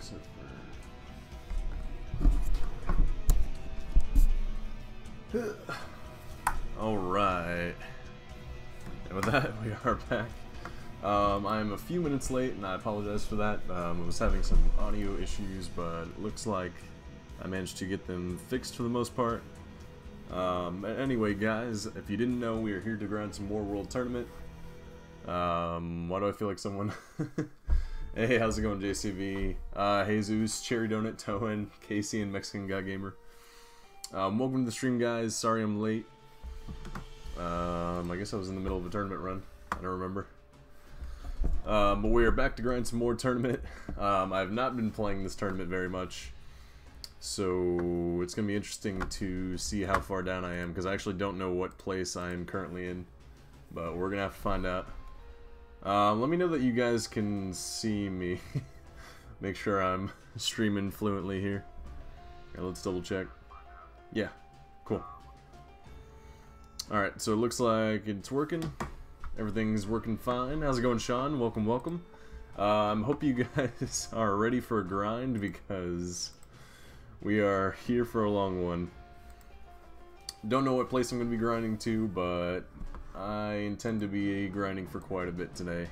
except for... Alright. And with that, we are back. I'm a few minutes late, and I apologize for that. I was having some audio issues, but it looks like I managed to get them fixed for the most part. Anyway, guys, if you didn't know, we are here to grind some more World Tournament. Why do I feel like someone... Hey, how's it going, JCV? Jesus, Cherry Donut, Toen, Casey, and Mexican Guy Gamer. Welcome to the stream, guys. Sorry I'm late. I guess I was in the middle of a tournament run. I don't remember. But we are back to grind some more tournament. I have not been playing this tournament very much, so it's going to be interesting to see how far down I am, because I actually don't know what place I am currently in, but we're going to have to find out. Let me know that you guys can see me. Make sure I'm streaming fluently here. Let's double check. Yeah, cool. Alright, so it looks like it's working. Everything's working fine. How's it going, Sean? Welcome, welcome. Hope you guys are ready for a grind, because we are here for a long one. Don't know what place I'm going to be grinding to, but I intend to be grinding for quite a bit today.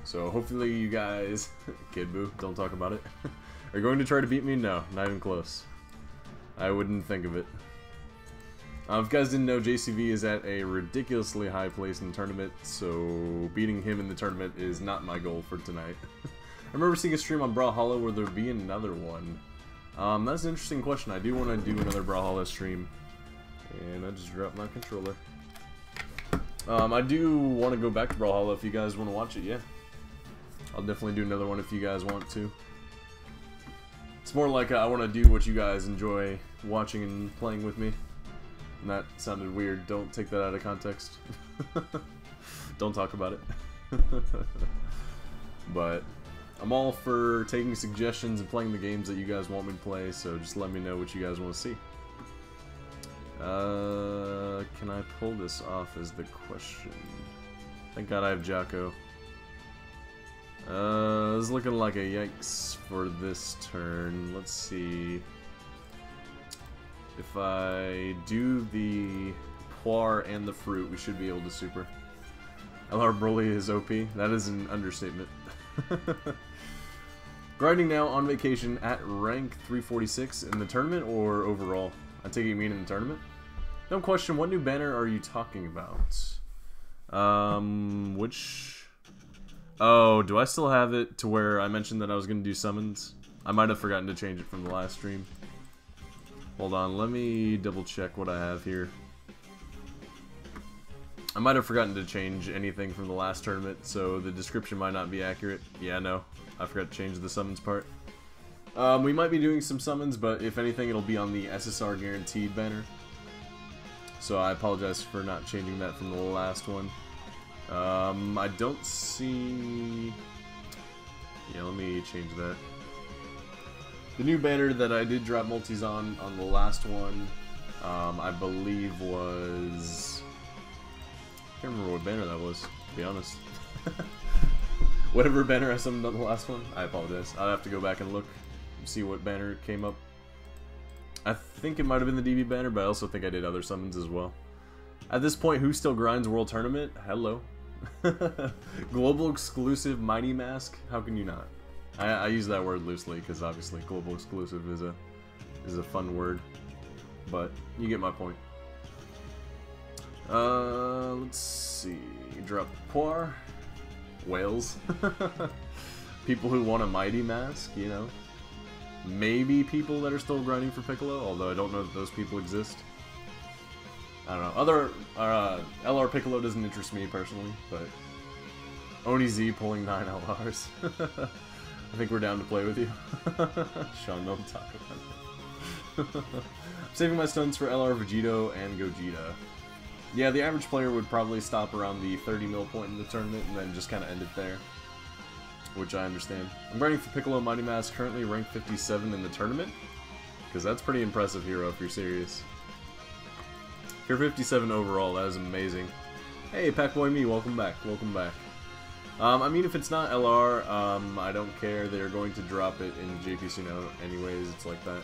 So hopefully you guys, Kid Boo, don't talk about it, are going to try to beat me? No, not even close. I wouldn't think of it. If you guys didn't know, JCV is at a ridiculously high place in the tournament, so beating him in the tournament is not my goal for tonight. I remember seeing a stream on Brawlhalla where there'd be another one. That's an interesting question. I do want to do another Brawlhalla stream. And I just dropped my controller. I do want to go back to Brawlhalla if you guys want to watch it, yeah. I'll definitely do another one if you guys want to. It's more like I want to do what you guys enjoy watching and playing with me. And that sounded weird. Don't take that out of context. Don't talk about it. But I'm all for taking suggestions and playing the games that you guys want me to play, so just let me know what you guys want to see. Can I pull this off is the question. Thank God I have Jocko. It's looking like a yikes for this turn. Let's see. If I do the poire and the fruit, we should be able to super. LR Broly is OP. That is an understatement. Grinding now on vacation at rank 346 in the tournament or overall? I take it you mean in the tournament? No question, what new banner are you talking about? Which... Oh, do I still have it to where I mentioned that I was going to do summons? I might have forgotten to change it from the last stream. Hold on, let me double check what I have here. I might have forgotten to change anything from the last tournament, so the description might not be accurate. Yeah, no, I forgot to change the summons part. We might be doing some summons, but if anything, it'll be on the SSR Guaranteed banner. So I apologize for not changing that from the last one. I don't see... Yeah, let me change that. The new banner that I did drop multis on the last one, I believe was... I can't remember what banner that was, to be honest. Whatever banner I summoned on the last one, I apologize. I'll have to go back and look, see what banner came up. I think it might have been the DB banner, but I also think I did other summons as well. At this point, who still grinds World Tournament? Hello. Global exclusive Mighty Mask? How can you not? I use that word loosely because obviously global exclusive is a fun word, but you get my point. Let's see. Drop poire. Whales. People who want a Mighty Mask, you know. Maybe people that are still grinding for Piccolo, although I don't know that those people exist. I don't know. Other LR Piccolo doesn't interest me personally, but Oni Z pulling 9 LRs. I think we're down to play with you. Sean, don't talk about it. I'm saving my stuns for LR Vegito and Gogeta. Yeah, the average player would probably stop around the 30 mil point in the tournament and then just kind of end it there. Which I understand. I'm grinding for Piccolo Mighty Mask, currently ranked 57 in the tournament. Because that's pretty impressive, Hero, if you're serious. If you're 57 overall, that is amazing. Hey, Packboy Me, welcome back, welcome back. I mean, if it's not LR, I don't care. They're going to drop it in JPC now anyways. It's like that.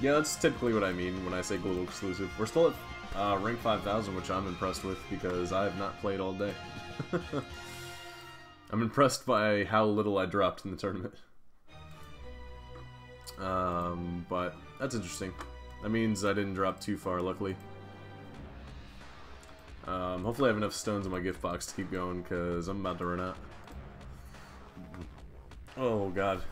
Yeah, that's typically what I mean when I say global exclusive. We're still at rank 5,000, which I'm impressed with because I have not played all day. I'm impressed by how little I dropped in the tournament. But that's interesting. That means I didn't drop too far, luckily. Hopefully I have enough stones in my gift box to keep going, because I'm about to run out. Oh, God.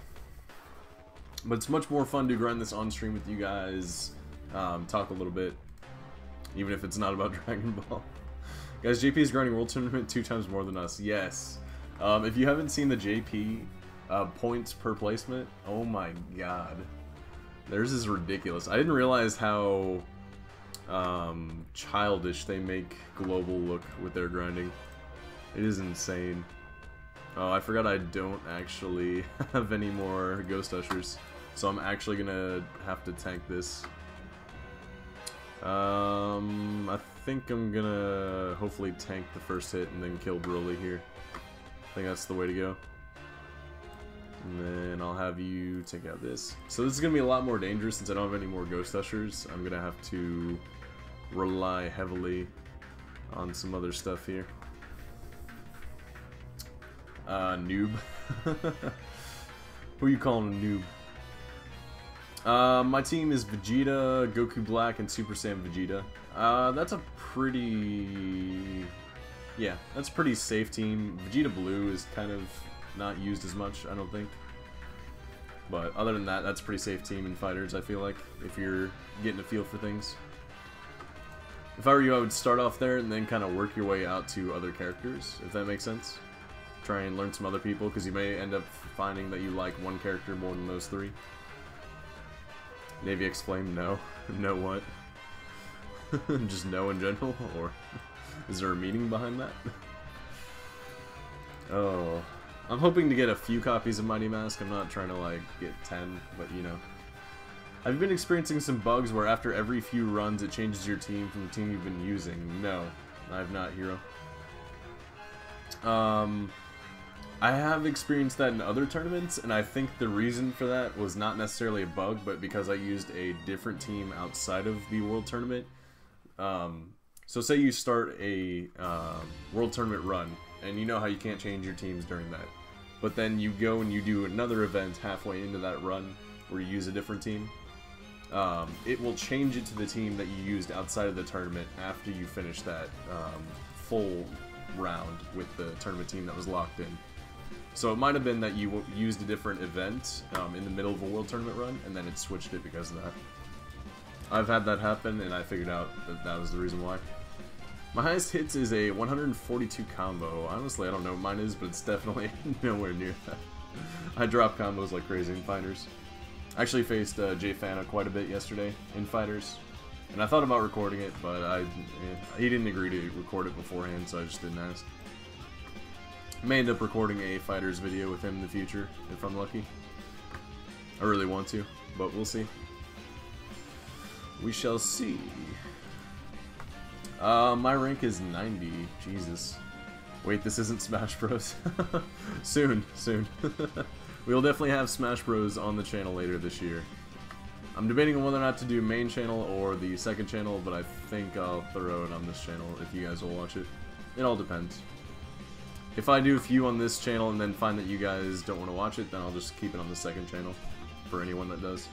But it's much more fun to grind this on stream with you guys, talk a little bit, even if it's not about Dragon Ball. Guys, JP is grinding World Tournament 2 times more than us. Yes. If you haven't seen the JP points per placement, oh my god. Theirs is ridiculous. I didn't realize how childish they make global look with their grinding. It is insane. Oh, I forgot I don't actually have any more Ghost Ushers, so I'm actually gonna have to tank this. I think I'm gonna hopefully tank the first hit and then kill Broly here. I think that's the way to go. And then I'll have you take out this. So this is gonna be a lot more dangerous since I don't have any more Ghost Ushers. I'm gonna have to rely heavily on some other stuff here. Noob. Who are you calling a noob? My team is Vegeta, Goku Black, and Super Saiyan Vegeta. That's a pretty... yeah, that's a pretty safe team. Vegeta Blue is kind of not used as much, I don't think. But other than that, that's a pretty safe team in fighters, I feel like, if you're getting a feel for things. If I were you, I would start off there and then kind of work your way out to other characters, if that makes sense. Try and learn some other people, because you may end up finding that you like one character more than those three. Navy explain no. No what? Just no in general? Or is there a meaning behind that? Oh. I'm hoping to get a few copies of Mighty Mask. I'm not trying to, like, get 10, but you know. Have you been experiencing some bugs where after every few runs it changes your team from the team you've been using? No. I have not, Hero. I have experienced that in other tournaments, and I think the reason for that was not necessarily a bug, but because I used a different team outside of the World Tournament. So say you start a World Tournament run, and you know how you can't change your teams during that. But then you go and you do another event halfway into that run, where you use a different team. It will change it to the team that you used outside of the tournament after you finish that full round with the tournament team that was locked in. So it might have been that you used a different event in the middle of a World Tournament run, and then it switched it because of that. I've had that happen, and I figured out that that was the reason why. My highest hits is a 142 combo. Honestly, I don't know what mine is, but it's definitely nowhere near that. I drop combos like crazy in fighters. I actually faced Jay Fana quite a bit yesterday in fighters, and I thought about recording it, but he didn't agree to record it beforehand, so I just didn't ask. I may end up recording a fighters video with him in the future, if I'm lucky. I really want to, but we'll see. We shall see. My rank is 90. Jesus. Wait, this isn't Smash Bros. Soon. We'll definitely have Smash Bros on the channel later this year. I'm debating on whether or not to do main channel or the second channel, but I think I'll throw it on this channel if you guys will watch it. It all depends. If I do a few on this channel and then find that you guys don't want to watch it, then I'll just keep it on the second channel for anyone that does.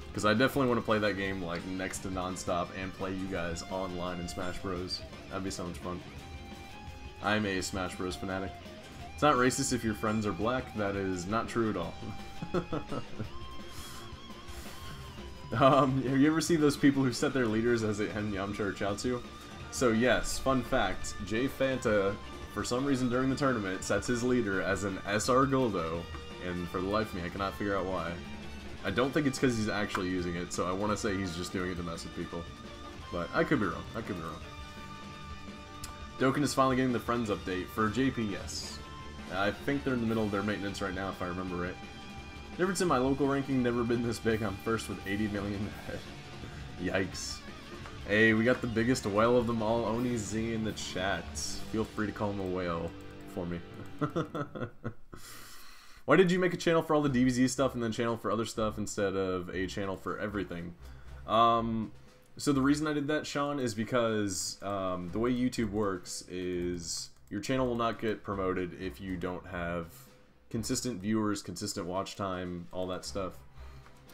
Because I definitely want to play that game like next to non-stop and play you guys online in Smash Bros. That'd be so much fun. I'm a Smash Bros fanatic. It's not racist if your friends are black. That is not true at all. Have you ever seen those people who set their leaders as a Hen Yamcha or Chaozu? So yes, fun fact, Jay Fanta, for some reason during the tournament, sets his leader as an SR Guldo, and for the life of me, I cannot figure out why. I don't think it's because he's actually using it, so I want to say he's just doing it to mess with people. But I could be wrong. I could be wrong. Dokkan is finally getting the Friends update. For JP, yes. I think they're in the middle of their maintenance right now, if I remember right. Difference in my local ranking, never been this big. I'm first with 80 million ahead. Yikes. Hey, we got the biggest whale of them all, Oni Z, in the chat. Feel free to call him a whale. for me. Why did you make a channel for all the DBZ stuff and then channel for other stuff instead of a channel for everything? So the reason I did that, Sean, is because the way YouTube works is your channel will not get promoted if you don't have consistent viewers, consistent watch time, all that stuff.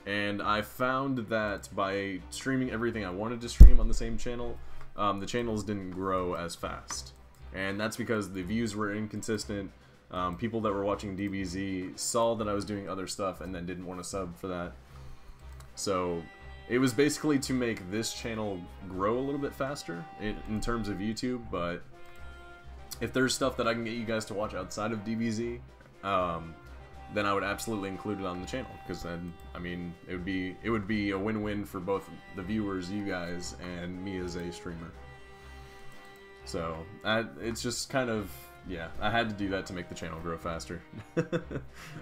And I found that by streaming everything I wanted to stream on the same channel, the channels didn't grow as fast. And that's because the views were inconsistent. People that were watching DBZ saw that I was doing other stuff and then didn't want to sub for that. So it was basically to make this channel grow a little bit faster in terms of YouTube, but if there's stuff that I can get you guys to watch outside of DBZ, then I would absolutely include it on the channel, because then, I mean, it would be a win-win for both the viewers, you guys, and me as a streamer. So it's just kind of, yeah, I had to do that to make the channel grow faster.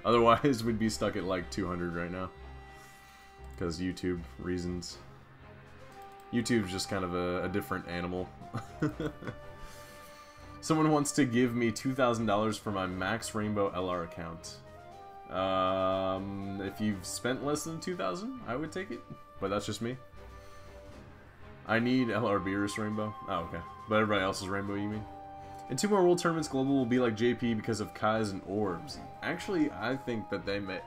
Otherwise, we'd be stuck at like 200 right now, because YouTube reasons. YouTube's just kind of a different animal. Someone wants to give me $2,000 for my Max Rainbow LR account. If you've spent less than 2,000, I would take it, but that's just me. I need LR Beerus Rainbow. Oh, okay. But everybody else's Rainbow, you mean? In 2 more World Tournaments, Global will be like JP because of Kai's and Orbs. Actually, I think that they may...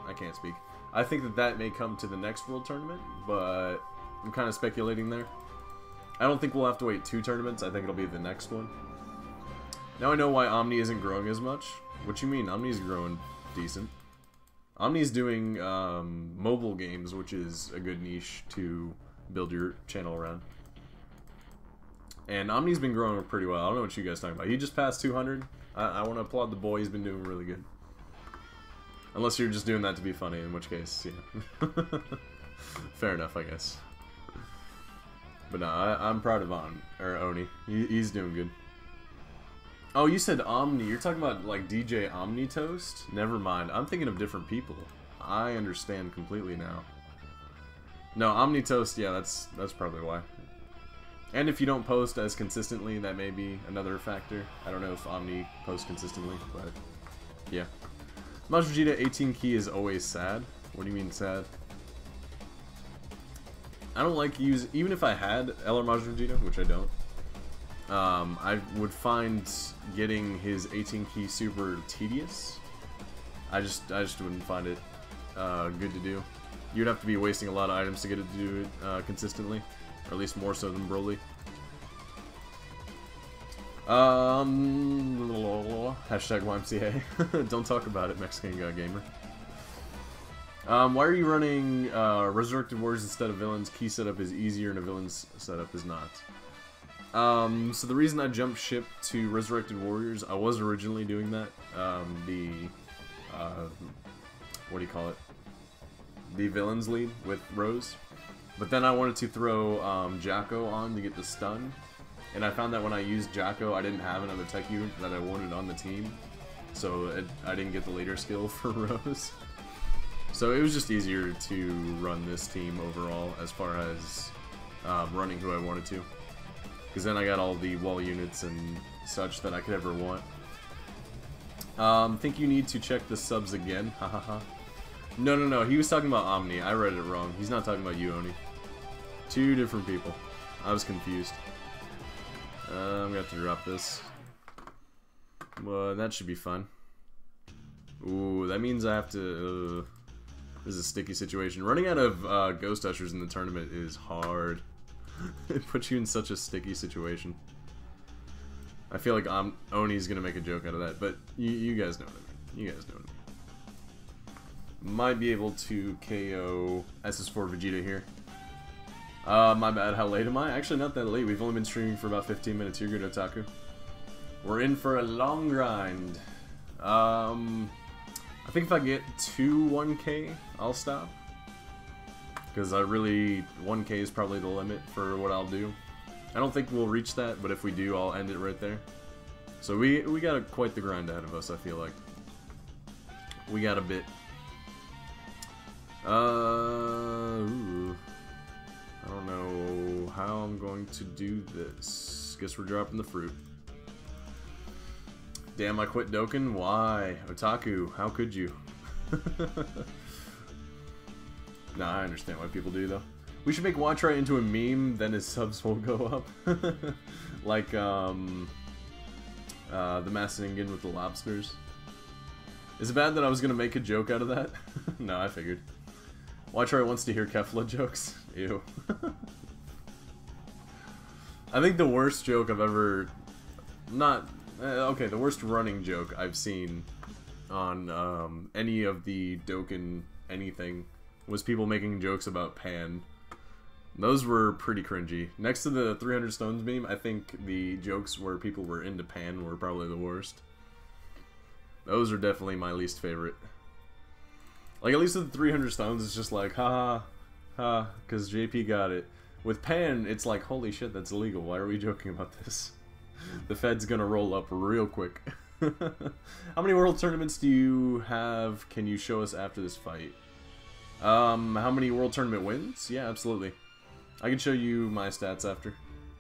I can't speak. I think that may come to the next World Tournament, but I'm kind of speculating there. I don't think we'll have to wait 2 tournaments. I think it'll be the next one. Now I know why Omni isn't growing as much. What you mean? Omni's growing decent. Omni's doing mobile games, which is a good niche to build your channel around. And Omni's been growing pretty well. I don't know what you guys talking about. He just passed 200. I want to applaud the boy. He's been doing really good. Unless you're just doing that to be funny, in which case, yeah. Fair enough, I guess. But no, I'm proud of Oni. He's doing good. Oh, you said Omni. You're talking about, like, DJ Omni Toast? Never mind. I'm thinking of different people. I understand completely now. No, Omni Toast, yeah, that's probably why. And if you don't post as consistently, that may be another factor. I don't know if Omni posts consistently, but yeah. Maj Vegeta 18 key is always sad. What do you mean sad? I don't like even if I had LR Maj Vegeta, which I don't. I would find getting his 18 key super tedious. I just wouldn't find it good to do. You'd have to be wasting a lot of items to get it to do it consistently, or at least more so than Broly. Hashtag YMCA. Don't talk about it, Mexican Gamer. Why are you running Resurrected Warriors instead of villains? Key setup is easier and a villain's setup is not. So the reason I jumped ship to Resurrected Warriors, I was originally doing that. What do you call it? The villains lead with Rose. But then I wanted to throw Jacko on to get the stun. And I found that when I used Jacko, I didn't have another tech unit that I wanted on the team. So I didn't get the leader skill for Rose. So it was just easier to run this team overall as far as running who I wanted to. Because then I got all the wall units and such that I could ever want. Think you need to check the subs again. Hahaha. No. He was talking about Omni. I read it wrong. He's not talking about you, Oni. 2 different people. I was confused. I'm gonna have to drop this. Well, that should be fun. Ooh, that means I have to... this is a sticky situation. Running out of Ghost Ushers in the tournament is hard. It puts you in such a sticky situation. I feel like Oni's gonna make a joke out of that, but you guys know what I mean. You guys know what I mean. Might be able to KO SS4 Vegeta here. My bad, how late am I? Actually, not that late. We've only been streaming for about 15 minutes. You're good, Otaku. We're in for a long grind. I think if I get to 1K, I'll stop. Because 1K is probably the limit for what I'll do. I don't think we'll reach that, but if we do, I'll end it right there. So we got quite the grind ahead of us, I feel like. We got a bit. Ooh. I don't know how I'm going to do this. Guess we're dropping the fruit. Damn, I quit Dokkan? Why? Otaku, how could you? Nah, I understand why people do, though. We should make YTRI into a meme, then his subs will go up. Like, the Massaningan with the lobsters. Is it bad that I was gonna make a joke out of that? No, I figured. YTRI wants to hear Kefla jokes? Ew. I think the worst joke I've ever... okay, the worst running joke I've seen on any of the Dokkan anything was people making jokes about Pan. Those were pretty cringy. Next to the 300 Stones meme, I think the jokes where people were into Pan were probably the worst. Those are definitely my least favorite. Like, at least with the 300 Stones, it's just like, ha ha, because JP got it. With Pan, it's like, holy shit, that's illegal. Why are we joking about this? The Fed's gonna roll up real quick. How many world tournaments do you have? Can you show us after this fight? How many world tournament wins? Yeah, absolutely. I can show you my stats after.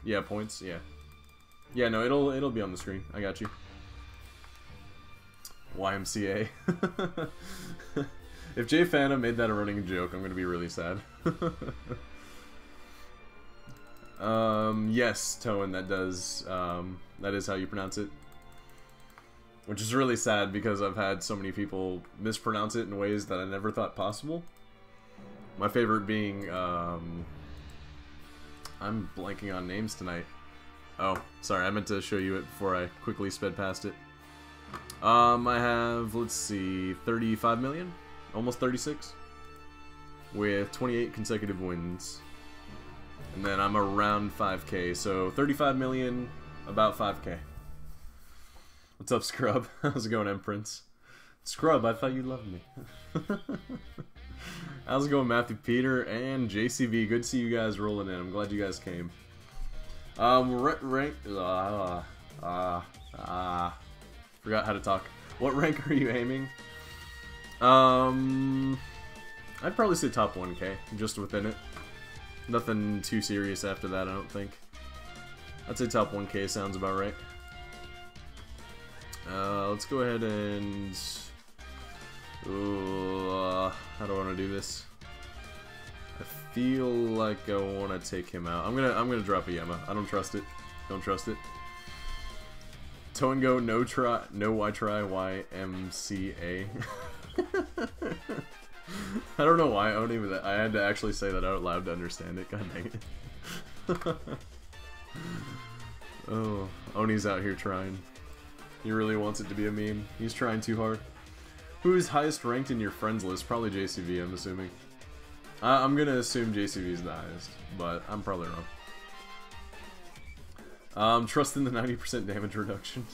Yeah, points, yeah. Yeah, no, it'll be on the screen. I got you. YMCA. If Jay Fana made that a running joke, I'm gonna be really sad. Yes, Toen, that is how you pronounce it. Which is really sad because I've had so many people mispronounce it in ways that I never thought possible. My favorite being, I'm blanking on names tonight. Oh, sorry, I meant to show you it before I quickly sped past it. I have, let's see, 35 million? Almost 36? With 28 consecutive wins. And then I'm around 5k, so 35 million, about 5k. What's up, Scrub? How's it going, Empress? Scrub, I thought you loved me. How's it going, Matthew Peter and JCV? Good to see you guys rolling in. I'm glad you guys came. Forgot how to talk. What rank are you aiming? I'd probably say top 1k, just within it. Nothing too serious after that, I don't think. I'd say top 1k sounds about right. Let's go ahead and... how do I want to do this? I feel like I want to take him out. I'm gonna drop a Yema. I don't trust it. Don't trust it. Toe and go, no YTRI, YMCA. I don't know why I only I had to actually say that out loud to understand it. God dang it. Oh, Oni's out here trying. He really wants it to be a meme. He's trying too hard. Who's highest ranked in your friends list? Probably JCV, I'm assuming. I'm gonna assume JCV is the highest, but I'm probably wrong. Trust in the 90% damage reduction.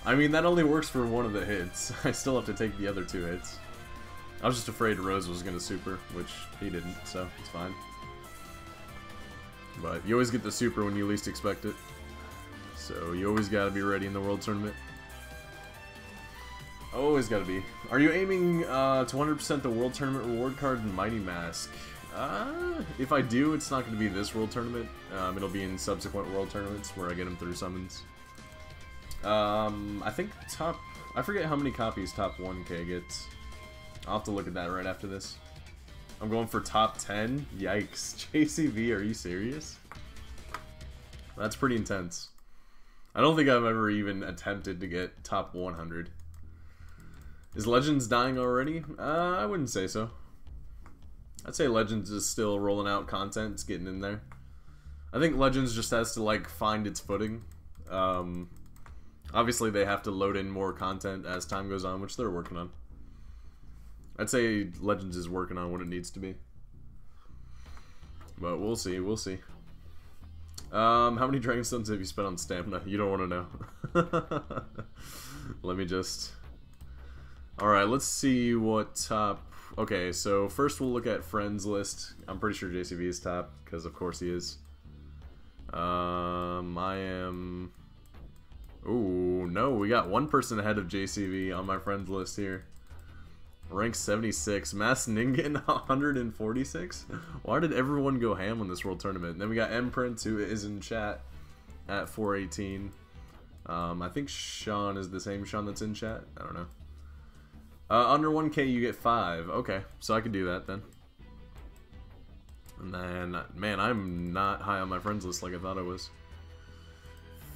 I mean, that only works for one of the hits. I still have to take the other 2 hits. I was just afraid Rose was gonna super, which he didn't, so it's fine. But you always get the super when you least expect it. So you always gotta be ready in the World Tournament. Always gotta be. Are you aiming to 100% the World Tournament reward card in Mighty Mask? If I do, it's not gonna be this World Tournament. It'll be in subsequent World Tournaments where I get them through summons. I think top... I forget how many copies top 1k gets. I'll have to look at that right after this. I'm going for top 10? Yikes. JCV, are you serious? That's pretty intense. I don't think I've ever even attempted to get top 100. Is Legends dying already? I wouldn't say so. I'd say Legends is still rolling out content. It's getting in there. I think Legends just has to, like, find its footing. Obviously, they have to load in more content as time goes on, which they're working on. I'd say Legends is working on what it needs to be. But we'll see, we'll see. How many Dragon Stones have you spent on stamina? You don't want to know. Let me just... Alright, let's see what top... Okay, so first we'll look at friends list. I'm pretty sure JCV is top, because of course he is. I am... Ooh, no, we got one person ahead of JCV on my friends list here. Rank 76. Massaningan 146? Why did everyone go ham on this World Tournament? And then we got Mprint, who is in chat at 418. I think Sean is the same Sean that's in chat. I don't know. Under 1K you get 5. Okay, so I could do that then. And then, man, I'm not high on my friends list like I thought I was.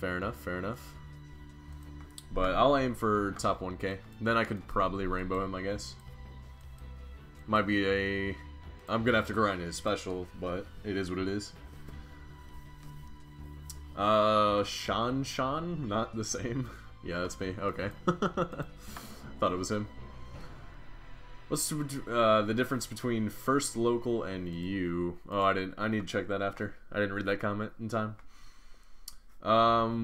Fair enough, fair enough. But I'll aim for top 1K. Then I could probably rainbow him, I guess. Might be a... I'm gonna have to grind his special, but it is what it is. Sean? Not the same. Yeah, that's me. Okay. Thought it was him. What's the difference between first local and you? Oh, I need to check that after. I didn't read that comment in time.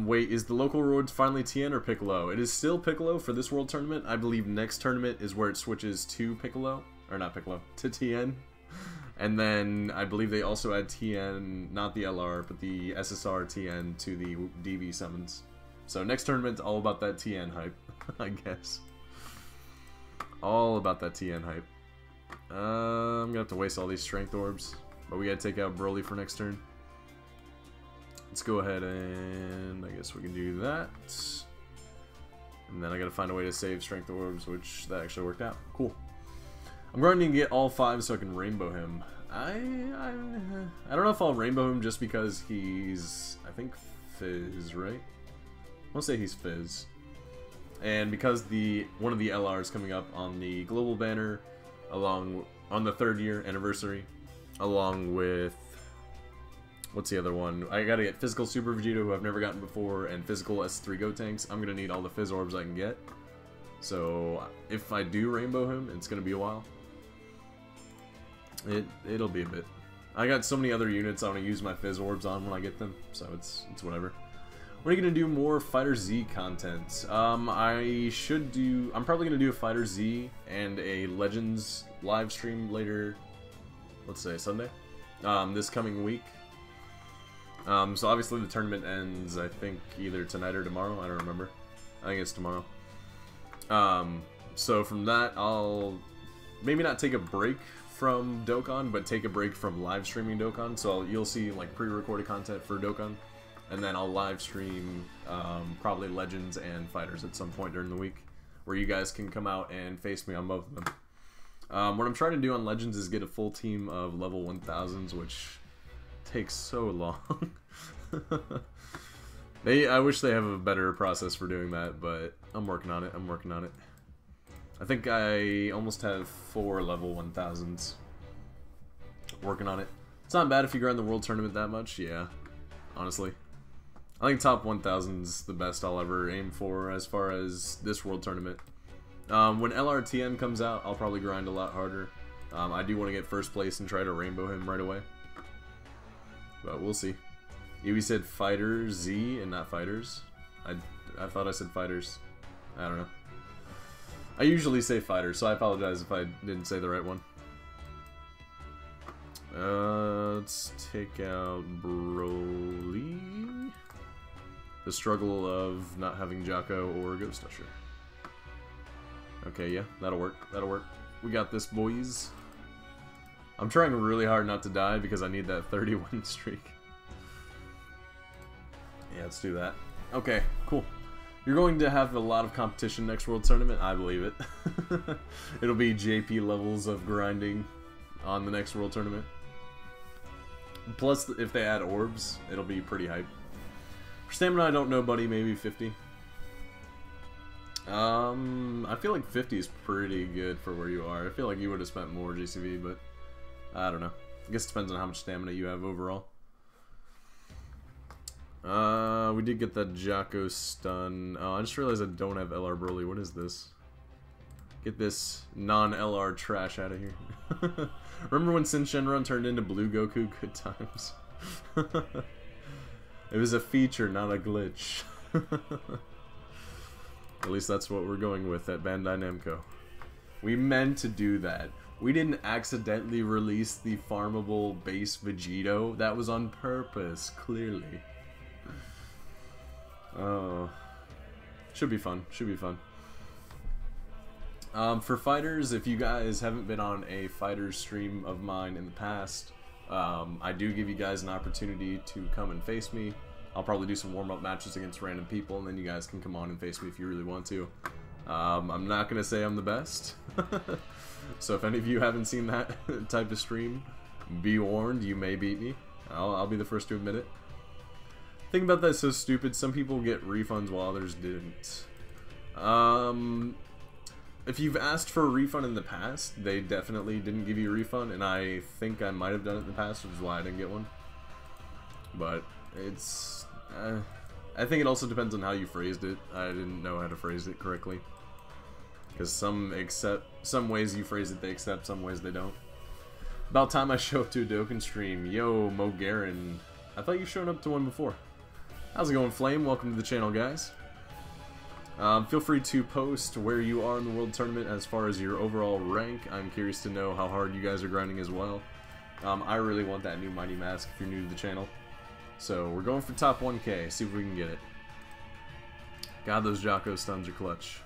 Wait, is the local rewards finally Tien or Piccolo? It is still Piccolo for this world tournament. I believe next tournament is where it switches to Piccolo. Or not Piccolo, to Tien. And then I believe they also add Tien, not the LR, but the SSR Tien to the DV summons. So next tournament's all about that Tien hype, I guess. All about that Tien hype. I'm gonna have to waste all these strength orbs, but we gotta take out Broly for next turn. Let's go ahead and I guess we can do that. And then I gotta find a way to save strength orbs, which that actually worked out. Cool. I'm going to get all 5 so I can rainbow him. I don't know if I'll rainbow him just because he's, I think, Fizz, right? I want to say he's Fizz. And because one of the LRs coming up on the global banner, on the 3rd year anniversary, along with, what's the other one? I gotta get Physical Super Vegeta, who I've never gotten before, and Physical S3 Gotenks. I'm gonna need all the Fizz orbs I can get. So if I do rainbow him, it's gonna be a while. It'll be a bit. I got so many other units I want to use my Fizz orbs on when I get them, so it's whatever. We're gonna do more Fighter Z content. I'm probably gonna do a Fighter Z and a Legends live stream later. Let's say Sunday, this coming week. So obviously the tournament ends, I think, either tonight or tomorrow. I don't remember. I think it's tomorrow. So from that, I'll maybe not take a break from Dokkan, but take a break from live streaming Dokkan. So you'll see like pre-recorded content for Dokkan, and then I'll live stream probably Legends and Fighters at some point during the week, where you guys can come out and face me on both of them. What I'm trying to do on Legends is get a full team of level 1000s, which takes so long. I wish they have a better process for doing that, but I'm working on it. I think I almost have 4 level 1000s. Working on it. It's not bad if you grind the world tournament that much, yeah. Honestly. I think top 1000's the best I'll ever aim for as far as this world tournament. When LRTN comes out, I'll probably grind a lot harder. I do want to get first place and try to rainbow him right away. But we'll see. Evie said Fighter Z and not Fighters. I thought I said Fighters. I don't know. I usually say Fighters, so I apologize if I didn't say the right one. Let's take out Broly. The struggle of not having Jocko or Ghost Usher. Okay, yeah, that'll work. That'll work. We got this, boys. I'm trying really hard not to die because I need that 30-win streak. Yeah, let's do that. Okay, cool. You're going to have a lot of competition next World Tournament, I believe it. It'll be JP levels of grinding on the next World Tournament. Plus, if they add orbs, it'll be pretty hype. For stamina, I don't know, buddy, maybe 50. I feel like 50 is pretty good for where you are. I feel like you would have spent more GCV, but I don't know. I guess it depends on how much stamina you have overall. We did get that Jocko stun. Oh, I just realized I don't have LR Broly. What is this? Get this non-LR trash out of here. Remember when Sin Shenron turned into Blue Goku? Good times. It was a feature, not a glitch. At least that's what we're going with at Bandai Namco. We meant to do that. We didn't accidentally release the farmable base Vegito. That was on purpose, clearly. Oh. Should be fun. Should be fun. For fighters, if you guys haven't been on a fighters stream of mine in the past, I do give you guys an opportunity to come and face me. I'll probably do some warm-up matches against random people, and then you guys can come on and face me if you really want to. I'm not going to say I'm the best. So if any of you haven't seen that type of stream, be warned, you may beat me. I'll be the first to admit it. Think about that, so stupid. Some people get refunds while others didn't. If you've asked for a refund in the past, they definitely didn't give you a refund, and I think I might have done it in the past, which is why I didn't get one. But it's... I think it also depends on how you phrased it. I didn't know how to phrase it correctly. Because some ways you phrase it they accept, some ways they don't. About time I show up to a Dokkan stream. Yo, Mo Garen. I thought you've shown up to one before. How's it going, Flame? Welcome to the channel, guys. Feel free to post where you are in the World Tournament as far as your overall rank. I'm curious to know how hard you guys are grinding as well. I really want that new Mighty Mask if you're new to the channel. So we're going for top 1K. See if we can get it. God, those Jocko stuns are clutch.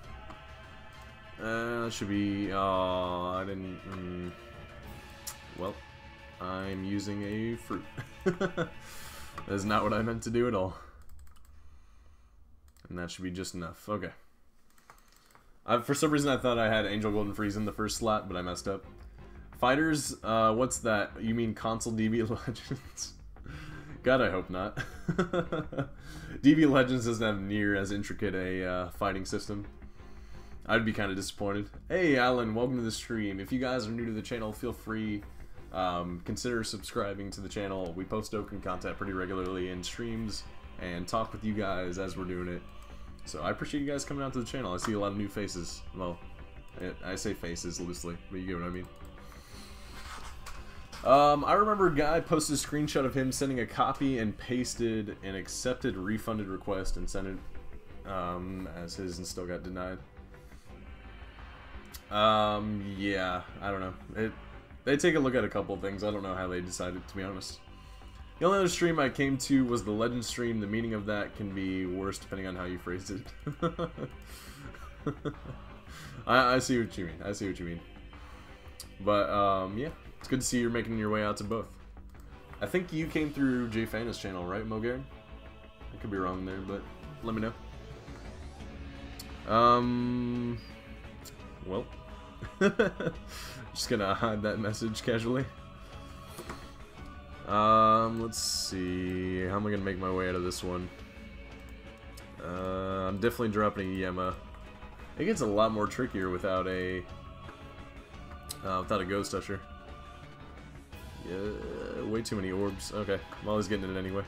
That should be... I didn't... well, I'm using a fruit. That is not what I meant to do at all. And that should be just enough. Okay. For some reason I thought I had Angel Golden Freeze in the first slot, but I messed up. Fighters, what's that? You mean console DB Legends? God, I hope not. DB Legends doesn't have near as intricate a fighting system. I'd be kind of disappointed. Hey, Alan, welcome to the stream. If you guys are new to the channel, feel free, consider subscribing to the channel. We post Dokkan content pretty regularly in streams and talk with you guys as we're doing it. So I appreciate you guys coming out to the channel. I see a lot of new faces. Well, I say faces loosely, but you get what I mean. I remember a guy posted a screenshot of him sending a copy and pasted an accepted refunded request and sent it as his and still got denied. Yeah, I don't know. They take a look at a couple of things. I don't know how they decided, to be honest. The only other stream I came to was the Legend stream. The meaning of that can be worse depending on how you phrased it. I see what you mean. I see what you mean. But, yeah. It's good to see you're making your way out to both. I think you came through Jay Fana's channel, right, Mogar? I could be wrong there, but let me know. Well. Just gonna hide that message casually. Let's see. How am I gonna make my way out of this one? I'm definitely dropping a Yema. It gets a lot more trickier without a Ghost Usher. Yeah, way too many orbs. Okay, I'm always getting it anyway.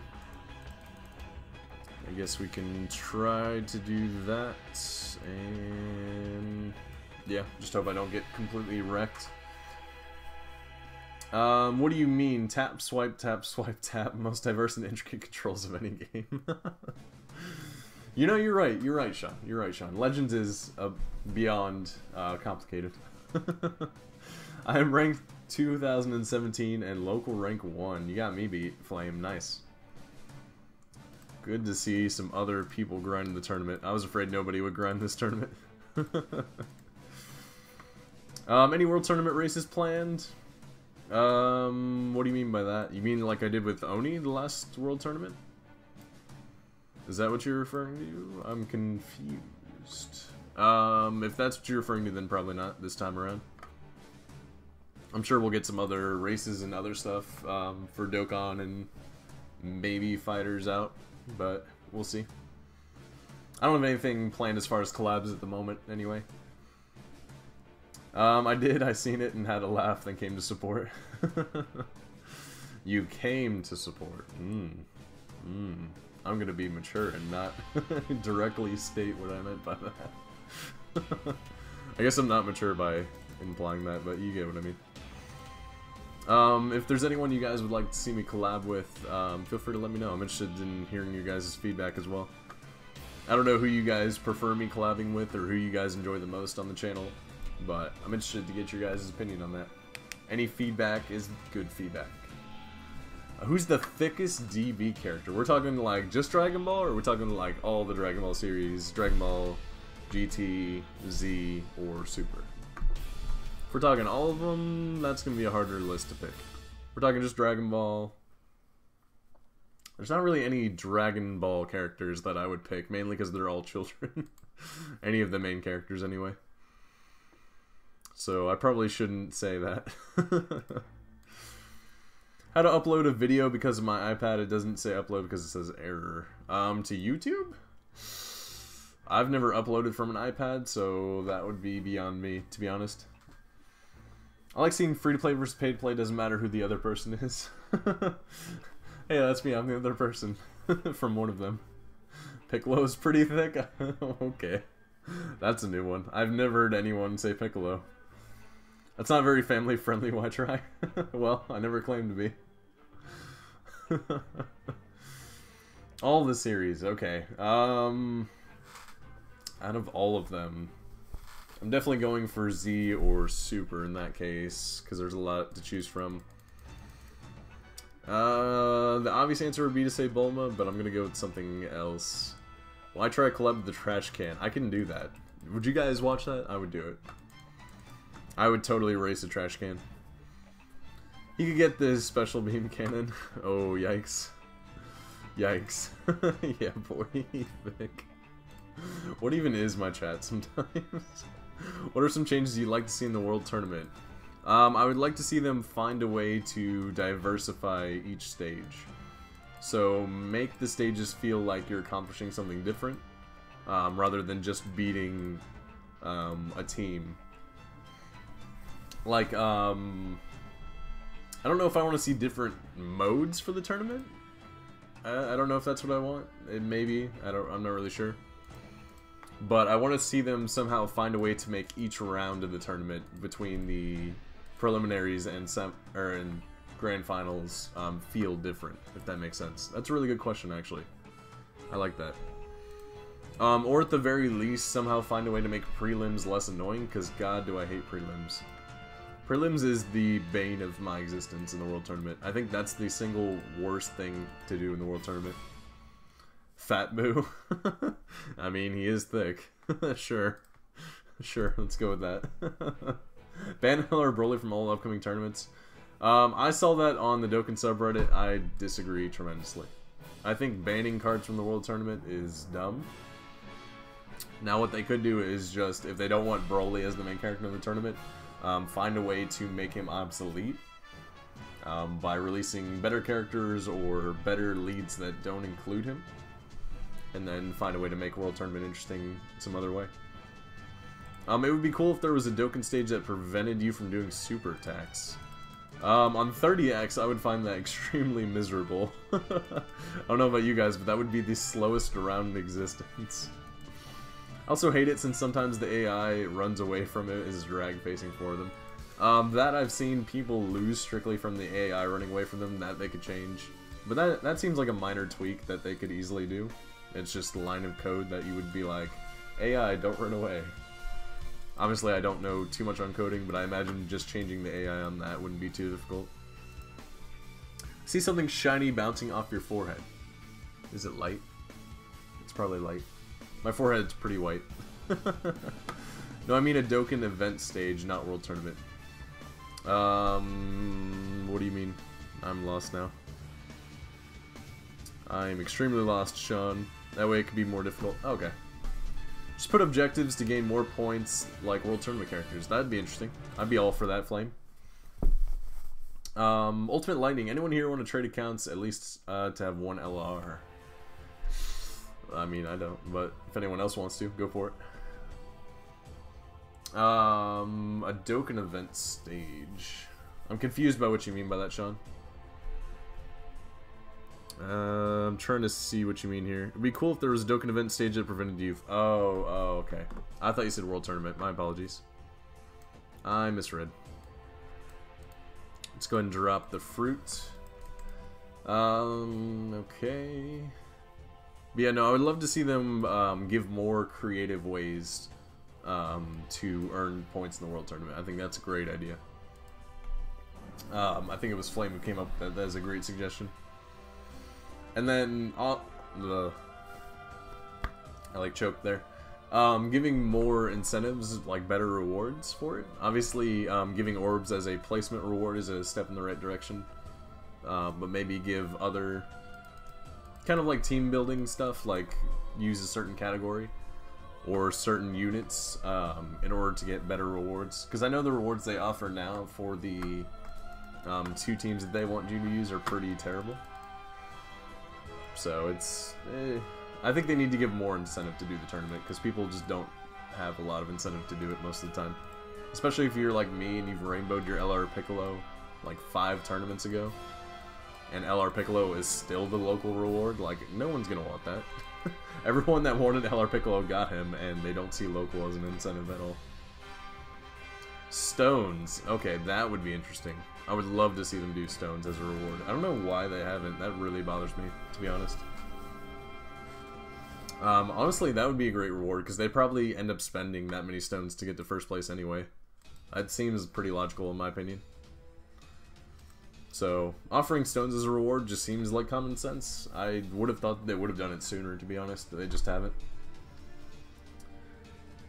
I guess we can try to do that, and yeah, just hope I don't get completely wrecked. What do you mean? Tap, swipe, tap, most diverse and intricate controls of any game. You know, you're right. You're right, Sean. You're right, Sean. Legends is beyond complicated. I am ranked 2017 and local rank 1. You got me beat, Flame. Nice. Good to see some other people grind the tournament. I was afraid nobody would grind this tournament. Any World Tournament races planned? What do you mean by that? You mean like I did with Oni the last World Tournament? Is that what you're referring to? I'm confused. If that's what you're referring to, then probably not this time around. I'm sure we'll get some other races and other stuff for Dokkan and maybe fighters out, but we'll see. I don't have anything planned as far as collabs at the moment, anyway. I seen it and had a laugh, then came to support. You came to support. I'm gonna be mature and not directly state what I meant by that. I guess I'm not mature by implying that, but you get what I mean. If there's anyone you guys would like to see me collab with, feel free to let me know. I'm interested in hearing your guys' feedback as well. I don't know who you guys prefer me collabing with or who you guys enjoy the most on the channel, but I'm interested to get your guys' opinion on that. Any feedback is good feedback. Who's the thickest DB character? We're talking like just Dragon Ball, or we're talking like all the Dragon Ball series, Dragon Ball, GT, Z, or Super? If we're talking all of them, that's going to be a harder list to pick. If we're talking just Dragon Ball, There's not really any Dragon Ball characters that I would pick, mainly because they're all children. Any of the main characters, anyway. So I probably shouldn't say that. How to upload a video because of my iPad. It doesn't say upload because it says error. To YouTube? I've never uploaded from an iPad, so that would be beyond me, to be honest. I like seeing free-to-play versus pay-to-play. Doesn't matter who the other person is. Hey, that's me. I'm the other person from one of them. Piccolo's pretty thick? Okay. That's a new one. I've never heard anyone say Piccolo. That's not very family-friendly, YTRI. Well, I never claimed to be. All the series, okay. Out of all of them, I'm definitely going for Z or Super in that case, because there's a lot to choose from. The obvious answer would be to say Bulma, but I'm gonna go with something else. YTRI collab the trash can. I can do that. Would you guys watch that? I would do it. I would totally race a trash can. You could get this special beam cannon. Oh, yikes. Yikes. Yeah, boy, thick. What even is my chat sometimes? What are some changes you'd like to see in the World Tournament? I would like to see them find a way to diversify each stage. So make the stages feel like you're accomplishing something different, rather than just beating a team. Like, I don't know if I want to see different modes for the tournament. I don't know if that's what I want. It maybe. I'm not really sure. But I want to see them somehow find a way to make each round of the tournament between the preliminaries and grand finals feel different, if that makes sense. That's a really good question, actually. I like that. Or at the very least, somehow find a way to make prelims less annoying, because god, do I hate prelims. Prelims is the bane of my existence in the World Tournament. I think that's the single worst thing to do in the World Tournament. Fat Boo. I mean, he is thick. Sure. Sure, let's go with that. Ban or Broly from all upcoming tournaments. I saw that on the Dokkan subreddit. I disagree tremendously. I think banning cards from the World Tournament is dumb. Now what they could do is just, if they don't want Broly as the main character in the tournament, find a way to make him obsolete by releasing better characters or better leads that don't include him, and then find a way to make World Tournament interesting some other way. It would be cool if there was a Dokkan stage that prevented you from doing super attacks. On 30X, I would find that extremely miserable. I don't know about you guys, but that would be the slowest round in existence. I also hate it since sometimes the AI runs away from it as drag facing for them. That I've seen people lose strictly from the AI running away from them, that they could change. But that seems like a minor tweak that they could easily do. It's just a line of code that you would be like, AI, don't run away. Obviously, I don't know too much on coding, but I imagine just changing the AI on that wouldn't be too difficult. See something shiny bouncing off your forehead. Is it light? It's probably light. My forehead's pretty white. No, I mean a Dokkan event stage, not World Tournament. What do you mean? I'm lost now. I'm extremely lost, Sean. That way it could be more difficult. Okay. Just put objectives to gain more points like World Tournament characters. That'd be interesting. I'd be all for that, Flame. Ultimate Lightning. Anyone here want to trade accounts at least to have one LR? I mean, I don't, but if anyone else wants to, go for it. A Dokkan event stage. I'm confused by what you mean by that, Sean. I'm trying to see what you mean here. It'd be cool if there was a Dokkan event stage that prevented you. Oh, okay. I thought you said World Tournament. My apologies. I misread. Let's go ahead and drop the fruit. Okay. But yeah, no, I would love to see them give more creative ways to earn points in the World Tournament. I think that's a great idea. I think it was Flame who came up with that. That is a great suggestion. And then, I like choked there. Giving more incentives, like better rewards for it. Obviously, giving orbs as a placement reward is a step in the right direction. But maybe give other kind of like team building stuff, like use a certain category or certain units in order to get better rewards. Because I know the rewards they offer now for the 2 teams that they want you to use are pretty terrible. So it's... I think they need to give more incentive to do the tournament, because people just don't have a lot of incentive to do it most of the time. Especially if you're like me and you've rainbowed your LR Piccolo like 5 tournaments ago, and LR Piccolo is still the local reward. Like, no one's gonna want that. Everyone that wanted LR Piccolo got him, and they don't see local as an incentive at all. Stones. Okay, that would be interesting. I would love to see them do stones as a reward. I don't know why they haven't. That really bothers me, to be honest. Honestly, that would be a great reward, because they probably end up spending that many stones to get to first place anyway. That seems pretty logical in my opinion. So, offering stones as a reward just seems like common sense. I would have thought they would have done it sooner, to be honest. They just haven't.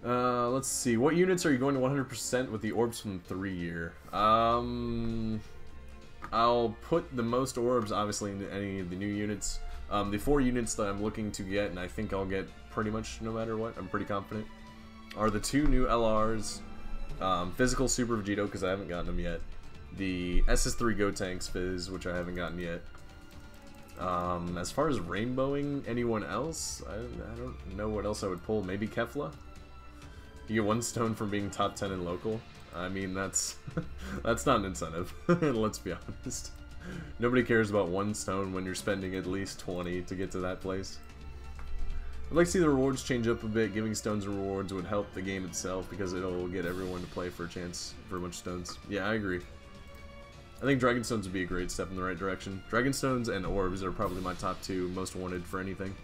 Let's see. What units are you going to 100% with the orbs from 3 year? I'll put the most orbs, obviously, into any of the new units. The 4 units that I'm looking to get, and I think I'll get pretty much no matter what, I'm pretty confident, are the 2 new LRs, Physical Super Vegito, because I haven't gotten them yet, the SS3 Gotenks Fizz, which I haven't gotten yet. As far as rainbowing anyone else, I don't know what else I would pull. Maybe Kefla? You get 1 stone from being top 10 in local. I mean, that's that's not an incentive, let's be honest. Nobody cares about 1 stone when you're spending at least 20 to get to that place. I'd like to see the rewards change up a bit. Giving stones and rewards would help the game itself, because it'll get everyone to play for a chance for a bunch of stones. Yeah, I agree. I think Dragon Stones would be a great step in the right direction. Dragon Stones and Orbs are probably my top 2 most wanted for anything.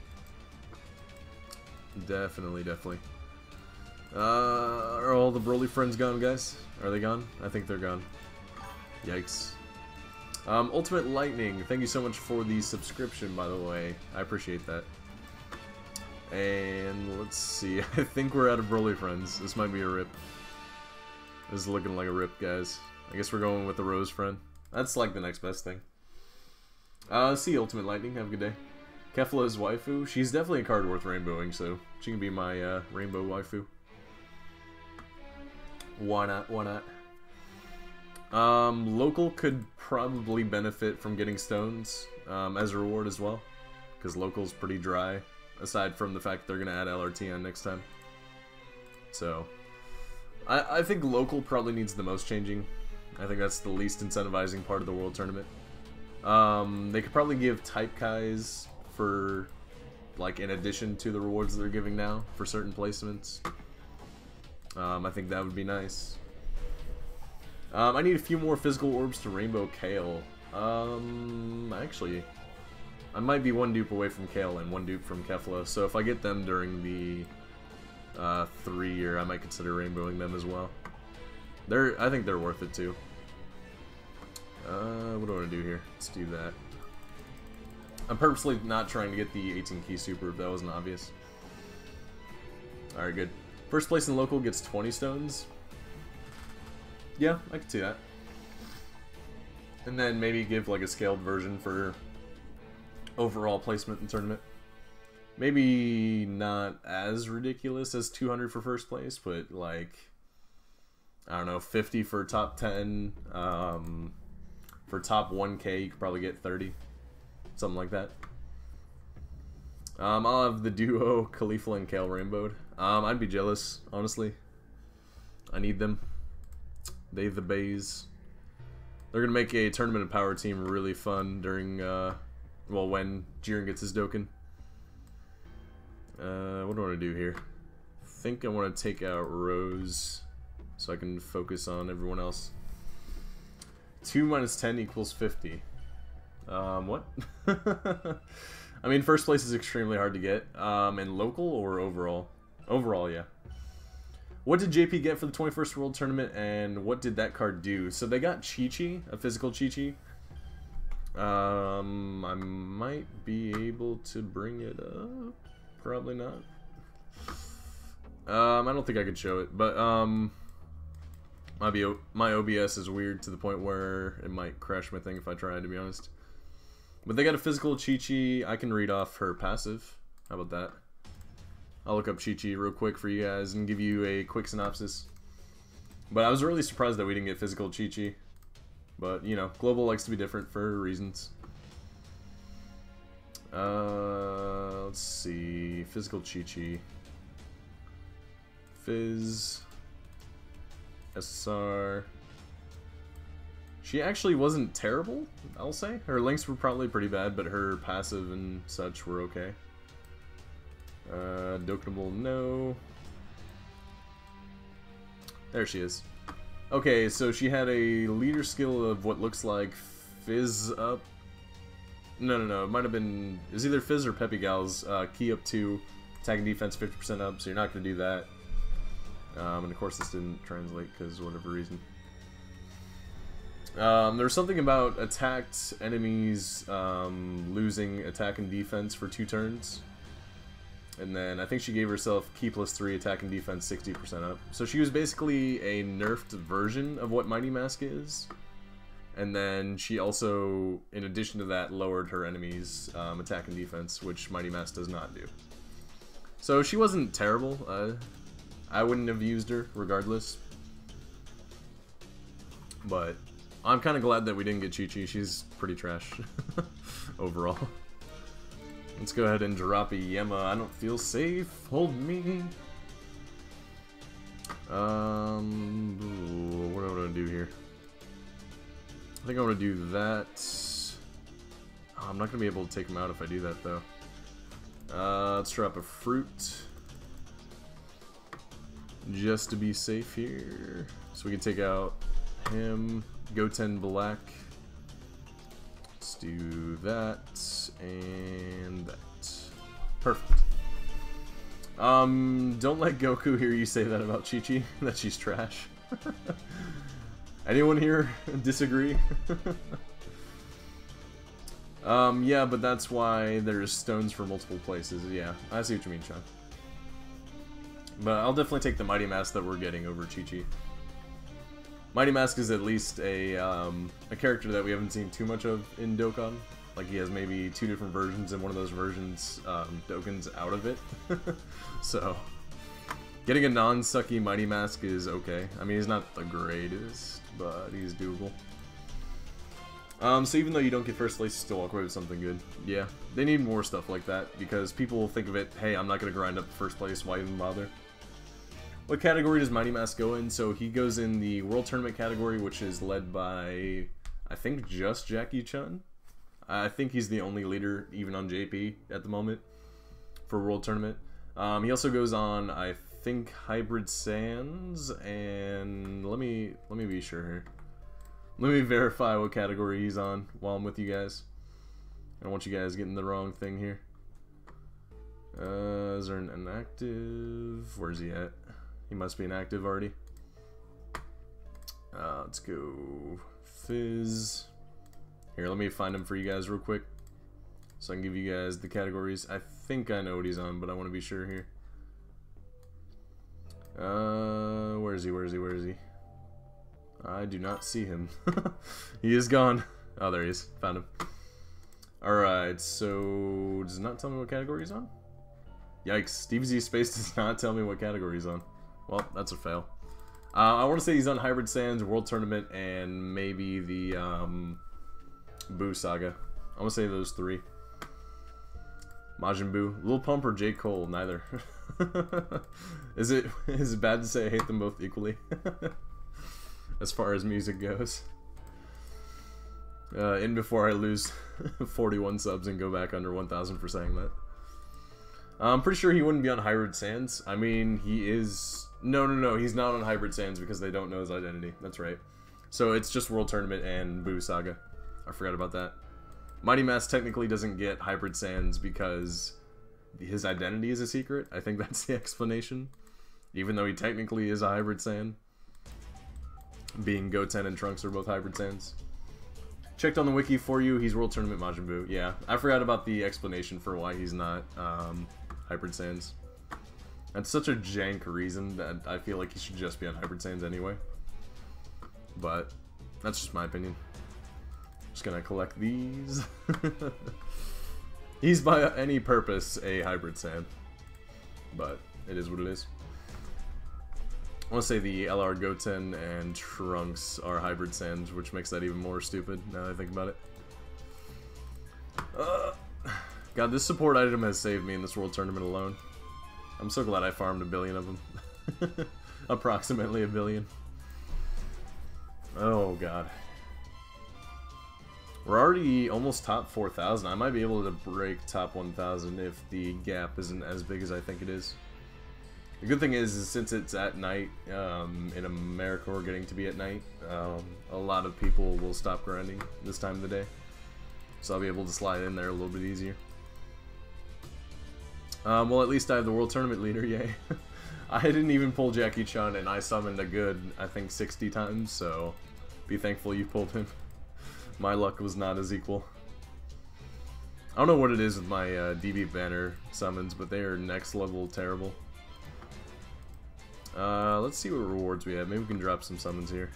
Definitely, definitely. Are all the Broly friends gone, guys? Are they gone? I think they're gone. Yikes. Ultimate Lightning, thank you so much for the subscription, by the way. I appreciate that. And let's see, I think we're out of Broly friends. This might be a rip. This is looking like a rip, guys. I guess we're going with the Rose friend. That's like the next best thing. See you, Ultimate Lightning. Have a good day. Kefla's waifu. She's definitely a card worth rainbowing, so she can be my rainbow waifu. Why not? Why not? Local could probably benefit from getting stones as a reward as well, because local's pretty dry, aside from the fact they're going to add LRT on next time. So, I think local probably needs the most changing. I think that's the least incentivizing part of the World Tournament. They could probably give type Kais for, like, in addition to the rewards they're giving now for certain placements. I think that would be nice. I need a few more physical orbs to rainbow Kale. Actually, I might be 1 dupe away from Kale and 1 dupe from Kefla, so if I get them during the 3 year, I might consider rainbowing them as well. I think they're worth it too. What do I want to do here? Let's do that. I'm purposely not trying to get the 18 key super if that wasn't obvious. Alright, good. First place in local gets 20 stones. Yeah, I can see that. And then maybe give like a scaled version for overall placement in tournament. Maybe not as ridiculous as 200 for first place, but like, I don't know, 50 for top 10. For top 1K, you could probably get 30. Something like that. I'll have the duo Khalifa and Kale rainbowed. I'd be jealous, honestly. I need them. They the bays. They're gonna make a Tournament of Power team really fun during, well, when Jiren gets his Dokkan. What do I want to do here? I think I want to take out Rose so I can focus on everyone else. 2 minus 10 equals 50. What? I mean, first place is extremely hard to get. In local or overall? Overall, yeah. What did JP get for the 21st World Tournament, and what did that card do? So they got Chi-Chi, a physical Chi-Chi. I might be able to bring it up. Probably not. I don't think I could show it, but my OBS is weird to the point where it might crash my thing if I try, to be honest. But they got a physical Chi-Chi. I can read off her passive. How about that? I'll look up Chi-Chi real quick for you guys and give you a quick synopsis. But I was really surprised that we didn't get physical Chi-Chi. But, you know, Global likes to be different for reasons. Let's see. Physical Chi-Chi. Fizz. SSR. She actually wasn't terrible, I'll say. Her links were probably pretty bad, but her passive and such were okay. Dokkanable, no. There she is. Okay, so she had a leader skill of what looks like Fizz up. No, it might have been... It was either Fizz or Peppy Gal's key up 2, attack and defense 50% up, so you're not going to do that. And of course this didn't translate because whatever reason. There's something about attacked enemies losing attack and defense for 2 turns. And then I think she gave herself key +3, attack and defense 60% up. So she was basically a nerfed version of what Mighty Mask is. And then she also, in addition to that, lowered her enemies' attack and defense, which Mighty Mask does not do. So she wasn't terrible. I wouldn't have used her regardless. But I'm kind of glad that we didn't get Chi-Chi. She's pretty trash overall. Let's go ahead and drop a Yema. I don't feel safe. Hold me. What do I want to do here? I think I want to do that. Oh, I'm not going to be able to take him out if I do that, though. Let's drop a fruit. Just to be safe here. So we can take out him. Goten Black. Let's do that. And that. Perfect. Don't let Goku hear you say that about Chi-Chi. That she's trash. Anyone here disagree? Yeah, but that's why there's stones for multiple places. Yeah, I see what you mean, Sean. But I'll definitely take the Mighty Mask that we're getting over Chi-Chi. Mighty Mask is at least a character that we haven't seen too much of in Dokkan. Like, he has maybe 2 different versions, and one of those versions, Dokkan's out of it. So, getting a non-sucky Mighty Mask is okay. I mean, he's not the greatest, but he's doable. So even though you don't get first place, you still walk away with something good. Yeah, they need more stuff like that, because people will think of it, hey, I'm not going to grind up first place, why even bother? What category does Mighty Mask go in? So he goes in the World Tournament category, which is led by, I think, just Jackie Chun. I think he's the only leader, even on JP, at the moment, for World Tournament. He also goes on, I think, Hybrid Sands, and let me be sure here. Let me verify what category he's on while I'm with you guys. I don't want you guys getting the wrong thing here. Is there an inactive? Where's he at? He must be inactive already. Let's go Fizz. Here, let me find him for you guys real quick, so I can give you guys the categories. I think I know what he's on, but I want to be sure here. Where is he? I do not see him. He is gone. Oh, there he is. Found him. Alright, so does it not tell me what category he's on? Yikes, DBZ Space does not tell me what category he's on. Well, that's a fail. I want to say he's on Hybrid Sands, World Tournament, and maybe the Buu Saga. I want to say those 3. Majin Buu. Lil Pump or J. Cole? Neither. Is it bad to say I hate them both equally? As far as music goes. In before I lose 41 subs and go back under 1,000 for saying that. I'm pretty sure he wouldn't be on Hybrid Sands. I mean, he is... No, he's not on Hybrid Sands because they don't know his identity. That's right. So it's just World Tournament and Buu Saga. I forgot about that. Mighty Mask technically doesn't get Hybrid Sands because his identity is a secret. I think that's the explanation. Even though he technically is a Hybrid Sand. Being Goten and Trunks are both Hybrid Sands. Checked on the wiki for you, he's World Tournament Majin Buu. Yeah, I forgot about the explanation for why he's not Hybrid Sands. That's such a jank reason that I feel like he should just be on Hybrid Sands anyway. But, that's just my opinion. Just gonna collect these. He's by any purpose a hybrid sand, but it is what it is. I want to say the LR Goten and Trunks are hybrid sands, which makes that even more stupid now that I think about it. God, this support item has saved me in this World Tournament alone. I'm so glad I farmed 1 billion of them. Approximately 1 billion. Oh god. We're already almost top 4,000. I might be able to break top 1,000 if the gap isn't as big as I think it is. The good thing is since it's at night, in America we're getting to be at night, a lot of people will stop grinding this time of the day. So I'll be able to slide in there a little bit easier. Well, at least I have the World Tournament leader, yay. I didn't even pull Jackie Chun, and I summoned a good, I think, 60 times, so be thankful you pulled him. My luck was not as equal. I don't know what it is with my DB banner summons, but they are next level terrible. Let's see what rewards we have. Maybe we can drop some summons here.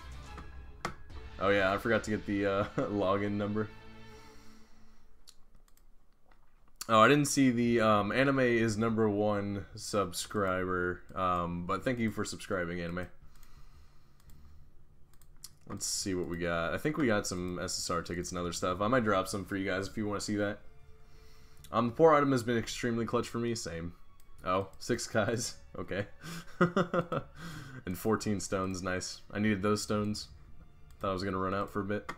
Oh yeah, I forgot to get the login number. Oh, I didn't see the anime is #1 subscriber, but thank you for subscribing, anime. Let's see what we got. I think we got some SSR tickets and other stuff. I might drop some for you guys if you want to see that. The poor item has been extremely clutch for me. Same. Oh, 6 guys. Okay. And 14 stones. Nice. I needed those stones. Thought I was going to run out for a bit.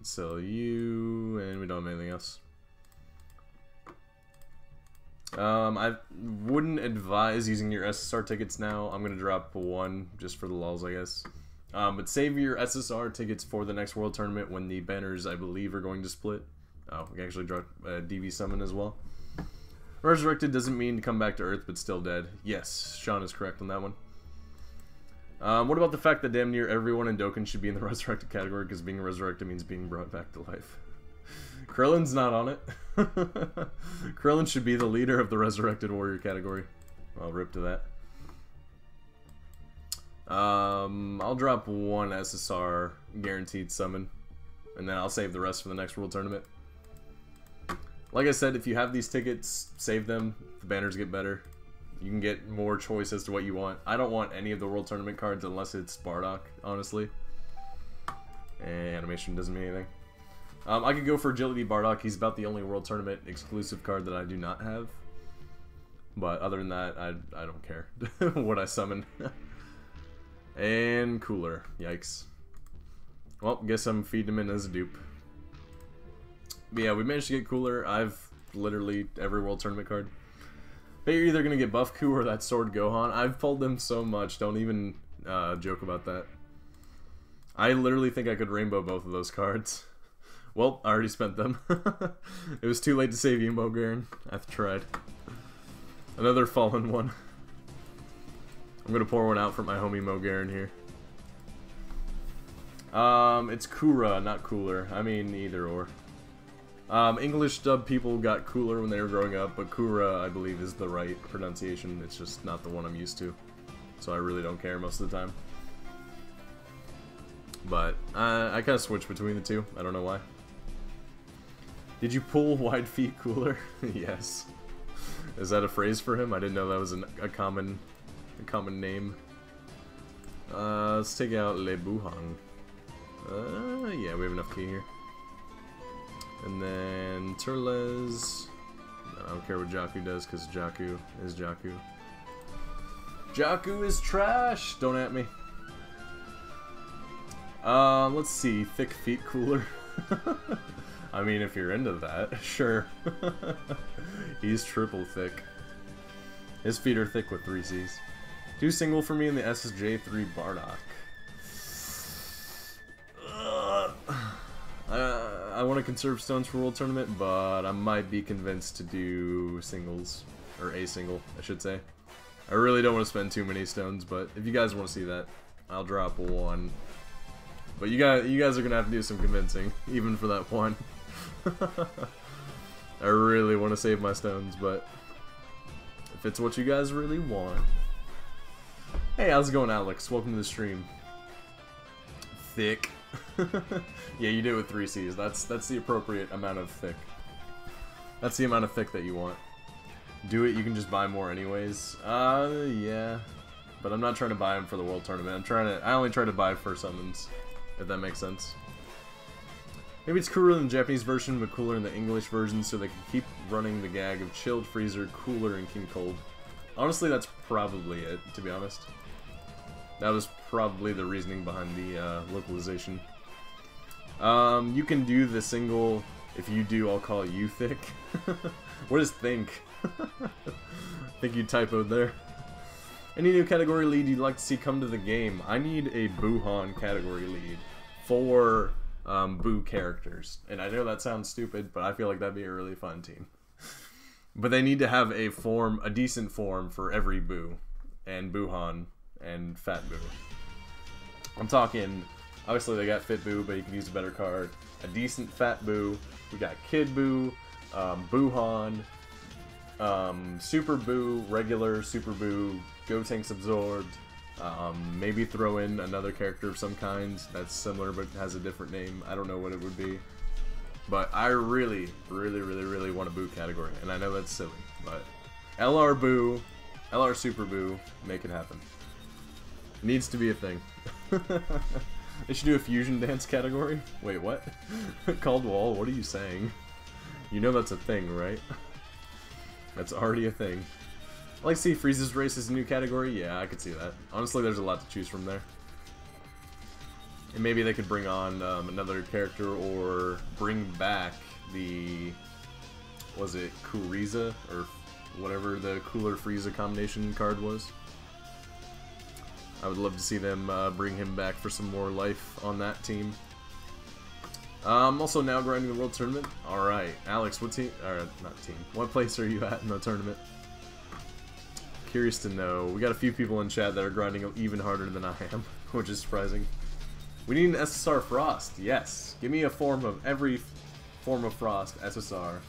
Sell you, and we don't have anything else. I wouldn't advise using your SSR tickets now. I'm going to drop 1 just for the lulz, I guess. But save your SSR tickets for the next World Tournament when the banners, I believe, are going to split. Oh, we can actually drop DB Summon as well. Resurrected doesn't mean to come back to Earth, but still dead. Yes, Sean is correct on that one. What about the fact that damn near everyone in Dokkan should be in the Resurrected category, because being resurrected means being brought back to life? Krillin's not on it. Krillin should be the leader of the Resurrected Warrior category. I'll rip to that. I'll drop 1 SSR guaranteed summon, and then I'll save the rest for the next World Tournament. Like I said, if you have these tickets, save them. The banners get better. You can get more choice as to what you want. I don't want any of the World Tournament cards unless it's Bardock, honestly. And animation doesn't mean anything. I could go for Agility Bardock. He's about the only World Tournament exclusive card that I do not have. But other than that, I don't care what I summon. And Cooler. Yikes. Well, guess I'm feeding him in as a dupe. But yeah, we managed to get Cooler. I've literally every World Tournament card. But you're either going to get Buff Ku or that Sword Gohan. I've pulled them so much. Don't even joke about that. I literally think I could rainbow both of those cards. Well, I already spent them. It was too late to save you, Mogarin. I've tried. Another fallen one. I'm gonna pour one out for my homie Mogarin here. It's Kura, not Cooler. I mean, either or. English dub people got Cooler when they were growing up, but Kura, I believe, is the right pronunciation. It's just not the one I'm used to. So I really don't care most of the time. But, I kind of switch between the two. I don't know why. Did you pull Wide Feet Cooler? Yes. Is that a phrase for him? I didn't know that was a common name. Let's take out Le Buhang. Yeah, we have enough key here. And then Turles. I don't care what Jakku does, because Jakku is Jakku. Jakku is trash! Don't at me. Let's see. Thick Feet Cooler. I mean, if you're into that, sure. He's triple thick. His feet are thick with 3 C's. 2 single for me in the SSJ3 Bardock. I want to conserve stones for World Tournament, but I might be convinced to do singles. Or a single, I should say. I really don't want to spend too many stones, but if you guys want to see that, I'll drop 1. But you guys are going to have to do some convincing, even for that 1. I really want to save my stones, but if it's what you guys really want. Hey, how's it going, Alex? Welcome to the stream. Thick. Yeah, you do it with 3 C's. That's the appropriate amount of thick. That's the amount of thick that you want. Do it, you can just buy more anyways. Yeah. But I'm not trying to buy them for the World Tournament. I only try to buy for summons, if that makes sense. Maybe it's cooler in the Japanese version, but cooler in the English version, so they can keep running the gag of Chilled, Freezer, Cooler, and King Cold. Honestly, that's probably it, to be honest. That was probably the reasoning behind the localization. You can do the single, if you do, I'll call you thick. What is think? I think you typoed there. Any new category lead you'd like to see come to the game? I need a Buuhan category lead for Buu characters. And I know that sounds stupid, but I feel like that'd be a really fun team. But they need to have a decent form for every Buu. And Buuhan and Fat Buu. I'm talking, obviously they got Fit Buu, but you can use a better card. A decent Fat Buu. We got Kid Buu, Buuhan, Super Buu, regular Super Buu, Gotenks Absorbed. Maybe throw in another character of some kind that's similar but has a different name. I don't know what it would be. But I really want a Buu category. And I know that's silly, but LR Buu, LR Super Buu, make it happen. It needs to be a thing. They should do a fusion dance category? Wait, what? Called Wall, what are you saying? You know that's a thing, right? That's already a thing. I like to see Frieza's Race as a new category. Yeah, I could see that. Honestly, there's a lot to choose from there. And maybe they could bring on another character or bring back the... Was it Kuriza? Or whatever the Cooler Frieza combination card was. I would love to see them bring him back for some more life on that team. Also now grinding the World Tournament. Alright, Alex, what team... not team. What place are you at in the tournament? Curious to know. We got a few people in chat that are grinding even harder than I am, which is surprising. We need an SSR Frost. Yes. Give me a form of every form of Frost SSR.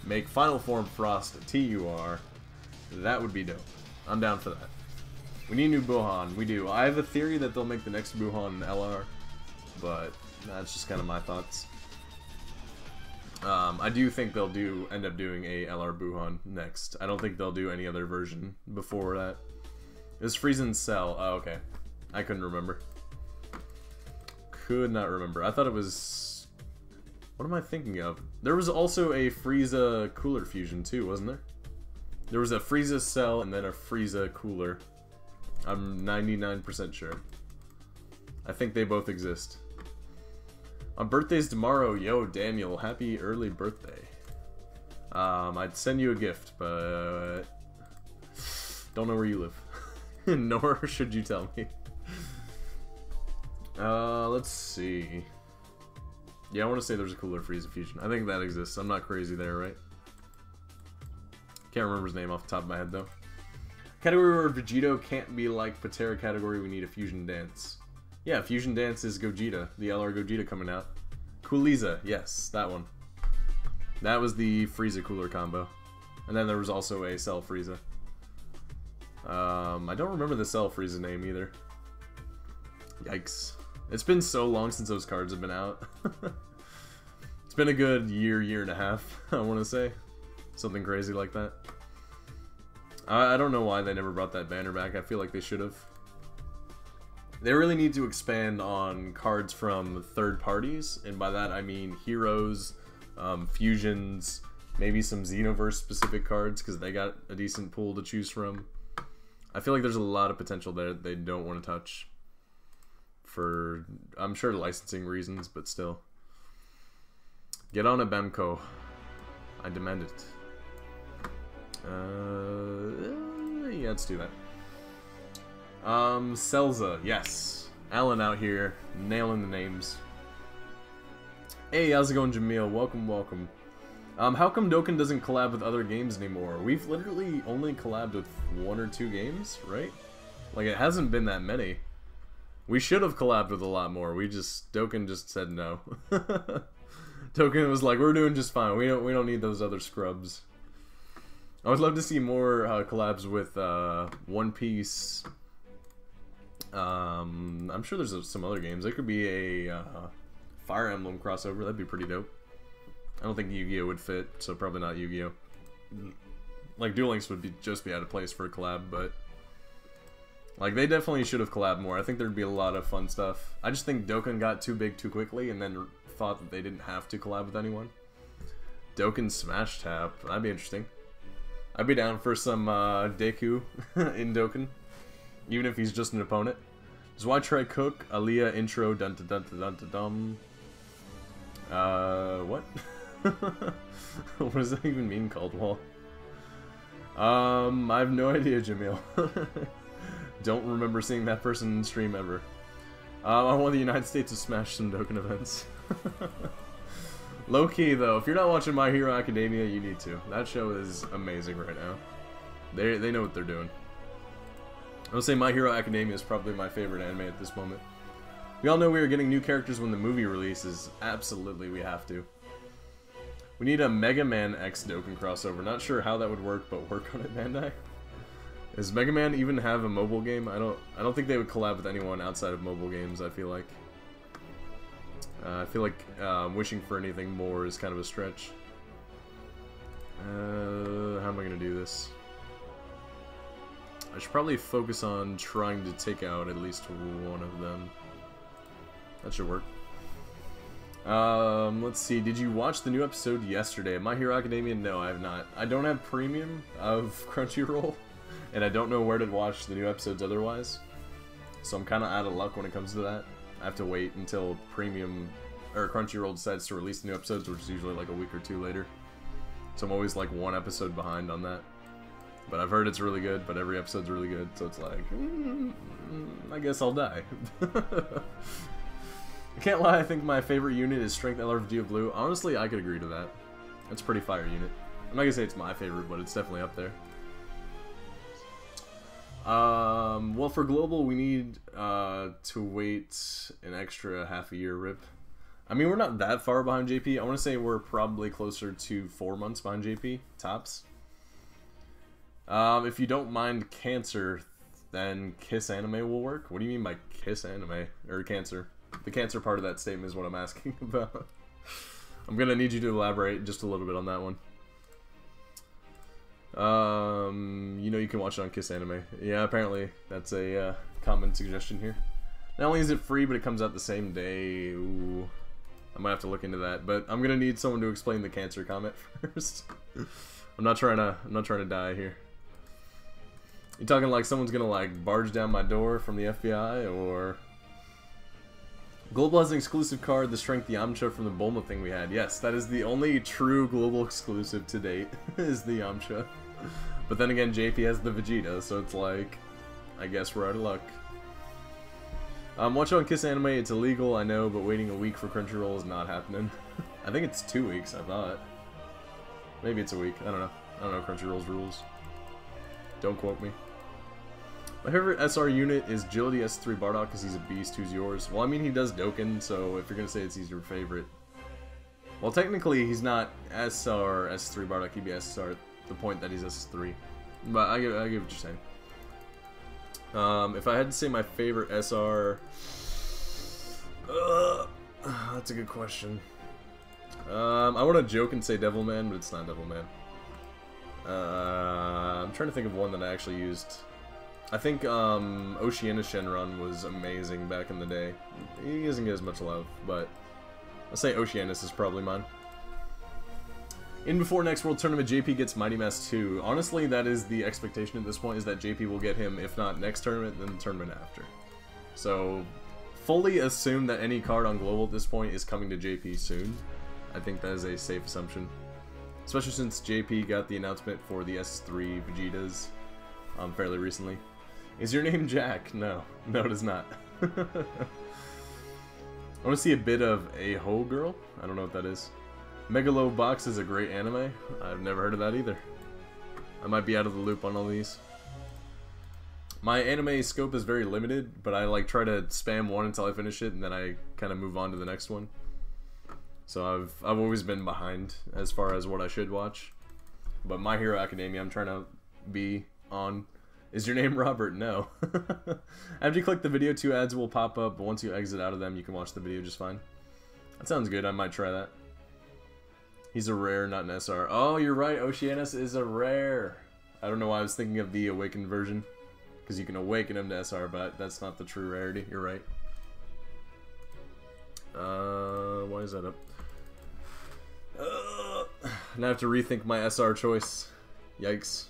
Make Final Form Frost TUR. That would be dope. I'm down for that. We need new Buuhan. We do. I have a theory that they'll make the next Buuhan LR, but that's just kind of my thoughts. I do think they'll end up doing a LR Buuhan next. I don't think they'll do any other version before that. It was Frieza Cell. Oh, okay. I couldn't remember. Could not remember. I thought it was... What am I thinking of? There was also a Frieza Cooler fusion too, wasn't there? There was a Frieza Cell and then a Frieza Cooler. I'm 99% sure. I think they both exist. On birthdays tomorrow, yo, Daniel, happy early birthday. I'd send you a gift, but don't know where you live. Nor should you tell me. Let's see. Yeah, I want to say there's a Cooler Frieza fusion. I think that exists. I'm not crazy there, right? Can't remember his name off the top of my head, though. Category where Vegito can't be like Patera category, we need a fusion dance. Yeah, fusion dance is Gogeta, the LR Gogeta coming out. Cooliza, yes, that one. That was the Frieza Cooler combo. And then there was also a Cell Frieza. I don't remember the Cell Frieza name either. Yikes. It's been so long since those cards have been out. It's been a good year and a half, I want to say. Something crazy like that. I don't know why they never brought that banner back. I feel like they should have. They really need to expand on cards from third parties, and by that I mean heroes, fusions, maybe some Xenoverse specific cards, because they got a decent pool to choose from. I feel like there's a lot of potential there that they don't want to touch. For, I'm sure, licensing reasons, but still. Get on a Bemco. I demand it. Yeah, let's do that. Selza, yes. Alan out here, nailing the names. Hey, how's it going, Jamil? Welcome, welcome. How come Dokkan doesn't collab with other games anymore? We've literally only collabed with 1 or 2 games, right? Like, it hasn't been that many. We should have collabed with a lot more. Dokkan just said no. Dokkan was like, we're doing just fine. We don't need those other scrubs. I would love to see more collabs with One Piece. I'm sure there's some other games. There could be a Fire Emblem crossover, that'd be pretty dope. I don't think Yu-Gi-Oh would fit, so probably not Yu-Gi-Oh. Like, Duel Links would just be out of place for a collab, but... Like, they definitely should have collabed more. I think there'd be a lot of fun stuff. I just think Dokkan got too big too quickly, and then thought that they didn't have to collab with anyone. Dokkan Smash Tap, that'd be interesting. I'd be down for some Deku in Dokkan, even if he's just an opponent. Does YTRI cook? Aliyah intro dun dun dun dun dun dun dun. What? What does that even mean, Caldwell? I have no idea, Jamil. Don't remember seeing that person in stream ever. I want the United States to smash some Dokkan events. Low-key, though, if you're not watching My Hero Academia, you need to. That show is amazing right now. They know what they're doing. I would say My Hero Academia is probably my favorite anime at this moment. We all know we are getting new characters when the movie releases. Absolutely, we have to. We need a Mega Man X Dokkan crossover. Not sure how that would work, but work on it, Bandai. Does Mega Man even have a mobile game? I don't think they would collab with anyone outside of mobile games, I feel like. I feel like wishing for anything more is kind of a stretch. How am I going to do this? I should probably focus on trying to take out at least one of them. That should work. Let's see. Did you watch the new episode yesterday of My Hero Academia? No, I have not. I don't have premium of Crunchyroll, and I don't know where to watch the new episodes otherwise. So I'm kind of out of luck when it comes to that. I have to wait until premium or Crunchyroll decides to release the new episodes, which is usually like a week or two later. So I'm always like one episode behind on that. But I've heard it's really good, but every episode's really good, so it's like, I guess I'll die. I can't lie, I think my favorite unit is Strength LRG of Blue. Honestly, I could agree to that. That's a pretty fire unit. I'm not gonna say it's my favorite, but it's definitely up there. Well, for global, we need to wait an extra half a year, rip. I mean, we're not that far behind JP. I want to say we're probably closer to 4 months behind JP, tops. If you don't mind Cancer, then Kiss Anime will work. What do you mean by Kiss Anime? Or Cancer? The Cancer part of that statement is what I'm asking about. I'm gonna need you to elaborate just a little bit on that one. You know you can watch it on Kiss Anime. Yeah, apparently that's a common suggestion here. Not only is it free, but it comes out the same day. Ooh, I might have to look into that. But I'm gonna need someone to explain the Cancer comment first. I'm not trying to die here. You talking like someone's gonna like barge down my door from the FBI, or Global has an exclusive card, the Strength Yamcha from the Bulma thing we had. Yes, that is the only true global exclusive to date, is the Yamcha. But then again, JP has the Vegeta, so it's like, I guess we're out of luck. Watch on Kiss Anime, it's illegal, I know, but waiting a week for Crunchyroll is not happening. I think it's 2 weeks, I thought. Maybe it's a week, I don't know. I don't know Crunchyroll's rules. Don't quote me. My favorite SR unit is Agility S3 Bardock because he's a beast. Who's yours? Well, I mean, he does Dokkan, so if you're going to say he's your favorite. Well, technically, he's not SR S3 Bardock, he'd be SR at the point that he's S3. But I get what you're saying. If I had to say my favorite SR... that's a good question. I want to joke and say Devilman, but it's not Devilman. I'm trying to think of one that I actually used. I think Oceania Shenron was amazing back in the day. He doesn't get as much love, but I'll say Oceanus is probably mine. In before next World Tournament, JP gets Mighty Mask 2. Honestly, that is the expectation at this point, is that JP will get him, if not next tournament, then the tournament after. So, fully assume that any card on Global at this point is coming to JP soon. I think that is a safe assumption. Especially since JP got the announcement for the S3 Vegetas fairly recently. Is your name Jack? No. No, it is not. I want to see a bit of A Ho Girl. I don't know what that is. Megalobox is a great anime. I've never heard of that either. I might be out of the loop on all these. My anime scope is very limited, but I like try to spam one until I finish it, and then I kind of move on to the next one. So I've always been behind as far as what I should watch. But My Hero Academia, I'm trying to be on. Is your name Robert? No. After you click the video, 2 ads will pop up, but once you exit out of them, you can watch the video just fine. That sounds good. I might try that. He's a rare, not an SR. Oh, you're right. Oceanus is a rare. I don't know why I was thinking of the awakened version. Because you can awaken him to SR, but that's not the true rarity. You're right. Why is that up? Now I have to rethink my SR choice. Yikes.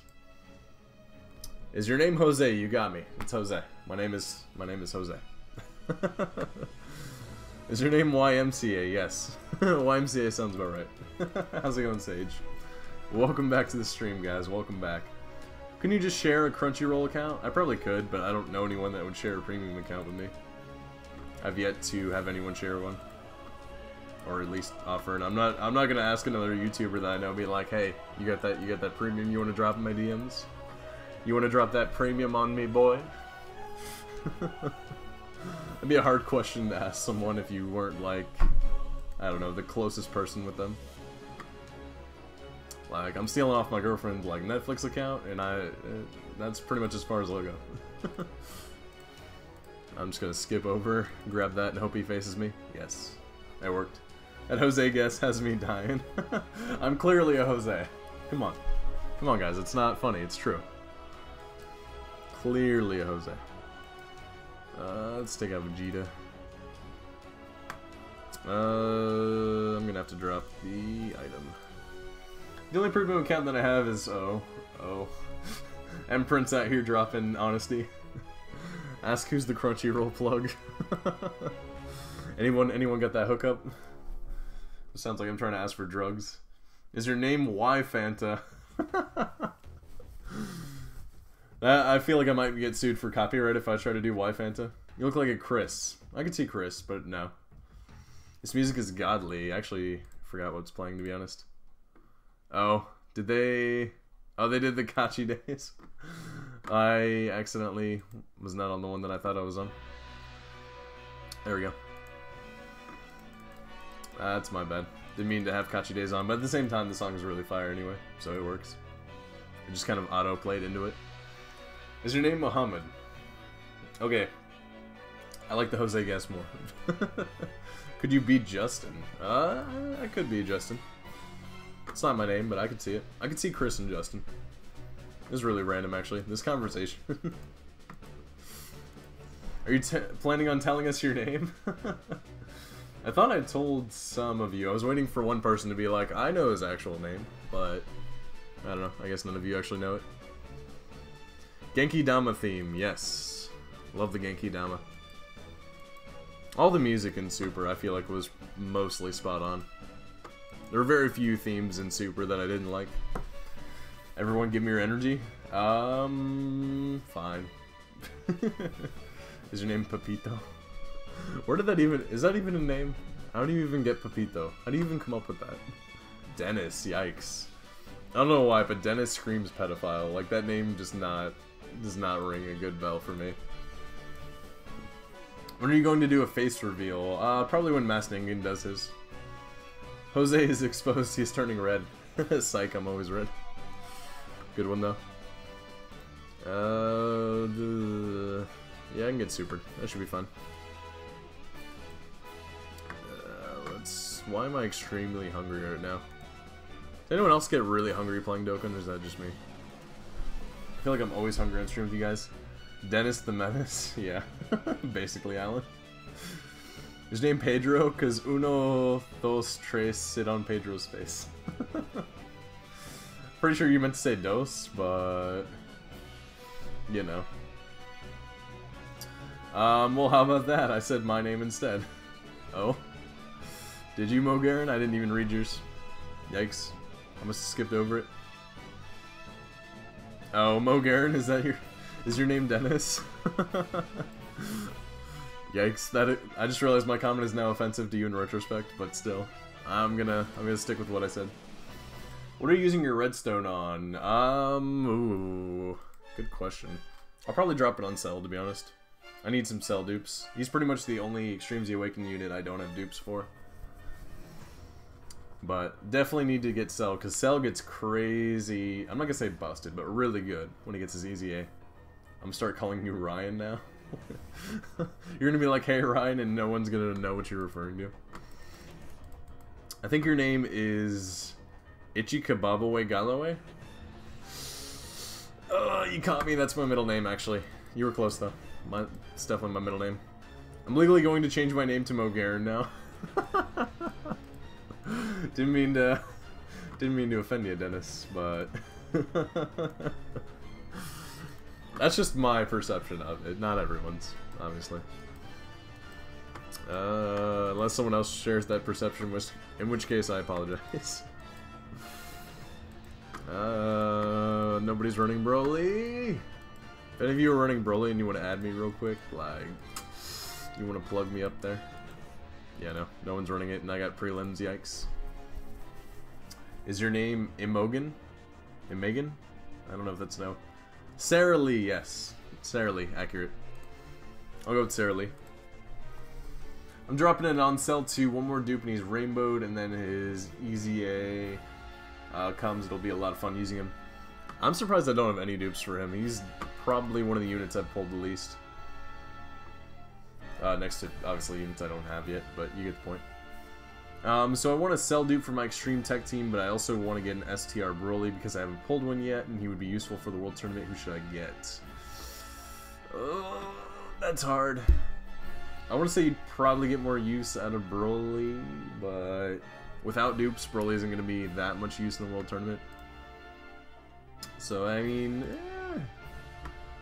Is your name Jose? You got me. It's Jose. My name is Jose. Is your name YMCA? Yes. YMCA sounds about right. How's it going, Sage? Welcome back to the stream, guys. Welcome back. Can you just share a Crunchyroll account? I probably could, but I don't know anyone that would share a premium account with me. I've yet to have anyone share one. Or at least offer it. I'm not gonna ask another YouTuber that I know, be like, hey, you got that premium you wanna drop in my DMs? You wanna drop that premium on me, boy? That'd be a hard question to ask someone if you weren't, like, I don't know, the closest person with them. Like, I'm stealing off my girlfriend's, like, Netflix account, and that's pretty much as far as I'll go. I'm just gonna skip over, grab that, and hope he faces me. Yes, that worked. That Jose guess has me dying. I'm clearly a Jose. Come on. Come on, guys, it's not funny, it's true. Clearly a Jose. Let's take out Vegeta. I'm gonna have to drop the item. The only premium account that I have is and Prince out here dropping honesty. Ask who's the Crunchyroll plug. Anyone got that hookup? It sounds like I'm trying to ask for drugs. Is your name Y Fanta? I feel like I might get sued for copyright if I try to do Y Fanta. You look like a Chris. I could see Chris, but no. This music is godly. I actually forgot what's playing, to be honest. Oh, did they... Oh, they did the Kachi days. I accidentally was not on the one that I thought I was on. There we go. That's my bad. Didn't mean to have Kachi days on, but at the same time, the song is really fire anyway, so it works. It just kind of auto-played into it. Is your name Muhammad? Okay. I like the Jose guess more. Could you be Justin? I could be Justin. It's not my name, but I could see it. I could see Chris and Justin. This is really random, actually. This conversation. Are you planning on telling us your name? I thought I told some of you. I was waiting for one person to be like, I know his actual name, but I don't know. I guess none of you actually know it. Genki Dama theme, yes. Love the Genki Dama. All the music in Super, I feel like, was mostly spot on. There were very few themes in Super that I didn't like. Everyone give me your energy? Fine. Is your name Pepito? Where did that even... Is that even a name? How do you even get Pepito? How do you even come up with that? Dennis, yikes. I don't know why, but Dennis screams pedophile. Like, that name does not ring a good bell for me. When are you going to do a face reveal? Probably when Mass Ningen does his. Jose is exposed, he's turning red. Psych, I'm always red. Good one, though. Yeah, I can get supered. That should be fun. Why am I extremely hungry right now? Does anyone else get really hungry playing Dokkan, or is that just me? I feel like I'm always hungry on stream with you guys. Dennis the Menace? Yeah. Basically, Alan. His name Pedro, because uno, dos, tres sit on Pedro's face. Pretty sure you meant to say dos, but... You know. Well, how about that? I said my name instead. Oh? Did you, Mo Garen? I didn't even read yours. Yikes. I must have skipped over it. Oh, Mo Garen, is your name Dennis? Yikes, I just realized my comment is now offensive to you in retrospect, but still. I'm gonna stick with what I said. What are you using your redstone on? Ooh, good question. I'll probably drop it on Cell, to be honest. I need some Cell dupes. He's pretty much the only Extremes Awakened unit I don't have dupes for. But definitely need to get Cell, because Cell gets crazy... I'm not gonna say busted, but really good when he gets his easy A. I'm gonna start calling you Ryan now. You're gonna be like, hey Ryan, and no one's gonna know what you're referring to. I think your name is Ichikababawe Galawe. Oh, you caught me. That's my middle name, actually. You were close, though. It's definitely my middle name. I'm legally going to change my name to Mogarin now. Didn't mean to offend you, Dennis, but that's just my perception of it, not everyone's, obviously. Unless someone else shares that perception, in which case I apologize. Nobody's running Broly. If any of you are running Broly and you want to add me real quick, like, you want to plug me up there? Yeah, no one's running it, and I got prelims, yikes. Is your name Imogen? Imogen? I don't know if that's no. Sarah Lee, yes. Sarah Lee, accurate. I'll go with Sarah Lee. I'm dropping it on sale too. One more dupe and he's rainbowed, and then his Easy A comes. It'll be a lot of fun using him. I'm surprised I don't have any dupes for him. He's probably one of the units I've pulled the least. Next to, obviously, units I don't have yet, but you get the point. So I want to sell dupe for my Extreme Tech team, but I also want to get an STR Broly because I haven't pulled one yet, and he would be useful for the World Tournament. Who should I get? That's hard. I want to say you'd probably get more use out of Broly, but without dupes, Broly isn't going to be that much use in the World Tournament. So, I mean,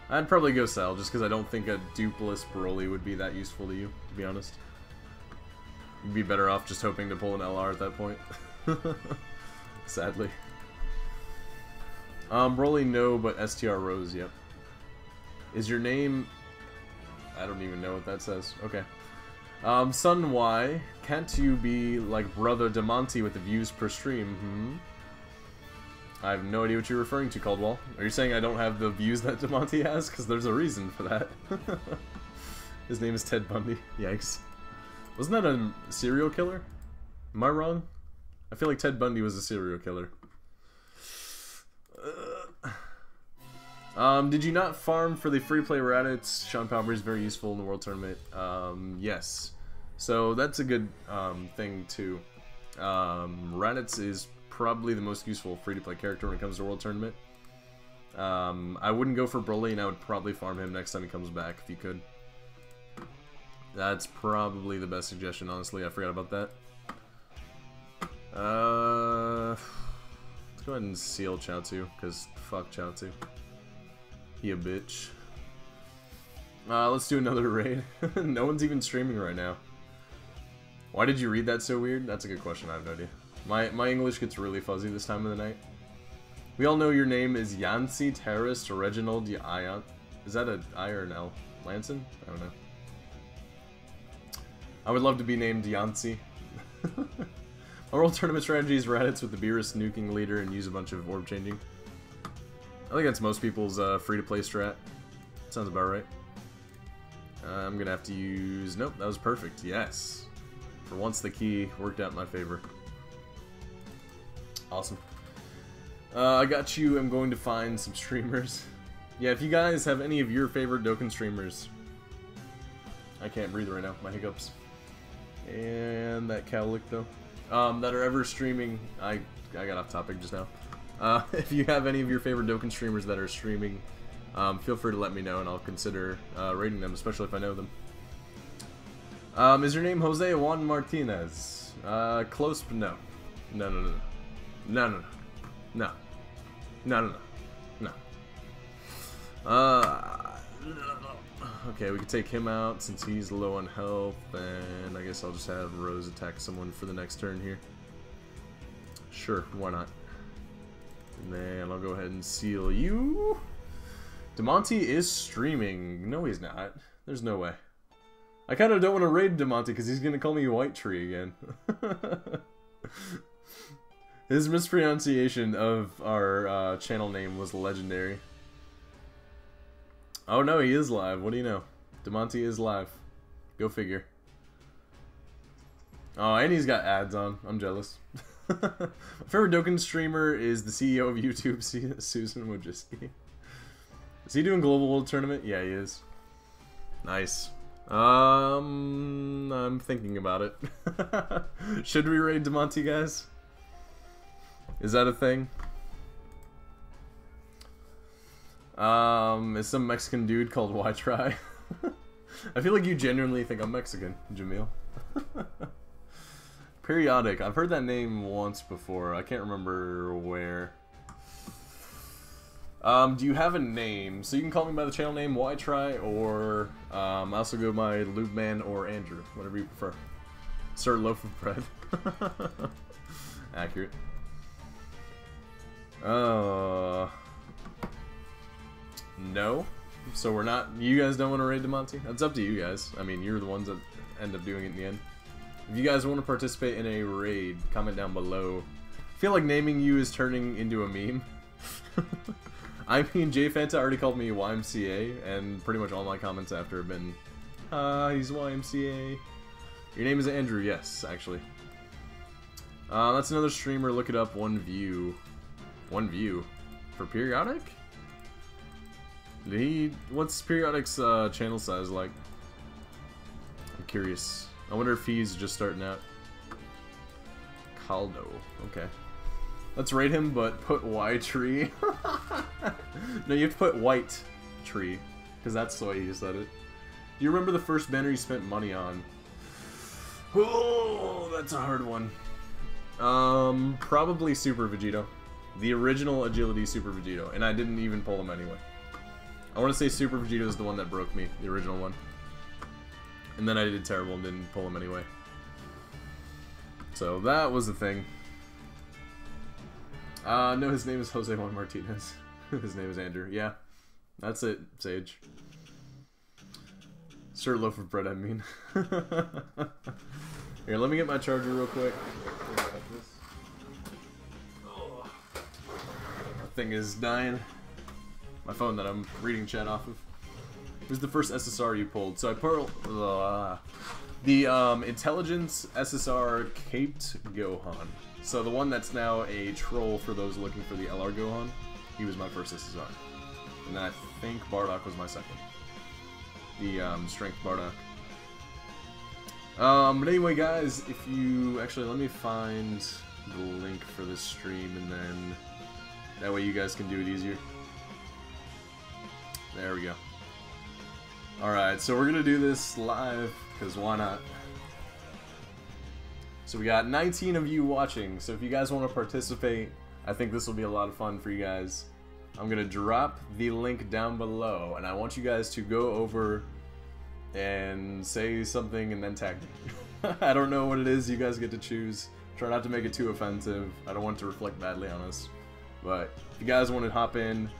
I'd probably go sell, just because I don't think a dupeless Broly would be that useful to you, to be honest. You'd be better off just hoping to pull an LR at that point. Sadly. Broly, no, but STR Rose, yep. Is your name... I don't even know what that says. Okay. Son Y, can't you be like Brother Demonte with the views per stream? I have no idea what you're referring to, Caldwell. Are you saying I don't have the views that Demonte has? Because there's a reason for that. His name is Ted Bundy. Yikes. Wasn't that a serial killer? Am I wrong? I feel like Ted Bundy was a serial killer. Did you not farm for the free play Raditz? Sean Palmer is very useful in the World Tournament. Yes. So that's a good thing too. Raditz is probably the most useful free-to-play character when it comes to World Tournament. I wouldn't go for Broly, and I would probably farm him next time he comes back if you could. That's probably the best suggestion, honestly. I forgot about that. Let's go ahead and seal Chaozu, because fuck Chaozu. He a bitch. Let's do another raid. No one's even streaming right now. Why did you read that so weird? That's a good question, I have no idea. My English gets really fuzzy this time of the night. We all know your name is Yancy Terrorist Reginald Ion. Is that an I or an L? Lanson? I don't know. I would love to be named Yancy. Our World Tournament strategy is Raditz with the Beerus nuking leader and use a bunch of orb changing. I think that's most people's free-to-play strat. Sounds about right. I'm gonna have to use... Nope, that was perfect. Yes. For once the key worked out in my favor. Awesome. I got you. I'm going to find some streamers. Yeah, if you guys have any of your favorite Dokkan streamers... I can't breathe right now. My hiccups. And that cow lick, though. That are ever streaming... I got off topic just now. If you have any of your favorite Dokkan streamers that are streaming, feel free to let me know and I'll consider rating them, especially if I know them. Is your name Jose Juan Martinez? Close, but no. No. Okay, we can take him out since he's low on health, and I guess I'll just have Rose attack someone for the next turn here. Sure, why not? And then I'll go ahead and seal you. Demonte is streaming. No, he's not. There's no way. I kind of don't want to raid Demonte because he's going to call me YTRI again. His mispronunciation of our channel name was legendary. Oh no, he is live. What do you know? Demonte is live. Go figure. Oh, and he's got ads on. I'm jealous. My favorite Dokkan streamer is the CEO of YouTube, Susan Wojcicki. Is he doing Global World Tournament? Yeah, he is. Nice. I'm thinking about it. Should we raid DeMonte, guys? Is that a thing? Is some Mexican dude called YTRI? I feel like you genuinely think I'm Mexican, Jamil. Periodic. I've heard that name once before. I can't remember where. Do you have a name? So you can call me by the channel name YTRI, or I also go by Lubeman or Andrew, whatever you prefer. Sir Loaf of Bread. Accurate. No. So we're not. You guys don't want to raid DeMonte? That's up to you guys. I mean, you're the ones that end up doing it in the end. If you guys want to participate in a raid, comment down below. I feel like naming you is turning into a meme. I mean, Jay Fanta already called me YMCA, and pretty much all my comments after have been, he's YMCA. Your name is Andrew, yes, actually. That's another streamer, look it up, 1 view. 1 view. For Periodic? What's Periodic's channel size like? I'm curious. I wonder if he's just starting out. Caldo, okay. Let's rate him, but put YTRI. No, you have to put white tree, because that's the way you said it. Do you remember the first banner you spent money on? Oh, that's a hard one. Probably Super Vegito. The original Agility Super Vegito, and I didn't even pull him anyway. I want to say Super Vegito is the one that broke me, the original one. And then I did terrible and didn't pull him anyway. So that was the thing. No, his name is Jose Juan Martinez. His name is Andrew. Yeah, that's it, Sage. Sir Loaf of Bread, I mean. Here, let me get my charger real quick. Oh, that thing is dying. My phone that I'm reading chat off of. Who's the first SSR you pulled? So I pulled the Intelligence SSR Caped Gohan. So the one that's now a troll for those looking for the LR Gohan, he was my first SSR. And then I think Bardock was my second. The Strength Bardock. But anyway guys, if you... Actually, let me find the link for this stream, and then that way you guys can do it easier. There we go. Alright, so we're gonna do this live, because why not? So we got 19 of you watching, so if you guys want to participate, I think this will be a lot of fun for you guys. I'm going to drop the link down below, and I want you guys to go over and say something and then tag me. I don't know what it is, you guys get to choose. Try not to make it too offensive. I don't want it to reflect badly on us. But if you guys want to hop in,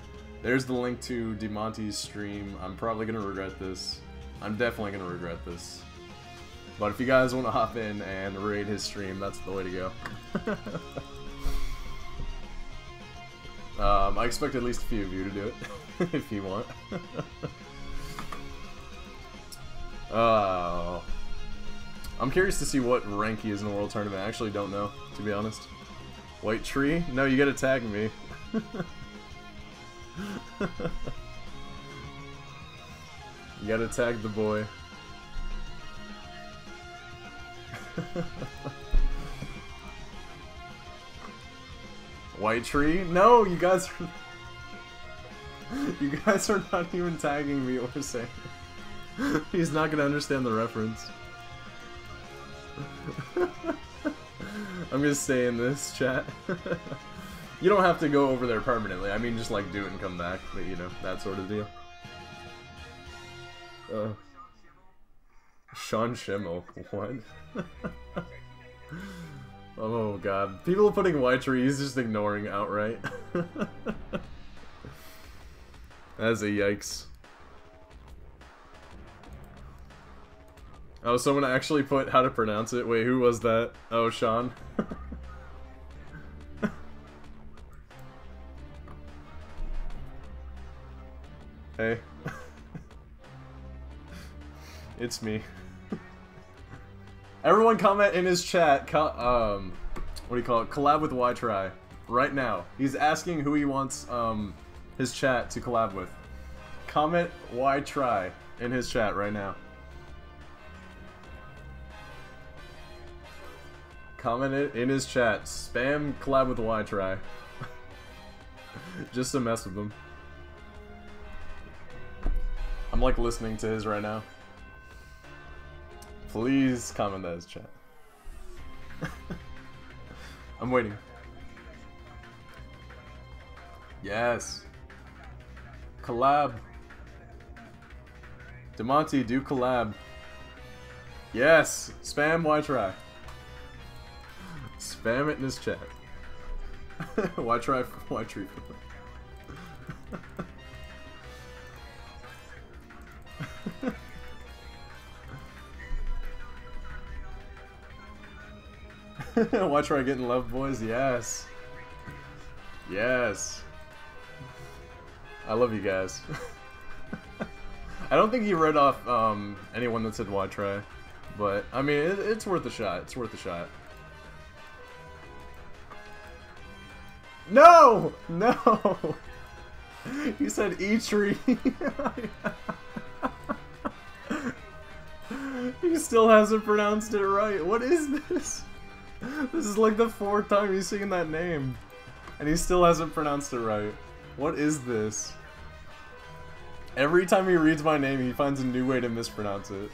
there's the link to DeMonte's stream. I'm probably going to regret this. I'm definitely going to regret this. But if you guys want to hop in and raid his stream, that's the way to go. I expect at least a few of you to do it, if you want. I'm curious to see what rank he is in the World Tournament. I actually don't know, to be honest. White Tree? No, you gotta tag me. You gotta tag the boy. White Tree? No, you guys are not even tagging me or saying. He's not gonna understand the reference. I'm gonna stay in this chat. You don't have to go over there permanently. I mean, just like do it and come back, but you know, that sort of deal. Sean Schimmel, what? Oh god. People are putting YTRI, he's just ignoring outright. That's a yikes. Oh, someone actually put how to pronounce it. Wait, who was that? Oh, Sean. Hey. It's me. Everyone comment in his chat, what do you call it? Collab with YTRI. Right now. He's asking who he wants his chat to collab with. Comment YTRI in his chat right now. comment it in his chat. Spam collab with YTRI. Just to mess with him. I'm like listening to his right now. Please comment that as chat. I'm waiting. Yes. Collab. DeMonty, do collab. Yes. Spam YTRI. Spam it in his chat. YTRI for YTRI. YTRI getting love, boys. Yes. Yes. I love you guys. I don't think he read off anyone that said YTRI, but I mean it's worth a shot. It's worth a shot. No! No! He said YTRI. He still hasn't pronounced it right. What is this? This is like the 4th time he's singing that name, and he still hasn't pronounced it right. What is this? Every time he reads my name, he finds a new way to mispronounce it.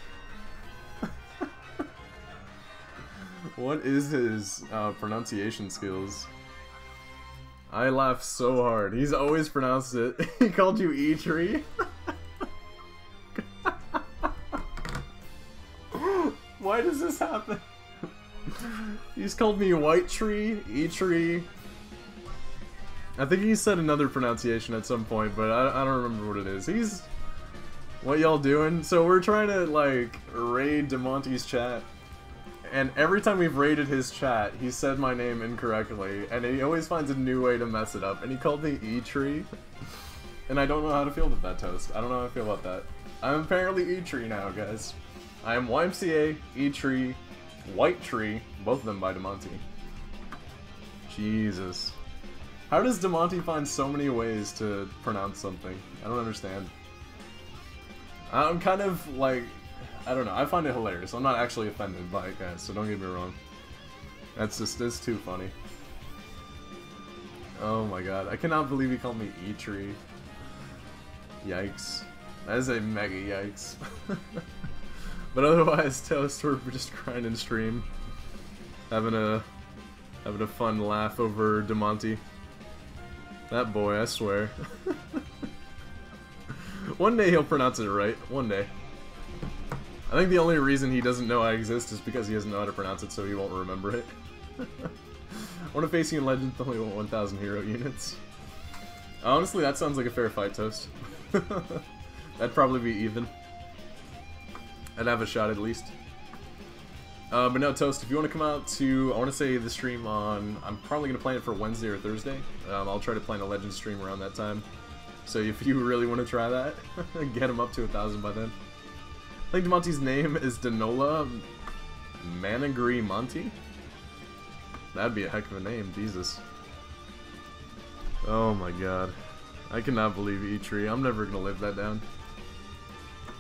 What is his pronunciation skills? I laugh so hard. He's always pronounced it. He called you YTRI. Why does this happen? He's called me YTRI. I think he said another pronunciation at some point, but I don't remember what it is. He's... What y'all doing? So we're trying to, like, raid DeMonty's chat. And every time we've raided his chat, he said my name incorrectly. And he always finds a new way to mess it up. And he called me YTRI. And I don't know how to feel about that, Toast. I don't know how I feel about that. I'm apparently YTRI now, guys. I am YMCA, YTRI, YTRI, both of them by DeMonty. Jesus. How does DeMonty find so many ways to pronounce something? I don't understand. I'm kind of like, I don't know, I find it hilarious. I'm not actually offended by it, guys, so don't get me wrong. That's too funny. Oh my god, I cannot believe he called me YTRI. Yikes. That is a mega yikes. But otherwise, Toast, we're just grinding stream. Having a fun laugh over DeMonty. That boy, I swear. One day he'll pronounce it right. One day. I think the only reason he doesn't know I exist is because he doesn't know how to pronounce it, so he won't remember it. I want to face you in Legends with only 1,000 hero units. Honestly, that sounds like a fair fight, Toast. That'd probably be even. I'd have a shot at least. But no, Toast, if you want to come out to, I want to say the stream on, I'm probably going to plan it for Wednesday or Thursday. I'll try to plan a Legends stream around that time. So if you really want to try that, get him up to 1,000 by then. I think DeMonty's name is Denola Managri Monty. That'd be a heck of a name, Jesus. Oh my god. I cannot believe YTRI. I'm never going to live that down.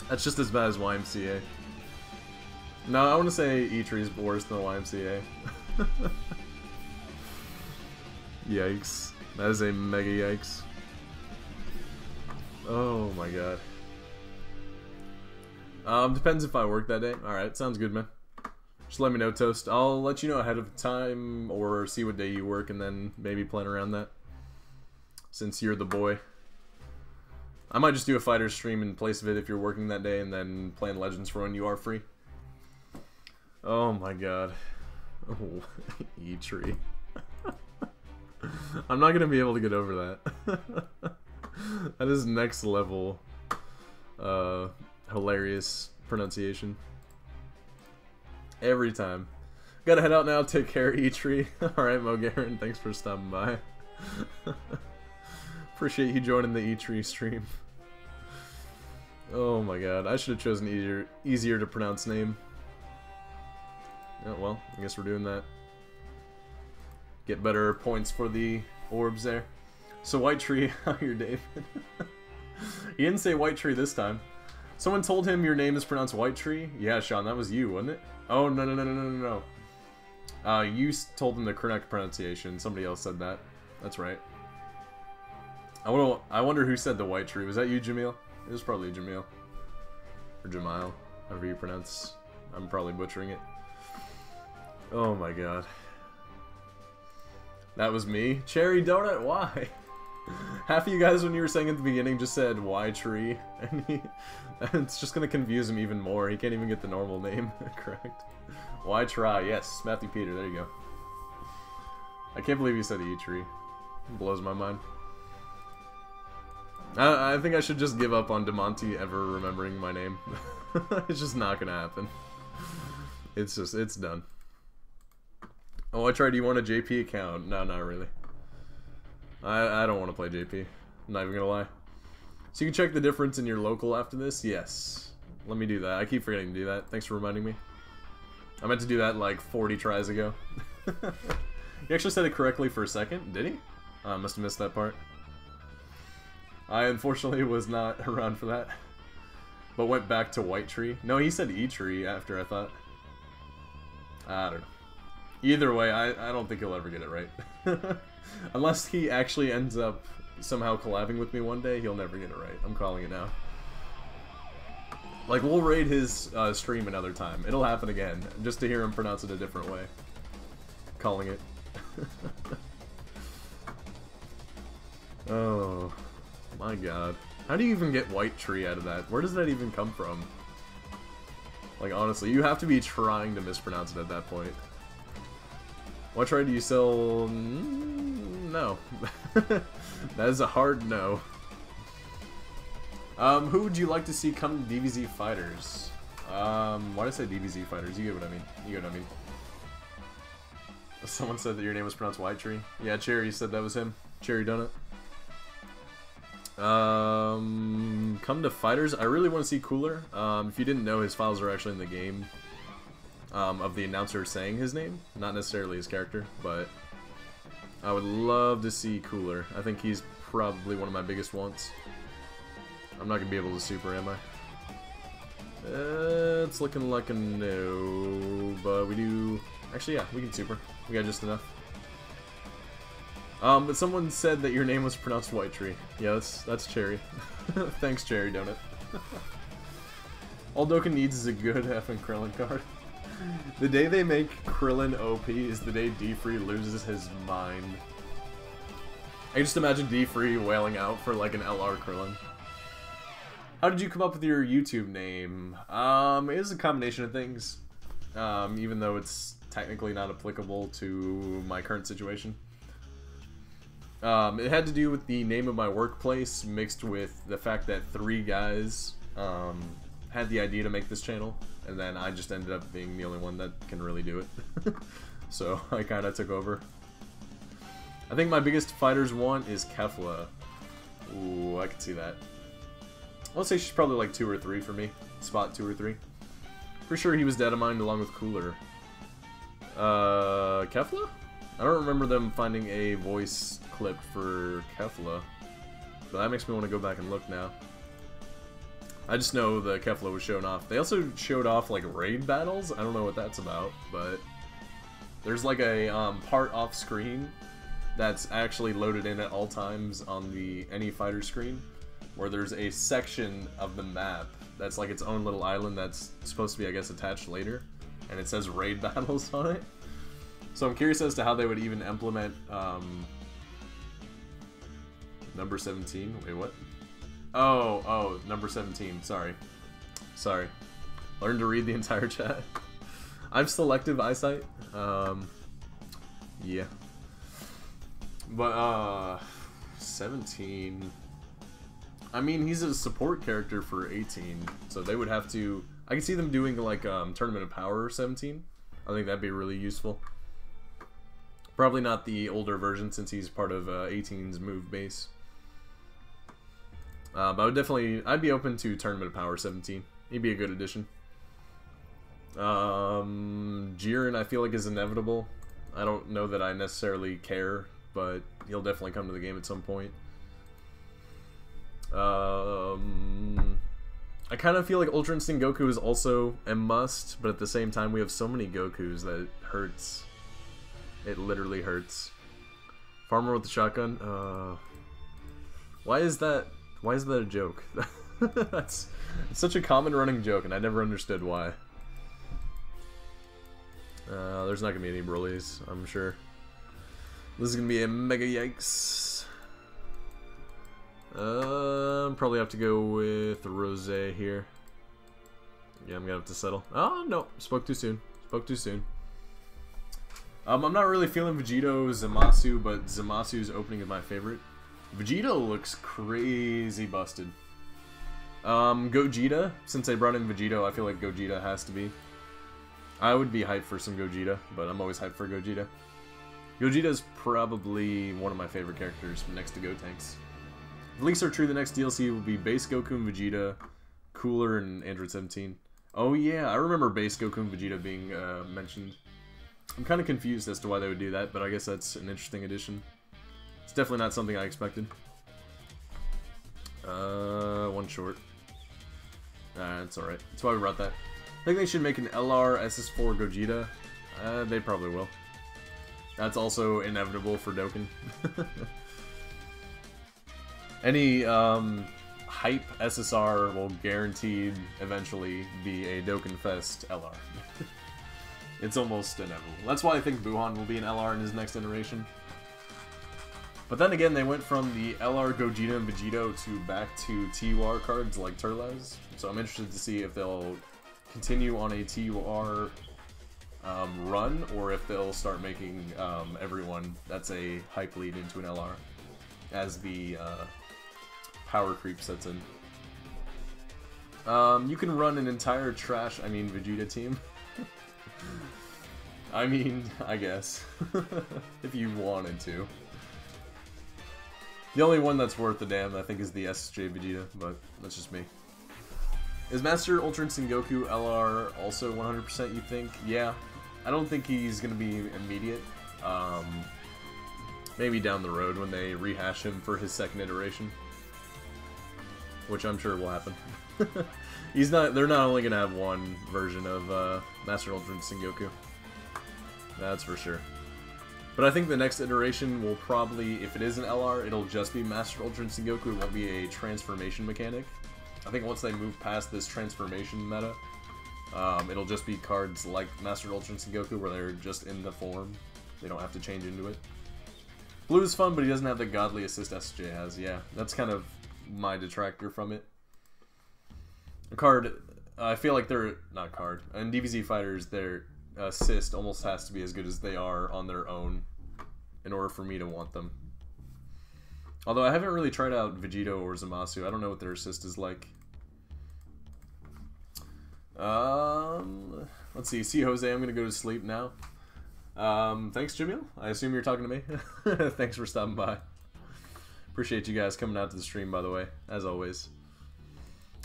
That's just as bad as YMCA. No, I want to say YTRI is worse than the YMCA. Yikes. That is a mega yikes. Oh my god. Depends if I work that day. Alright, sounds good, man. Just let me know, Toast. I'll let you know ahead of time or see what day you work and then maybe plan around that. Since you're the boy. I might just do a fighter stream in place of it if you're working that day and then plan Legends for when you are free. Oh my god. Oh, YTRI. I'm not gonna be able to get over that. That is next level hilarious pronunciation. Every time. Gotta head out now, take care, YTRI. Alright, Mogarin, thanks for stopping by. Appreciate you joining the YTRI stream. Oh my god, I should have chosen easier to pronounce name. Yeah, well, I guess we're doing that. Get better points for the orbs there. So YTRI, how are you, David? He didn't say YTRI this time. Someone told him your name is pronounced YTRI? Yeah, Sean, that was you, wasn't it? Oh, no. You told them the correct pronunciation. Somebody else said that. That's right. I wonder who said the YTRI. Was that you, Jamil? It was probably Jamil. Or Jamal, however you pronounce. I'm probably butchering it. Oh my god. That was me. Cherry Donut, why? Half of you guys, when you were saying at the beginning, just said YTRI, and it's just gonna confuse him even more. He can't even get the normal name correct. YTRI, yes, Matthew Peter, there you go. I can't believe you said YTRI. It blows my mind. I think I should just give up on DeMonte ever remembering my name. It's just not gonna happen. It's done. Oh, YTRI, do you want a JP account? No, not really. I don't want to play JP. I'm not even gonna lie. So you can check the difference in your local after this? Yes. Let me do that. I keep forgetting to do that. Thanks for reminding me. I meant to do that like 40 tries ago. He actually said it correctly for a second. Did he? I must have missed that part. I unfortunately was not around for that. But went back to YTRI. No, he said YTRI after, I thought. I don't know. Either way, I don't think he'll ever get it right. Unless he actually ends up somehow collabing with me one day, he'll never get it right. I'm calling it now. Like, we'll raid his stream another time. It'll happen again, just to hear him pronounce it a different way. Calling it. Oh, my god. How do you even get YTRI out of that? Where does that even come from? Like, honestly, you have to be trying to mispronounce it at that point. YTRI, do you sell... No. That is a hard no. Who would you like to see come to DBZ Fighters? Why did I say DBZ Fighters? You get what I mean. You get what I mean. Someone said that your name was pronounced YTRI. Yeah, Cherry said that was him. Cherry Donut. Come to Fighters. I really want to see Cooler. If you didn't know, his files are actually in the game. Of the announcer saying his name, not necessarily his character, but I would love to see Cooler. I think he's probably one of my biggest wants. I'm not gonna be able to super, am I? It's looking like a no, but we do. Actually, yeah, we can super. We got just enough. But someone said that your name was pronounced YTRI. Yeah, that's Cherry. Thanks, Cherry Donut. All Dokkan needs is a good effing Krillin card. The day they make Krillin OP is the day D-Free loses his mind. I can just imagine D-Free wailing out for like an LR Krillin. How did you come up with your YouTube name? It is a combination of things. Even though it's technically not applicable to my current situation. It had to do with the name of my workplace mixed with the fact that 3 guys had the idea to make this channel, and then I just ended up being the only one that can really do it. So I kind of took over. I think my biggest fighters want is Kefla. Ooh, I can see that. I'll say she's probably like 2 or 3 for me. Spot 2 or 3. For sure he was Deadamind along with Cooler. Kefla? I don't remember them finding a voice clip for Kefla. But that makes me want to go back and look now. I just know the Kefla was shown off. They also showed off like raid battles. I don't know what that's about, but there's like a part off screen that's actually loaded in at all times on the any fighter screen, where there's a section of the map that's like its own little island that's supposed to be, I guess, attached later, and it says raid battles on it. So I'm curious as to how they would even implement number 17. Wait, what? Oh, number 17. Sorry. Learn to read the entire chat. I'm selective eyesight. Yeah. But, 17... I mean, he's a support character for 18, so they would have to... I can see them doing, like, Tournament of Power 17. I think that'd be really useful. Probably not the older version, since he's part of 18's move base. But I'd be open to Tournament of Power 17. He'd be a good addition. Jiren, I feel like, is inevitable. I don't know that I necessarily care, but he'll definitely come to the game at some point. I kind of feel like Ultra Instinct Goku is also a must, but at the same time we have so many Gokus that it hurts. It literally hurts. Farmer with the shotgun. Why is that a joke? It's such a common running joke, and I never understood why. There's not gonna be any Broly's, I'm sure. This is gonna be a mega yikes. Probably have to go with Rose here. Yeah, I'm gonna have to settle. Oh no, spoke too soon. Spoke too soon. I'm not really feeling Vegito Zamasu, but Zamasu's opening is my favorite. Vegito looks crazy busted. Gogeta, since I brought in Vegito, I feel like Gogeta has to be. I would be hyped for some Gogeta, but I'm always hyped for Gogeta. Gogeta's probably one of my favorite characters next to Gotenks. If links are true, the next DLC will be Base Goku and Vegeta, Cooler, and Android 17. Oh yeah, I remember Base Goku and Vegeta being mentioned. I'm kind of confused as to why they would do that, but I guess that's an interesting addition. It's definitely not something I expected. One short. That's alright. That's why we brought that. I think they should make an LR SS4 Gogeta. They probably will. That's also inevitable for Dokkan. Any hype SSR will guaranteed eventually be a Dokkan Fest LR. It's almost inevitable. That's why I think Buhan will be an LR in his next iteration. But then again, they went from the LR Gogeta and Vegito to back to TUR cards like Turles. So I'm interested to see if they'll continue on a TUR run, or if they'll start making everyone that's a hype lead into an LR as the power creep sets in. You can run an entire Vegeta team. I mean, I guess. If you wanted to. The only one that's worth a damn, I think, is the SSJ Vegeta, but that's just me. Is Master Ultra Instinct Goku LR also 100% you think? Yeah. I don't think he's going to be immediate. Maybe down the road when they rehash him for his second iteration. Which I'm sure will happen. They're not only going to have one version of Master Ultra Instinct Goku. That's for sure. But I think the next iteration will probably, if it is an LR, it'll just be Master Ultra Instinct Goku. It won't be a transformation mechanic. I think once they move past this transformation meta, it'll just be cards like Master Ultra Instinct Goku where they're just in the form. They don't have to change into it. Blue is fun, but he doesn't have the godly assist SJ has. Yeah, that's kind of my detractor from it. A card, I feel like they're, not card, in DBZ Fighters, their assist almost has to be as good as they are on their own in order for me to want them. Although I haven't really tried out Vegito or Zamasu. I don't know what their assist is like. Let's see. See Jose, I'm gonna go to sleep now. Thanks, Jamil. I assume you're talking to me. Thanks for stopping by. Appreciate you guys coming out to the stream, by the way, as always.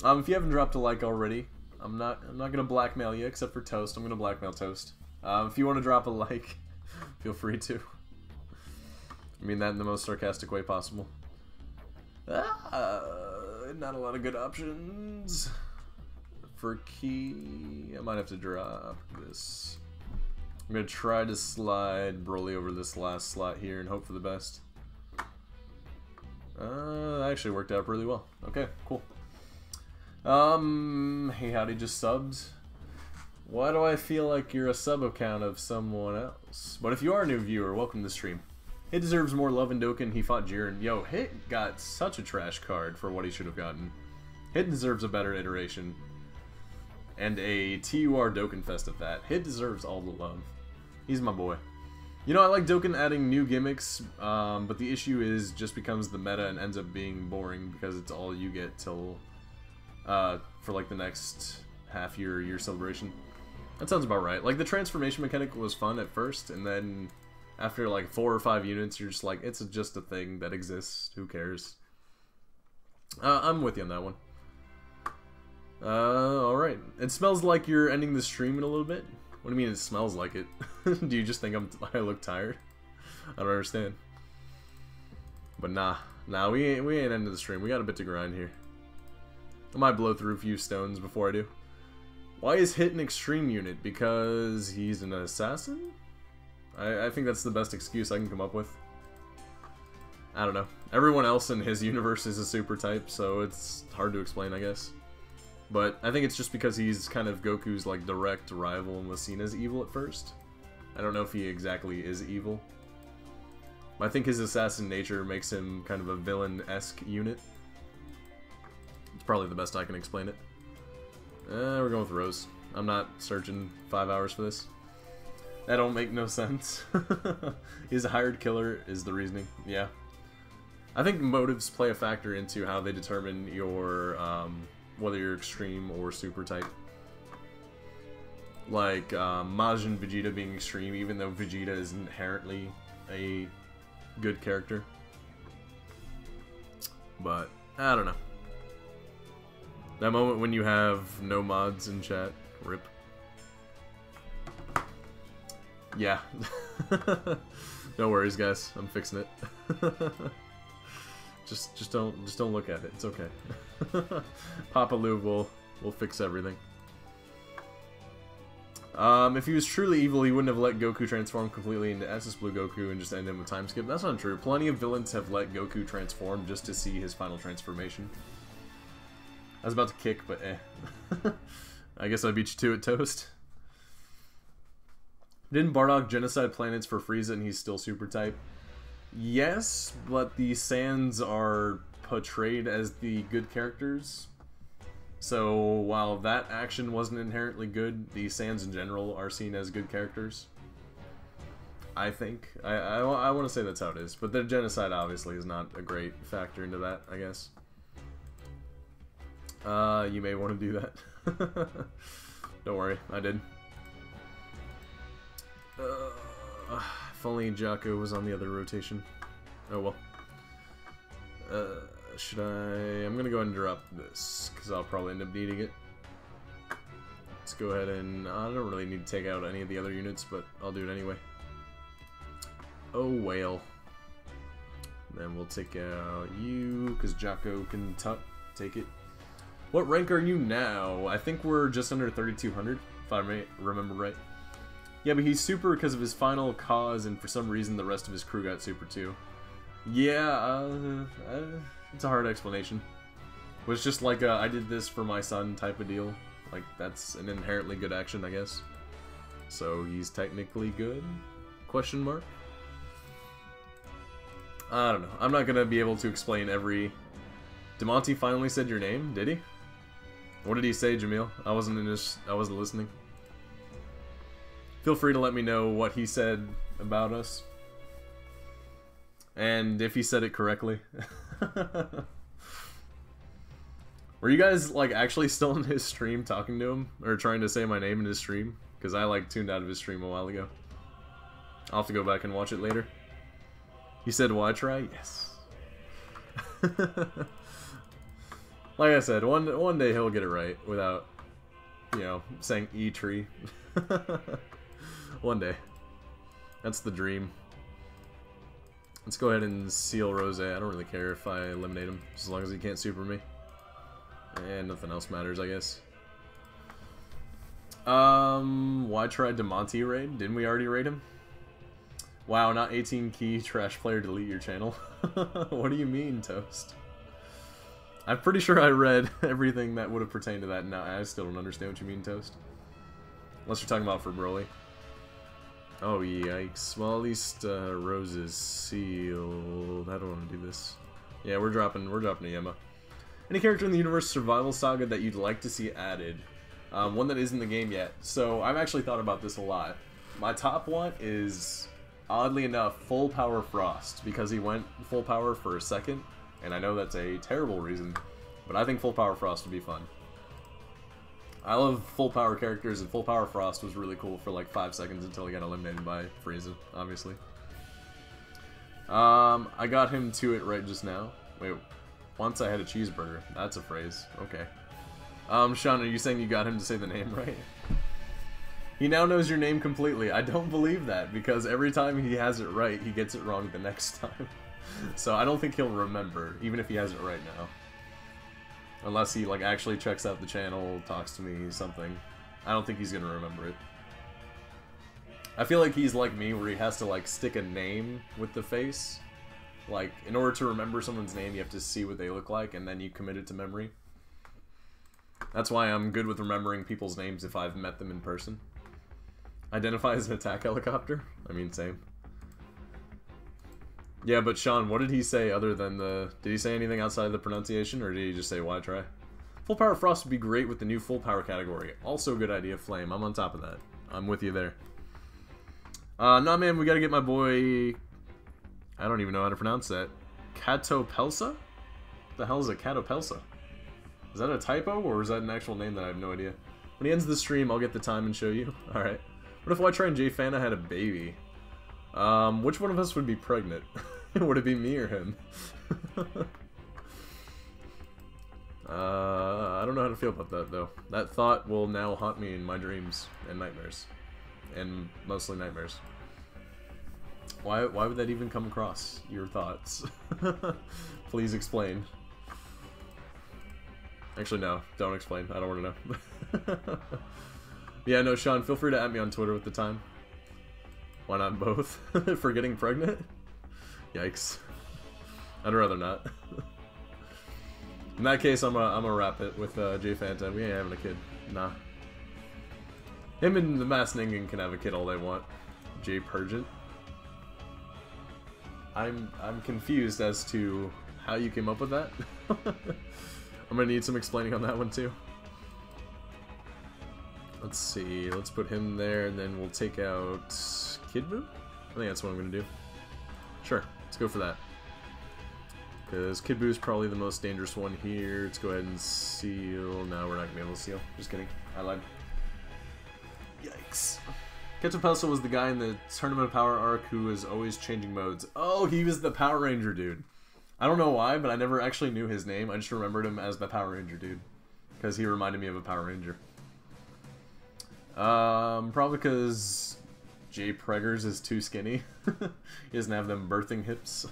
If you haven't dropped a like already, I'm not gonna blackmail you except for Toast. I'm gonna blackmail Toast. If you want to drop a like, feel free to. I mean that in the most sarcastic way possible. Not a lot of good options for key. I might have to drop this. I'm gonna try to slide Broly over this last slot here and hope for the best. That actually worked out really well. Okay, cool. Hey howdy, just subbed. Why do I feel like you're a sub account of someone else? But if you are a new viewer, welcome to the stream. Hit deserves more love in Dokkan. He fought Jiren. Yo, Hit got such a trash card for what he should have gotten. Hit deserves a better iteration. And a TUR Dokkan Fest at that. Hit deserves all the love. He's my boy. You know, I like Dokkan adding new gimmicks, but the issue is just becomes the meta and ends up being boring because it's all you get till for like the next half year celebration. That sounds about right. Like the transformation mechanic was fun at first, and then after like 4 or 5 units, you're just like, it's just a thing that exists. Who cares? I'm with you on that one. Alright. It smells like you're ending the stream in a little bit. What do you mean it smells like it? Do you just think I look tired? I don't understand. But nah, we ain't ending the stream. We got a bit to grind here. I might blow through a few stones before I do. Why is Hit an extreme unit? Because he's an assassin? I think that's the best excuse I can come up with. I don't know. Everyone else in his universe is a super type, so it's hard to explain, I guess. But I think it's just because he's kind of Goku's like direct rival and was seen as evil at first. I don't know if he exactly is evil. I think his assassin nature makes him kind of a villain-esque unit. It's probably the best I can explain it. We're going with Rose. I'm not searching 5 hours for this. That don't make no sense. He's a hired killer is the reasoning. Yeah. I think motives play a factor into how they determine your, whether you're extreme or super type. Like, Majin Vegeta being extreme, even though Vegeta is inherently a good character. But, I don't know. That moment when you have no mods in chat, rip. Yeah. No worries, guys. I'm fixing it. just don't look at it. It's okay. Papa Lou will fix everything. If he was truly evil, he wouldn't have let Goku transform completely into SS Blue Goku and just end him with time skip. That's not true. Plenty of villains have let Goku transform just to see his final transformation. I was about to kick, but eh. I guess I beat you to it, Toast. Didn't Bardock genocide planets for Frieza and he's still super type? Yes, but the Saiyans are portrayed as the good characters. So while that action wasn't inherently good, the Saiyans in general are seen as good characters. I think. I want to say that's how it is. But the genocide obviously is not a great factor into that, I guess. You may want to do that. Don't worry, I did. If only Jocko was on the other rotation. Oh well. Should I... I'm gonna go ahead and drop this, because I'll probably end up needing it. Let's go ahead and... I don't really need to take out any of the other units, but I'll do it anyway. Oh, whale. Then we'll take out you, because Jocko can take it. What rank are you now? I think we're just under 3,200, if I remember right. Yeah, but he's super because of his final cause, and for some reason the rest of his crew got super too. Yeah, it's a hard explanation. It was just like I did this for my son type of deal. Like, that's an inherently good action, I guess. So he's technically good? Question mark? I don't know. I'm not gonna be able to explain every... DeMonte finally said your name, did he? What did he say, Jamil? I wasn't listening. Feel free to let me know what he said about us. And if he said it correctly. Were you guys, like, actually still in his stream talking to him? Or trying to say my name in his stream? Because I, like, tuned out of his stream a while ago. I'll have to go back and watch it later. He said YTRI? Yes. Like I said, one day he'll get it right without, you know, saying YTRI. One day. That's the dream. Let's go ahead and seal Rose. I don't really care if I eliminate him, as long as he can't super me. And nothing else matters, I guess. Why try DeMonte raid? Didn't we already raid him? Wow, not 18 key, trash player, delete your channel. What do you mean, Toast? I'm pretty sure I read everything that would have pertained to that, and I still don't understand what you mean, Toast. Unless you're talking about for Broly. Oh, yikes. Well, at least Rose is sealed. I don't want to do this. Yeah, we're dropping a Yema. Any character in the universe survival saga that you'd like to see added? One that isn't in the game yet. So I've actually thought about this a lot. My top one is, oddly enough, Full Power Frost, because he went full power for a second, and I know that's a terrible reason, but I think Full Power Frost would be fun. I love full power characters, and Full Power Frost was really cool for like 5 seconds until he got eliminated by Frieza, obviously. I got him to it right just now. Wait, once I had a cheeseburger. That's a phrase. Okay. Sean, are you saying you got him to say the name right? He now knows your name completely. I don't believe that, because every time he has it right, he gets it wrong the next time. So I don't think he'll remember, even if he has it right now. Unless he, like, actually checks out the channel, talks to me, something. I don't think he's gonna remember it. I feel like he's like me, where he has to like stick a name with the face. Like, in order to remember someone's name, you have to see what they look like, and then you commit it to memory. That's why I'm good with remembering people's names if I've met them in person. Identify as an attack helicopter? I mean, same. Yeah, but Sean, what did he say other than the... Did he say anything outside of the pronunciation, or did he just say YTRI? Full Power Frost would be great with the new Full Power category. Also good idea, Flame. I'm on top of that. I'm with you there. Nah, man, we gotta get my boy... I don't even know how to pronounce that. Catopelsa? What the hell is a Catopelsa? Is that a typo, or is that an actual name that I have no idea? When he ends the stream, I'll get the time and show you. Alright. What if YTRI and J-Fana had a baby? Which one of us would be pregnant? Would it be me or him? I don't know how to feel about that, though. That thought will now haunt me in my dreams and nightmares. And mostly nightmares. Why would that even come across your thoughts? Please explain. Actually, no. Don't explain. I don't want to know. Yeah, no, Sean, feel free to at me on Twitter with the time. Why not both? For getting pregnant? Yikes. I'd rather not. In that case, I'm gonna wrap it with J Fanta. We ain't having a kid. Nah. Him and the Masked Ningen can have a kid all they want. J Purgent. I'm confused as to how you came up with that. I'm gonna need some explaining on that one too. Let's see. Let's put him there, and then we'll take out Kid Buu? I think that's what I'm gonna do. Sure, let's go for that. Because Kid Buu is probably the most dangerous one here. Let's go ahead and seal. No, we're not gonna be able to seal. Just kidding. I lied. Yikes. Ketchupelsa was the guy in the Tournament of Power arc who was always changing modes. Oh, he was the Power Ranger dude. I don't know why, but I never actually knew his name. I just remembered him as the Power Ranger dude. Because he reminded me of a Power Ranger. Probably because Jay Preggers is too skinny. He doesn't have them birthing hips.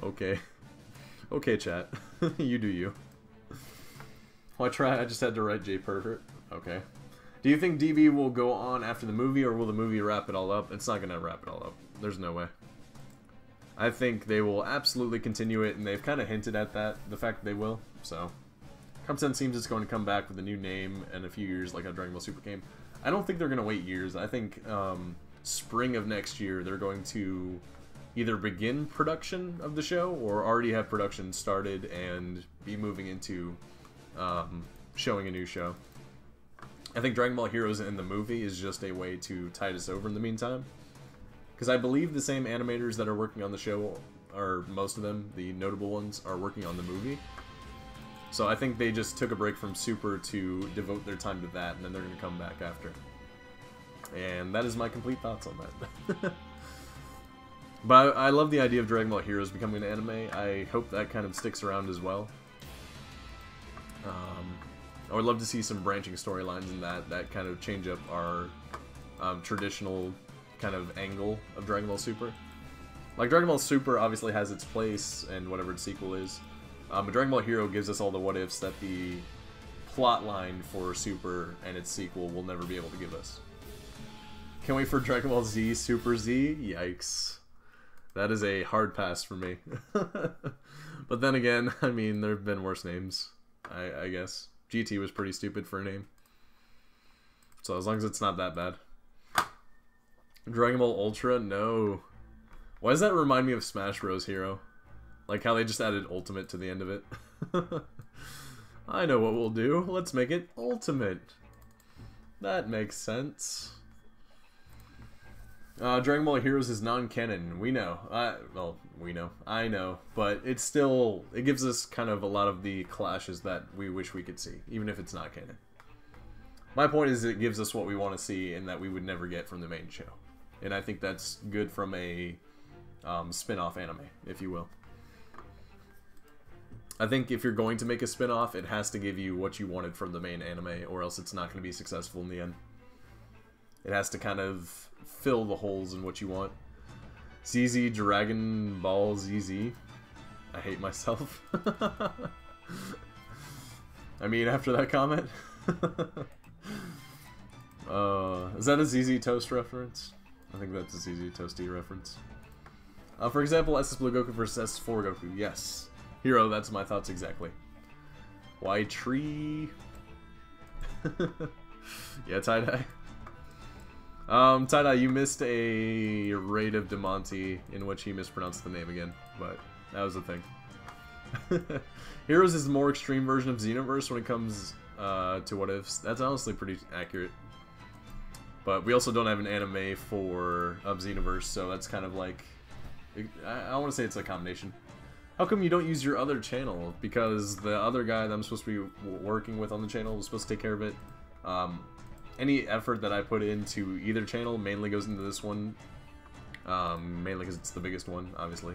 Okay. Okay, chat. You do you. YTRI, I just had to write Jay Pervert. Okay. Do you think DB will go on after the movie, or will the movie wrap it all up? It's not gonna wrap it all up. There's no way. I think they will absolutely continue it, and they've kind of hinted at that, the fact that they will, so... Content seems it's going to come back with a new name in a few years, like how Dragon Ball Super came. I don't think they're going to wait years. I think spring of next year they're going to either begin production of the show or already have production started and be moving into showing a new show. I think Dragon Ball Heroes in the movie is just a way to tide us over in the meantime. Because I believe the same animators that are working on the show, or most of them, the notable ones, are working on the movie. So I think they just took a break from Super to devote their time to that, and then they're going to come back after. And that is my complete thoughts on that. But I love the idea of Dragon Ball Heroes becoming an anime. I hope that kind of sticks around as well. I would love to see some branching storylines in that kind of change up our traditional kind of angle of Dragon Ball Super. Like, Dragon Ball Super obviously has its place and whatever its sequel is. But Dragon Ball Hero gives us all the what-ifs that the plot line for Super and its sequel will never be able to give us. Can't wait for Dragon Ball Z Super Z? Yikes. That is a hard pass for me. But then again, I mean, there have been worse names, I guess. GT was pretty stupid for a name. So as long as it's not that bad. Dragon Ball Ultra? No. Why does that remind me of Smash Bros. Hero? Like how they just added Ultimate to the end of it. I know what we'll do. Let's make it Ultimate. That makes sense. Dragon Ball Heroes is non-canon. We know. Well, we know. I know. But it's still... It gives us kind of a lot of the clashes that we wish we could see. Even if it's not canon. My point is it gives us what we want to see and that we would never get from the main show. And I think that's good from a spin-off anime, if you will. I think if you're going to make a spin-off, it has to give you what you wanted from the main anime, or else it's not going to be successful in the end. It has to kind of fill the holes in what you want. ZZ Dragon Ball ZZ. I hate myself. I mean, after that comment. Is that a ZZ Toast reference? I think that's a ZZ Toasty reference. For example, SS Blue Goku versus SS4 Goku. Yes. Hero, that's my thoughts exactly. YTRI. Yeah, tie-dye. Tie-dye, you missed a raid of DeMonte in which he mispronounced the name again, but that was the thing. Heroes is the more extreme version of Xenoverse when it comes to what ifs. That's honestly pretty accurate. But we also don't have an anime for Xenoverse, so that's kind of like... I want to say it's a combination. How come you don't use your other channel? Because the other guy that I'm supposed to be working with on the channel was supposed to take care of it. Any effort that I put into either channel mainly goes into this one. Mainly because it's the biggest one, obviously.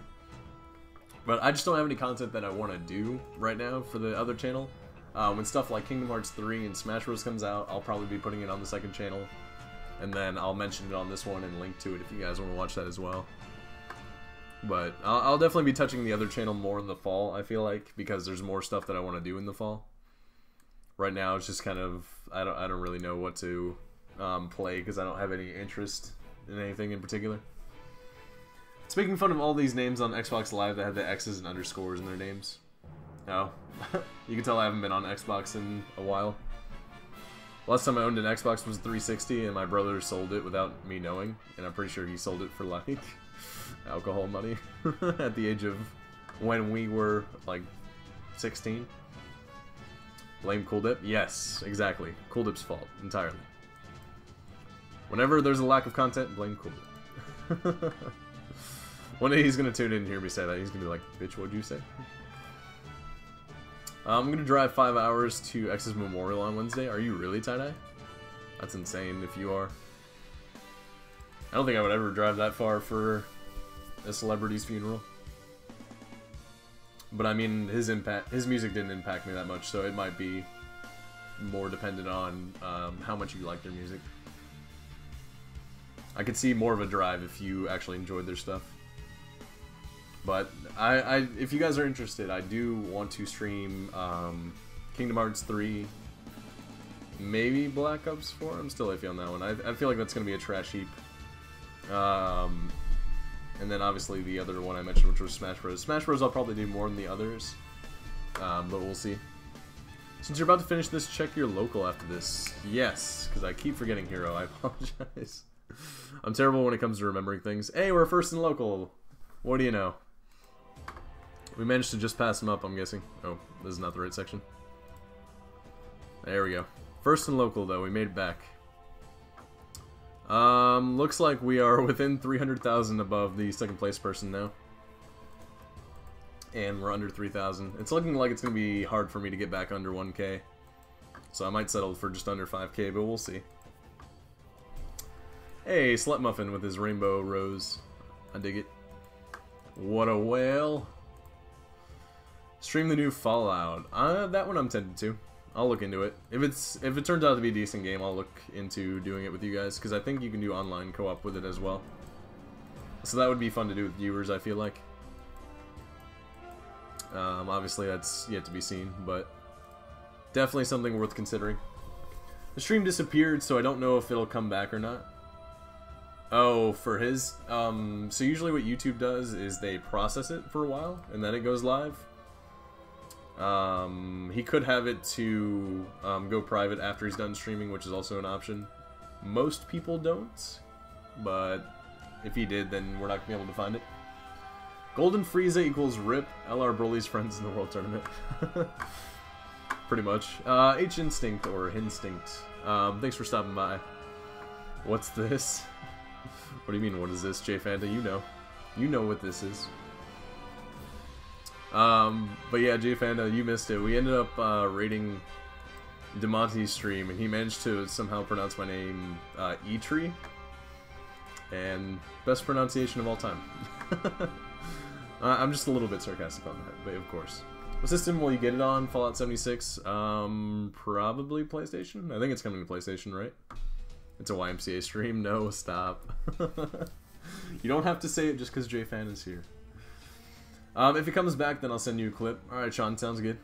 But I just don't have any content that I want to do right now for the other channel. When stuff like Kingdom Hearts 3 and Smash Bros. Comes out, I'll probably be putting it on the second channel. And then I'll mention it on this one and link to it if you guys want to watch that as well. But I'll definitely be touching the other channel more in the fall, I feel like, because there's more stuff that I want to do in the fall. Right now, it's just kind of, I don't really know what to play because I don't have any interest in anything in particular. Speaking fun of all these names on Xbox Live that have the X's and underscores in their names. Oh, you can tell I haven't been on Xbox in a while. Last time I owned an Xbox was 360 and my brother sold it without me knowing, and I'm pretty sure he sold it for like alcohol money at the age of when we were like 16. Blame Cool Dip? Yes, exactly. Cool Dip's fault entirely. Whenever there's a lack of content, blame Cool Dip. One day he's gonna tune in and hear me say that. He's gonna be like, bitch, what'd you say? I'm gonna drive 5 hours to X's Memorial on Wednesday. Are you really, tie-dye? That's insane if you are. I don't think I would ever drive that far for a celebrity's funeral. But I mean, his music didn't impact me that much, so it might be more dependent on how much you like their music. I could see more of a drive if you actually enjoyed their stuff. But if you guys are interested, I do want to stream Kingdom Hearts 3, maybe Black Ops 4. I'm still iffy on that one. I feel like that's going to be a trash heap. And then obviously the other one I mentioned, which was Smash Bros. Smash Bros. I'll probably do more than the others, but we'll see. Since you're about to finish this, check your local after this. Yes, because I keep forgetting Hero. I apologize. I'm terrible when it comes to remembering things. Hey, we're first in local. What do you know? We managed to just pass him up, I'm guessing. Oh, this is not the right section. There we go. First in local, though. We made it back. Looks like we are within 300,000 above the second place person now. And we're under 3,000. It's looking like it's going to be hard for me to get back under 1K. So I might settle for just under 5K, but we'll see. Hey, Slut Muffin with his rainbow rose. I dig it. What a whale. Stream the new Fallout. That one I'm tempted to. I'll look into it. If it turns out to be a decent game, I'll look into doing it with you guys, because I think you can do online co-op with it as well. So that would be fun to do with viewers, I feel like. Obviously that's yet to be seen, but definitely something worth considering. The stream disappeared, so I don't know if it'll come back or not. Oh, for his... so usually what YouTube does is they process it for a while, and then it goes live. He could have it to go private after he's done streaming, which is also an option. Most people don't, but if he did, then we're not going to be able to find it. Golden Frieza equals RIP LR Broly's friends in the World Tournament. Pretty much. H-Instinct or Hinstinct. Thanks for stopping by. What's this? What do you mean, what is this, J Fanta? You know. You know what this is. But yeah, J Fanta, you missed it. We ended up rating DeMonte's stream, and he managed to somehow pronounce my name YTRI. And best pronunciation of all time. I'm just a little bit sarcastic on that, but of course. What system will you get it on? Fallout 76? Probably PlayStation? I think it's coming to PlayStation, right? It's a YMCA stream? No, stop. You don't have to say it just because JFan is here. If it comes back, then I'll send you a clip. Alright, Sean, sounds good.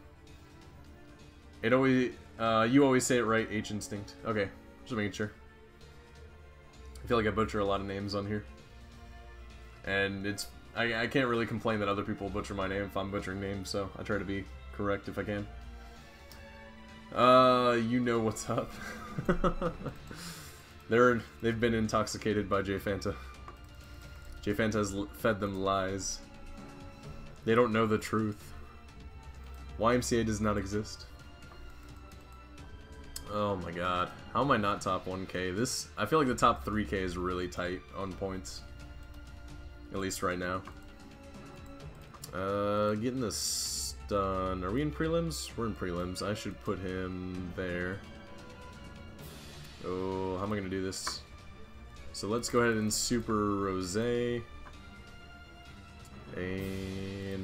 It always, you always say it right, H-Instinct. Okay, just making sure. I feel like I butcher a lot of names on here. And it's... I can't really complain that other people butcher my name if I'm butchering names, so I try to be correct if I can. You know what's up. They've been intoxicated by J Fanta. J Fanta has fed them lies. They don't know the truth. YMCA does not exist. Oh my god. How am I not top 1k? I feel like the top 3k is really tight on points. At least right now. Getting the stun. Are we in prelims? We're in prelims. I should put him there. Oh, how am I gonna do this? So let's go ahead and super Rose. And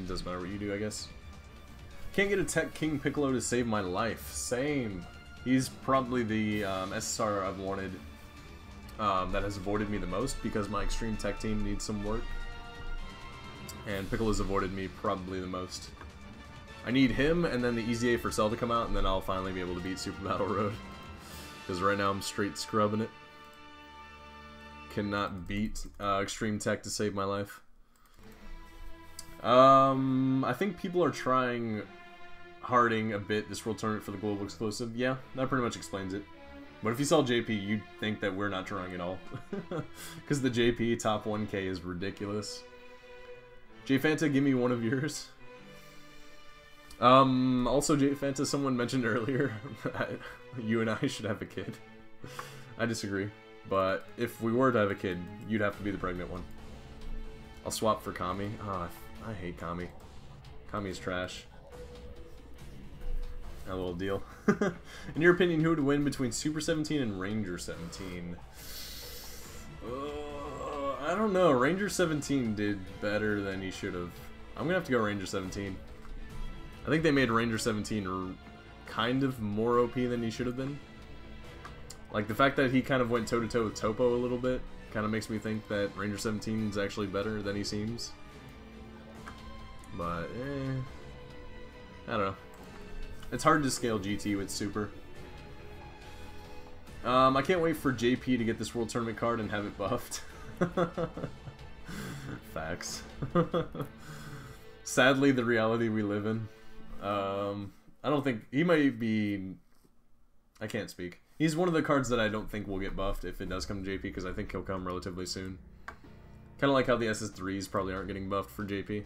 doesn't matter what you do, I guess. Can't get a Tech King Piccolo to save my life. Same. He's probably the SSR I've wanted that has avoided me the most because my Extreme Tech team needs some work. And Piccolo's avoided me probably the most. I need him and then the Easy A for Cell to come out, and then I'll finally be able to beat Super Battle Road. Because right now I'm straight scrubbing it. Cannot beat Extreme Tech to save my life. I think people are trying harding a bit this World Tournament for the global exclusive. Yeah, that pretty much explains it. But if you saw JP, you'd think that we're not trying at all. Because the JP top 1k is ridiculous. J Fanta, give me one of yours. Also, J Fanta, someone mentioned earlier, you and I should have a kid. I disagree. But if we were to have a kid, you'd have to be the pregnant one. I'll swap for Kami. Oh, I hate Kami. Kami is trash. A little deal. In your opinion, who would win between Super 17 and Ranger 17? I don't know. Ranger 17 did better than he should have. I'm gonna have to go Ranger 17. I think they made Ranger 17 kind of more OP than he should have been. Like, the fact that he kind of went toe-to-toe with Topo a little bit kind of makes me think that Ranger 17 is actually better than he seems. But, I don't know. It's hard to scale GT with Super. I can't wait for JP to get this World Tournament card and have it buffed. Facts. Sadly, the reality we live in. I don't think... He might be... I can't speak. He's one of the cards that I don't think will get buffed if it does come to JP, because I think he'll come relatively soon. Kind of like how the SS3s probably aren't getting buffed for JP.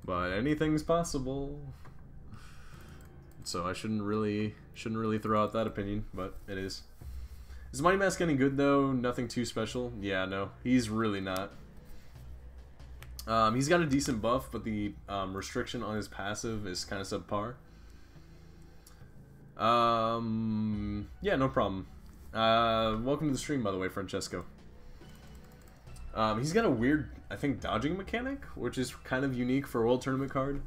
But anything's possible. So I shouldn't really throw out that opinion, but it is. Is Mighty Mask getting good though? Nothing too special? Yeah, no. He's really not. He's got a decent buff, but the restriction on his passive is kind of subpar. Yeah, no problem. Welcome to the stream, by the way, Francesco. He's got a weird, I think, dodging mechanic, which is kind of unique for a World Tournament card.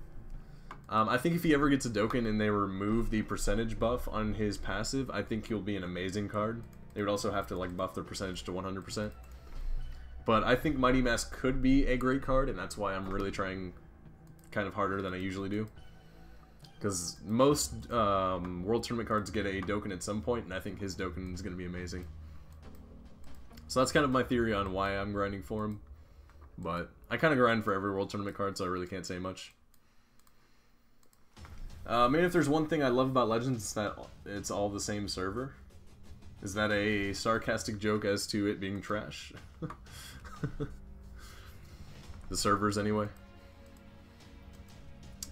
I think if he ever gets a Dokkan and they remove the percentage buff on his passive, I think he'll be an amazing card. They would also have to like buff the percentage to 100%. But I think Mighty Mask could be a great card, and that's why I'm really trying kind of harder than I usually do. Because most World Tournament cards get a Dokkan at some point, and I think his Dokkan is going to be amazing. So that's kind of my theory on why I'm grinding for him. But I kind of grind for every World Tournament card, so I really can't say much. Maybe if there's one thing I love about Legends, it's that it's all the same server. Is that a sarcastic joke as to it being trash? The servers, anyway.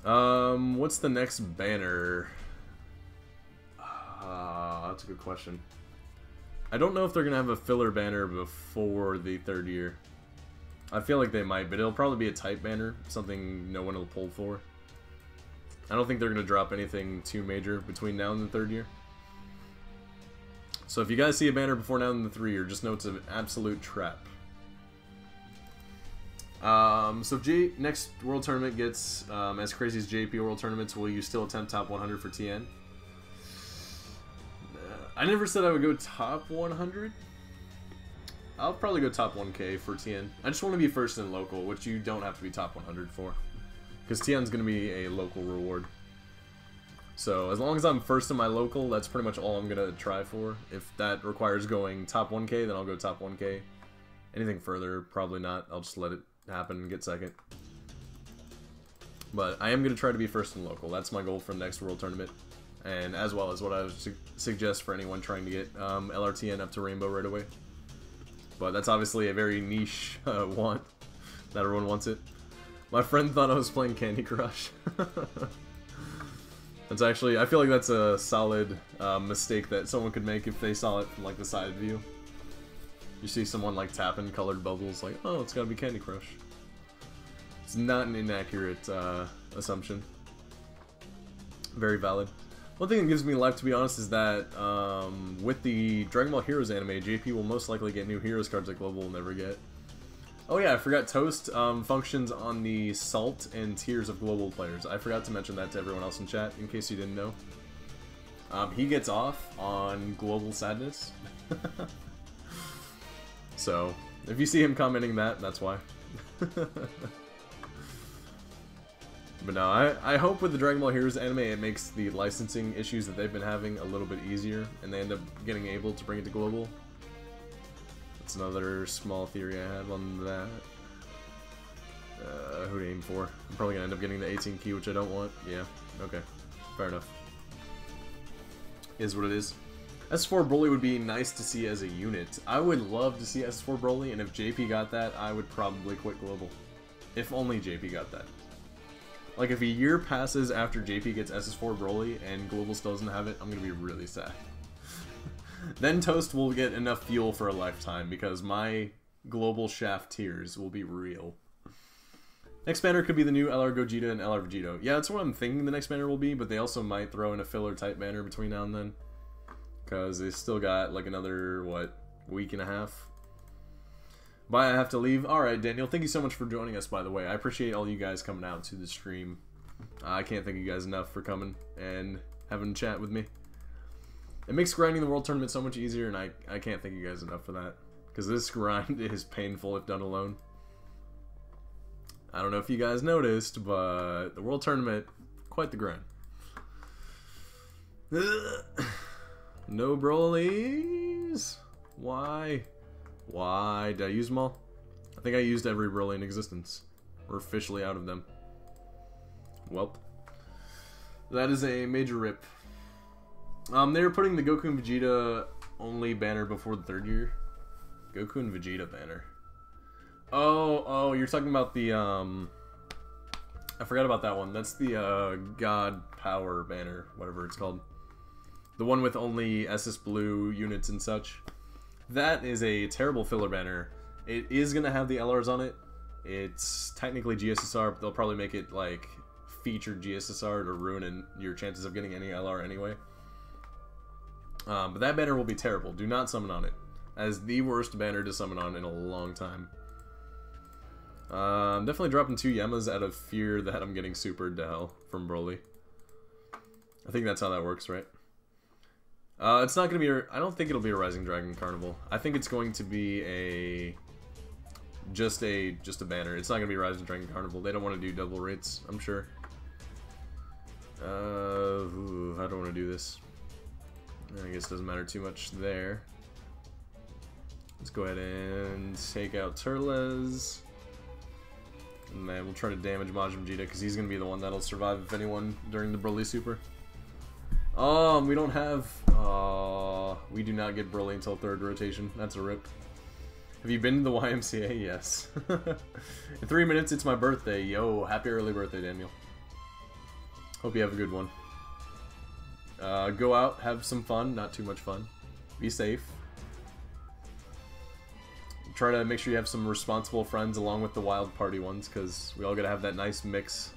What's the next banner? That's a good question. I don't know if they're gonna have a filler banner before the 3rd year. I feel like they might, but it'll probably be a type banner, something no one will pull for. I don't think they're gonna drop anything too major between now and the 3rd year. So if you guys see a banner before now and the 3rd year, just know it's an absolute trap. So if next World Tournament gets as crazy as JP World Tournaments, will you still attempt top 100 for TN? I never said I would go top 100. I'll probably go top 1k for TN. I just want to be first in local, which you don't have to be top 100 for. Because TN's going to be a local reward. So as long as I'm first in my local, that's pretty much all I'm gonna try for. If that requires going top 1K, then I'll go top 1K. Anything further, probably not. I'll just let it happen and get second. But I am gonna try to be first in local. That's my goal for the next World Tournament. And as well as what I would suggest for anyone trying to get LRTN up to Rainbow right away. But that's obviously a very niche want. Not everyone wants it. My friend thought I was playing Candy Crush. That's actually, I feel like that's a solid mistake that someone could make if they saw it from like the side view. You see someone like tapping colored bubbles, like, oh, it's gotta be Candy Crush. It's not an inaccurate assumption. Very valid. One thing that gives me life, to be honest, is that with the Dragon Ball Heroes anime, JP will most likely get new Heroes cards that Global will never get. Oh yeah, I forgot Toast functions on the Salt and Tiers of Global players. I forgot to mention that to everyone else in chat, in case you didn't know. He gets off on Global Sadness. So, if you see him commenting that, that's why. But no, I hope with the Dragon Ball Heroes anime it makes the licensing issues that they've been having a little bit easier, and they end up getting able to bring it to Global. That's another small theory I have on that. Who to aim for? I'm probably gonna end up getting the 18 key, which I don't want. Yeah, okay. Fair enough. Is what it is. S4 Broly would be nice to see as a unit. I would love to see S4 Broly, and if JP got that, I would probably quit Global. If only JP got that. Like, if a year passes after JP gets SS4 Broly and Global still doesn't have it, I'm gonna be really sad. Then Toast will get enough fuel for a lifetime, because my Global Shaft tiers will be real. Next banner could be the new LR Gogeta and LR Vegito. Yeah, that's what I'm thinking the next banner will be, but they also might throw in a filler type banner between now and then. Because they still got, like, another, what, week and a half? Bye, I have to leave. Alright, Daniel, thank you so much for joining us, by the way. I appreciate all you guys coming out to the stream. I can't thank you guys enough for coming and having a chat with me. It makes grinding the World Tournament so much easier, and I can't thank you guys enough for that. Because this grind is painful if done alone. I don't know if you guys noticed, but the World Tournament, quite the grind. No Brolys? Why? Why? Did I use them all? I think I used every Broly in existence. We're officially out of them. Welp. That is a major rip. They were putting the Goku and Vegeta only banner before the 3rd year. Goku and Vegeta banner. Oh, you're talking about the, I forgot about that one. That's the, God Power banner, whatever it's called. The one with only SS Blue units and such. That is a terrible filler banner. It is going to have the LRs on it. It's technically GSSR, but they'll probably make it, like, featured GSSR to ruin your chances of getting any LR anyway. But that banner will be terrible. Do not summon on it. As the worst banner to summon on in a long time. I'm definitely dropping 2 Yamas out of fear that I'm getting supered to hell from Broly. I think that's how that works, right? It's not going to be... I don't think it'll be a Rising Dragon Carnival. I think it's going to be just a banner. It's not going to be Rising Dragon Carnival. They don't want to do double rates, I'm sure. I don't want to do this. I guess it doesn't matter too much there. Let's go ahead and take out Turles. And then we'll try to damage Majin Vegeta, because he's going to be the one that'll survive, if anyone, during the Broly Super. We don't have... we do not get Broly until 3rd rotation. That's a rip. Have you been to the YMCA? Yes. In 3 minutes, it's my birthday. Yo, happy early birthday, Daniel. Hope you have a good one. Go out, have some fun. Not too much fun. Be safe. Try to make sure you have some responsible friends along with the wild party ones, because we all gotta have that nice mix.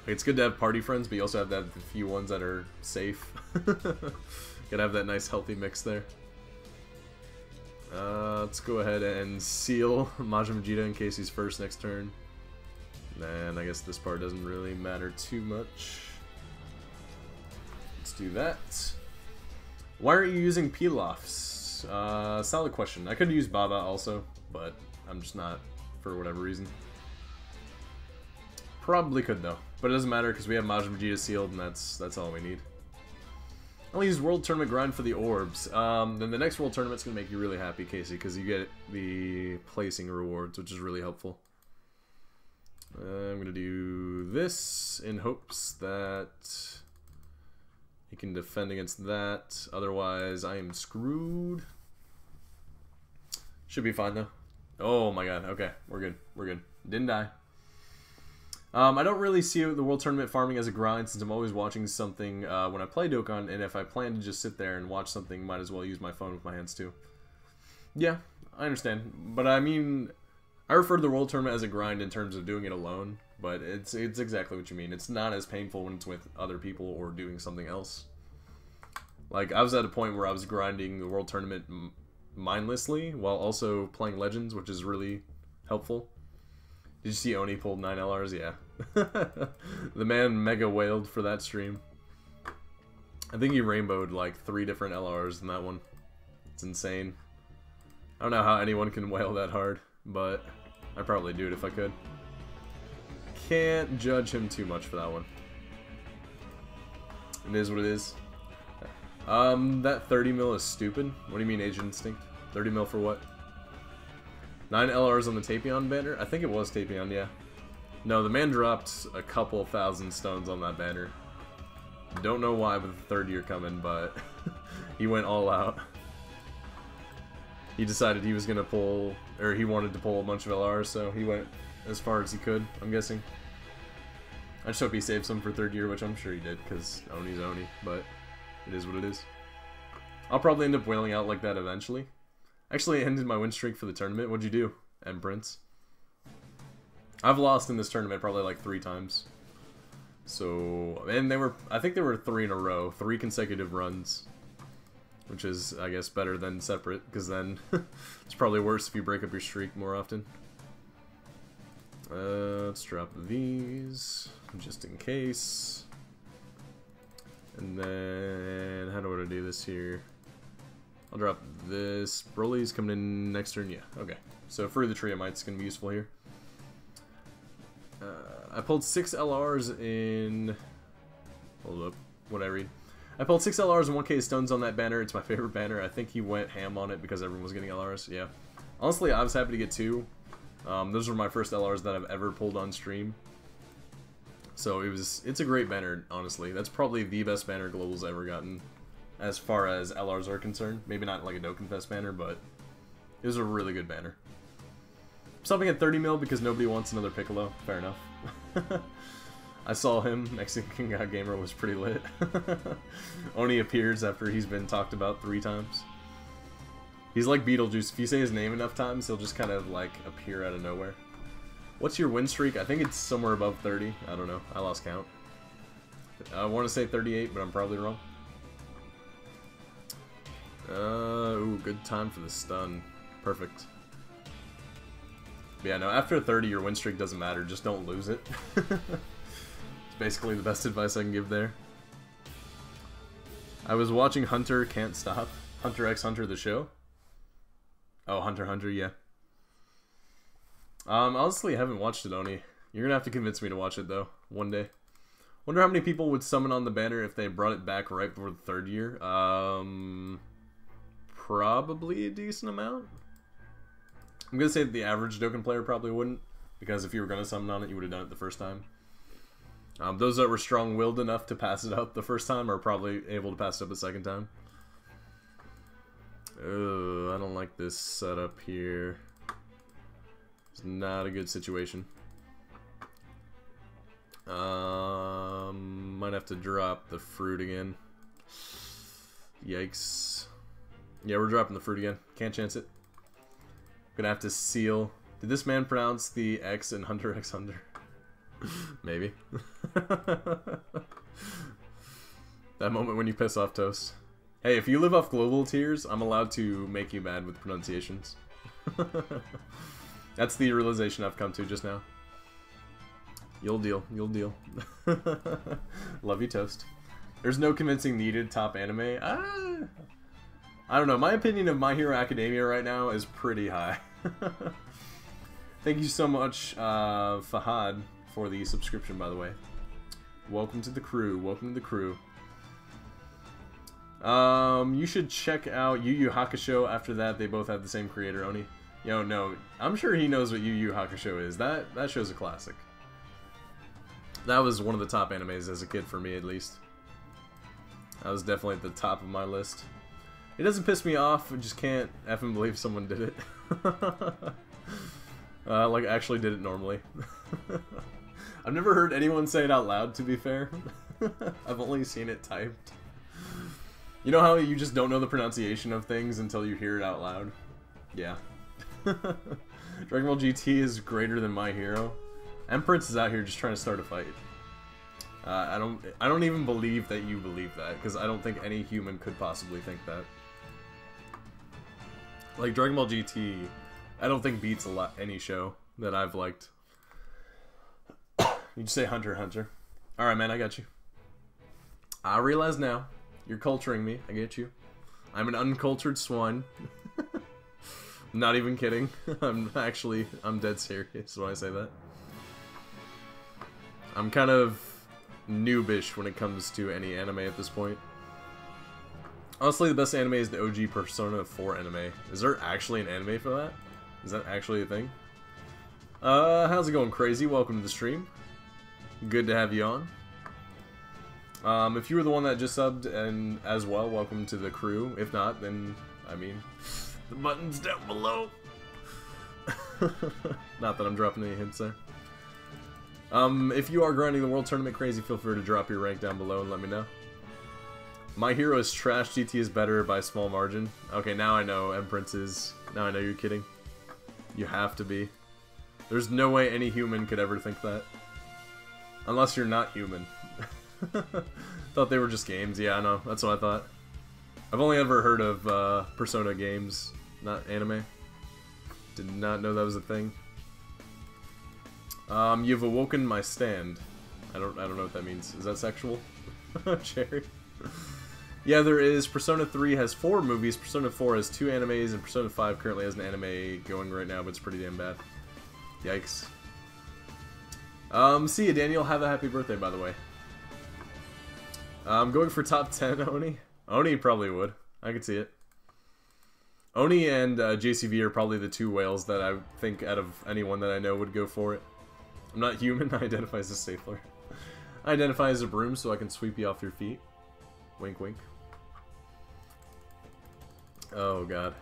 It's good to have party friends, but you also have to have the few ones that are safe. Gotta have that nice healthy mix there. Let's go ahead and seal Majin Vegeta in case he's first next turn. And I guess this part doesn't really matter too much. Let's do that. Why aren't you using Pilafs? Solid question. I could use Baba also, but I'm just not, for whatever reason. Probably could though, but it doesn't matter because we have Majin Vegeta sealed, and that's all we need. I'll use World Tournament grind for the orbs. Then the next World Tournament's gonna make you really happy, Casey, because you get the placing rewards, which is really helpful. I'm gonna do this in hopes that he can defend against that. Otherwise, I am screwed. Should be fine though. Oh my god. Okay, we're good. We're good. Didn't die. I don't really see the World Tournament farming as a grind since I'm always watching something when I play Dokkan, and if I plan to just sit there and watch something, might as well use my phone with my hands too. Yeah, I understand. But I mean, I refer to the World Tournament as a grind in terms of doing it alone, but it's exactly what you mean. It's not as painful when it's with other people or doing something else. Like, I was at a point where I was grinding the World Tournament mindlessly while also playing Legends, which is really helpful. Did you see Oni pulled 9 LRs? Yeah. The man mega wailed for that stream. I think he rainbowed like 3 different LRs in that one. It's insane. I don't know how anyone can wail that hard, but I'd probably do it if I could. Can't judge him too much for that one. It is what it is. That 30 mil is stupid. What do you mean, Agent Instinct? 30 mil for what? 9 LRs on the Tapion banner? I think it was Tapion, yeah. No, the man dropped a couple thousand stones on that banner. Don't know why with the 3rd year coming, but he went all out. He decided he was gonna pull, or he wanted to pull a bunch of LRs, so he went as far as he could, I'm guessing. I just hope he saved some for 3rd year, which I'm sure he did, because Oni's Oni, but it is what it is. I'll probably end up wailing out like that eventually. Actually, I ended my win streak for the tournament. What'd you do, M Prince? I've lost in this tournament probably like 3 times. So, and I think they were 3 in a row, 3 consecutive runs. Which is, I guess, better than separate, because then it's probably worse if you break up your streak more often. Let's drop these, just in case. And then, how do I do this here? I'll drop this. Broly's coming in next turn, yeah, okay. So Free the Triomite's going to be useful here. I pulled 6 LRs in... Hold up, what'd I read? I pulled 6 LRs and 1K stones on that banner. It's my favorite banner. I think he went ham on it because everyone was getting LRs, yeah. Honestly, I was happy to get 2. Those were my first LRs that I've ever pulled on stream. So it's a great banner, honestly. That's probably the best banner Global's ever gotten. As far as LRs are concerned. Maybe not like a Dokkan Fest banner, but it was a really good banner. Stopping at 30 mil because nobody wants another Piccolo. Fair enough. I saw him. Mexican God Gamer was pretty lit. Oni appears after he's been talked about 3 times. He's like Beetlejuice. If you say his name enough times, he'll just kind of like appear out of nowhere. What's your win streak? I think it's somewhere above 30. I don't know. I lost count. I want to say 38, but I'm probably wrong. Ooh, good time for the stun. Perfect. But yeah, no, after 30, your win streak doesn't matter. Just don't lose it. It's basically the best advice I can give there. I was watching Hunter Can't Stop. Hunter x Hunter the show. Oh, Hunter x Hunter, yeah. Honestly, I haven't watched it, Oni. You're gonna have to convince me to watch it, though, one day. Wonder how many people would summon on the banner if they brought it back right before the 3rd year. Probably a decent amount. I'm gonna say that the average Dokkan player probably wouldn't, because if you were gonna summon on it, you would have done it the first time. Those that were strong-willed enough to pass it up the first time are probably able to pass it up the second time. I don't like this setup here. It's not a good situation. Might have to drop the fruit again. Yikes. Yeah, we're dropping the fruit again. Can't chance it. Gonna have to seal. Did this man pronounce the X in Hunter x Hunter? Maybe. That moment when you piss off Toast. Hey, if you live off global tiers, I'm allowed to make you mad with pronunciations. That's the realization I've come to just now. You'll deal. You'll deal. Love you, Toast. There's no convincing needed top anime. I don't know. My opinion of My Hero Academia right now is pretty high. Thank you so much, Fahad, for the subscription, by the way. Welcome to the crew. Welcome to the crew. You should check out Yu Yu Hakusho. After that, they both have the same creator, Oni. Yo, no, I'm sure he knows what Yu Yu Hakusho is. That show's a classic. That was one of the top animes as a kid for me, at least. That was definitely at the top of my list. It doesn't piss me off. I just can't effing believe someone did it. Like, actually did it normally. I've never heard anyone say it out loud, to be fair. I've only seen it typed. You know how you just don't know the pronunciation of things until you hear it out loud? Yeah. Dragon Ball GT is greater than My Hero. Empress is out here just trying to start a fight. I don't even believe that you believe that, because I don't think any human could possibly think that. Like, Dragon Ball GT, I don't think beats any show that I've liked. You just say Hunter x Hunter. Alright, man, I got you. I realize now, you're culturing me. I get you. I'm an uncultured swine. Not even kidding. I'm dead serious when I say that. I'm kind of noobish when it comes to any anime at this point. Honestly, the best anime is the OG Persona 4 anime. Is there actually an anime for that? Is that actually a thing? How's it going, Crazy? Welcome to the stream. Good to have you on. If you were the one that just subbed and as well, welcome to the crew. If not, then, I mean, the button's down below. Not that I'm dropping any hints there. If you are grinding the World Tournament Crazy, feel free to drop your rank down below and let me know. My Hero is trash, GT is better by a small margin. Okay, now I know Empress is. Now I know you're kidding. You have to be. There's no way any human could ever think that. Unless you're not human. Thought they were just games. Yeah, I know. That's what I thought. I've only ever heard of Persona games, not anime. Did not know that was a thing. You've awoken my stand. I don't know what that means. Is that sexual? Cherry. Yeah, there is. Persona 3 has 4 movies, Persona 4 has 2 animes, and Persona 5 currently has an anime going right now, but it's pretty damn bad. Yikes. See ya, Daniel. Have a happy birthday, by the way. I'm going for top 10, Oni. Oni probably would. I could see it. Oni and JCV are probably the 2 whales that I think out of anyone that I know would go for it. I'm not human. I identify as a stapler. I identify as a broom so I can sweep you off your feet. Wink, wink. Oh, God.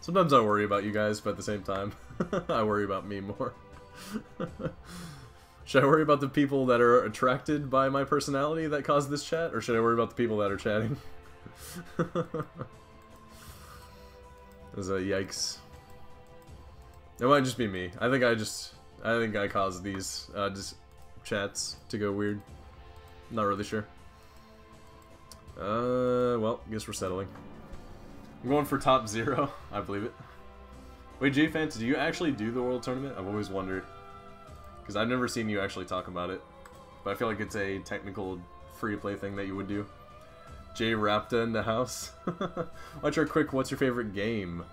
Sometimes I worry about you guys, but at the same time, I worry about me more. Should I worry about the people that are attracted by my personality that caused this chat, or should I worry about the people that are chatting? There's a yikes. It might just be me. I think I caused these just chats to go weird. Not really sure. Well, guess we're settling. I'm going for top 0. I believe it. Wait, J-Fans, do you actually do the World Tournament? I've always wondered. Because I've never seen you actually talk about it. But I feel like it's a technical free-to-play thing that you would do. J Rapta in the house. YTRI quick, what's your favorite game?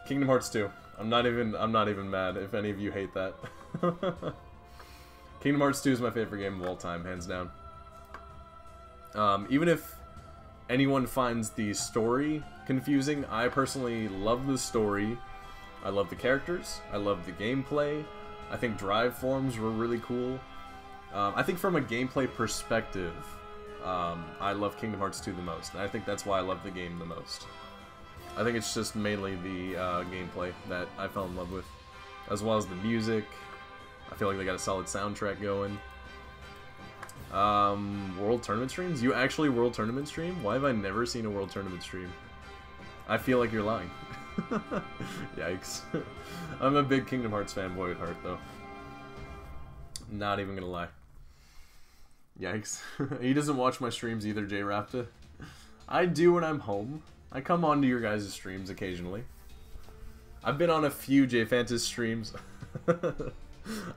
Kingdom Hearts 2. I'm not even mad if any of you hate that. Kingdom Hearts 2 is my favorite game of all time, hands down. Even if anyone finds the story confusing, I personally love the story. I love the characters. I love the gameplay. I think drive forms were really cool. I think from a gameplay perspective, I love Kingdom Hearts 2 the most. And I think that's why I love the game the most. I think it's just mainly the gameplay that I fell in love with. As well as the music. I feel like they got a solid soundtrack going. World Tournament streams? You actually World Tournament stream? Why have I never seen a World Tournament stream? I feel like you're lying. Yikes. I'm a big Kingdom Hearts fanboy at heart, though. Not even gonna lie. Yikes. He doesn't watch my streams either, J Rapta. I do when I'm home. I come on to your guys' streams occasionally. I've been on a few J Fanta's streams.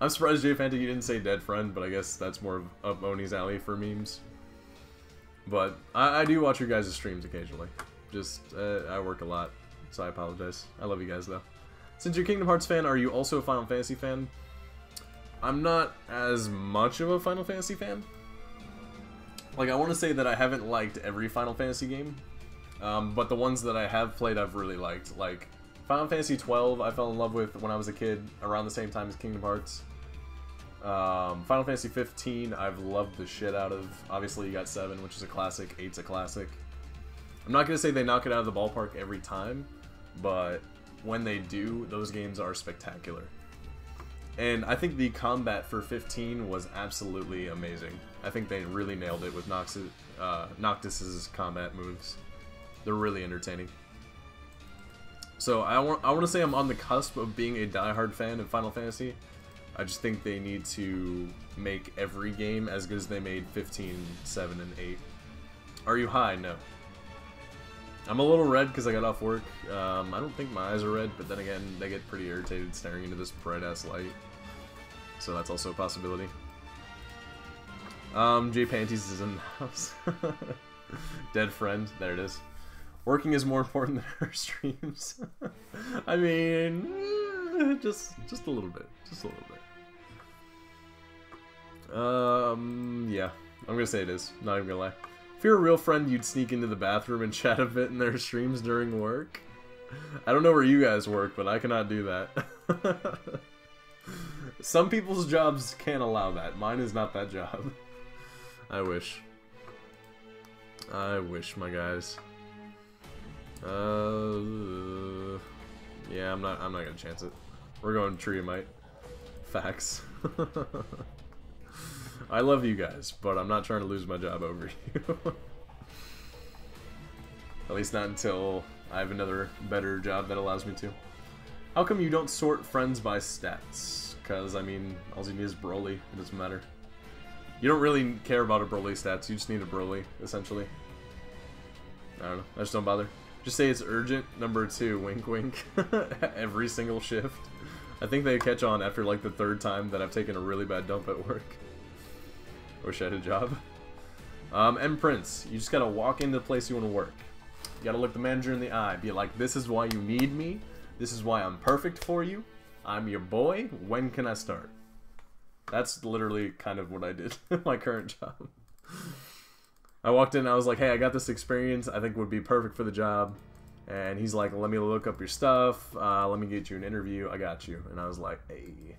I'm surprised, J Fanta, you didn't say dead friend, but I guess that's more of Oni's alley for memes. But I do watch your guys' streams occasionally. Just, I work a lot, so I apologize. I love you guys, though. Since you're a Kingdom Hearts fan, are you also a Final Fantasy fan? I'm not as much of a Final Fantasy fan. Like, I want to say that I haven't liked every Final Fantasy game, but the ones that I have played I've really liked. Like, Final Fantasy 12 I fell in love with when I was a kid, around the same time as Kingdom Hearts. Final Fantasy 15 I've loved the shit out of. Obviously you got 7, which is a classic, 8's a classic. I'm not going to say they knock it out of the ballpark every time, but when they do, those games are spectacular. And I think the combat for 15 was absolutely amazing. I think they really nailed it with Noctis's combat moves. They're really entertaining. So I want to say I'm on the cusp of being a diehard fan of Final Fantasy. I just think they need to make every game as good as they made 15, 7, and 8. Are you high? No. I'm a little red because I got off work. I don't think my eyes are red, but then again, they get pretty irritated staring into this bright-ass light. So that's also a possibility. J Panties is in the house. Dead friend. There it is. Working is more important than our streams. I mean, just a little bit. Just a little bit. Yeah. I'm gonna say it is. Not even gonna lie. If you're a real friend, you'd sneak into the bathroom and chat a bit in their streams during work. I don't know where you guys work, but I cannot do that. Some people's jobs can't allow that. Mine is not that job. I wish. I wish, my guys. Yeah, I'm not gonna chance it. We're going Triomite. Facts. I love you guys, but I'm not trying to lose my job over you. At least not until I have another better job that allows me to. How come you don't sort friends by stats? Because, I mean, all you need is Broly. It doesn't matter. You don't really care about a Broly stats. You just need a Broly, essentially. I don't know. I just don't bother. Just say it's urgent. Number 2, wink wink. Every single shift. I think they catch on after like the 3rd time that I've taken a really bad dump at work. Wish I had a job. M Prince, you just gotta walk into the place you want to work. You gotta look the manager in the eye. Be like, this is why you need me. This is why I'm perfect for you. I'm your boy. When can I start? That's literally kind of what I did in my current job. I walked in and I was like, hey, I got this experience I think would be perfect for the job. And he's like, let me look up your stuff. Let me get you an interview. I got you. And I was like, hey.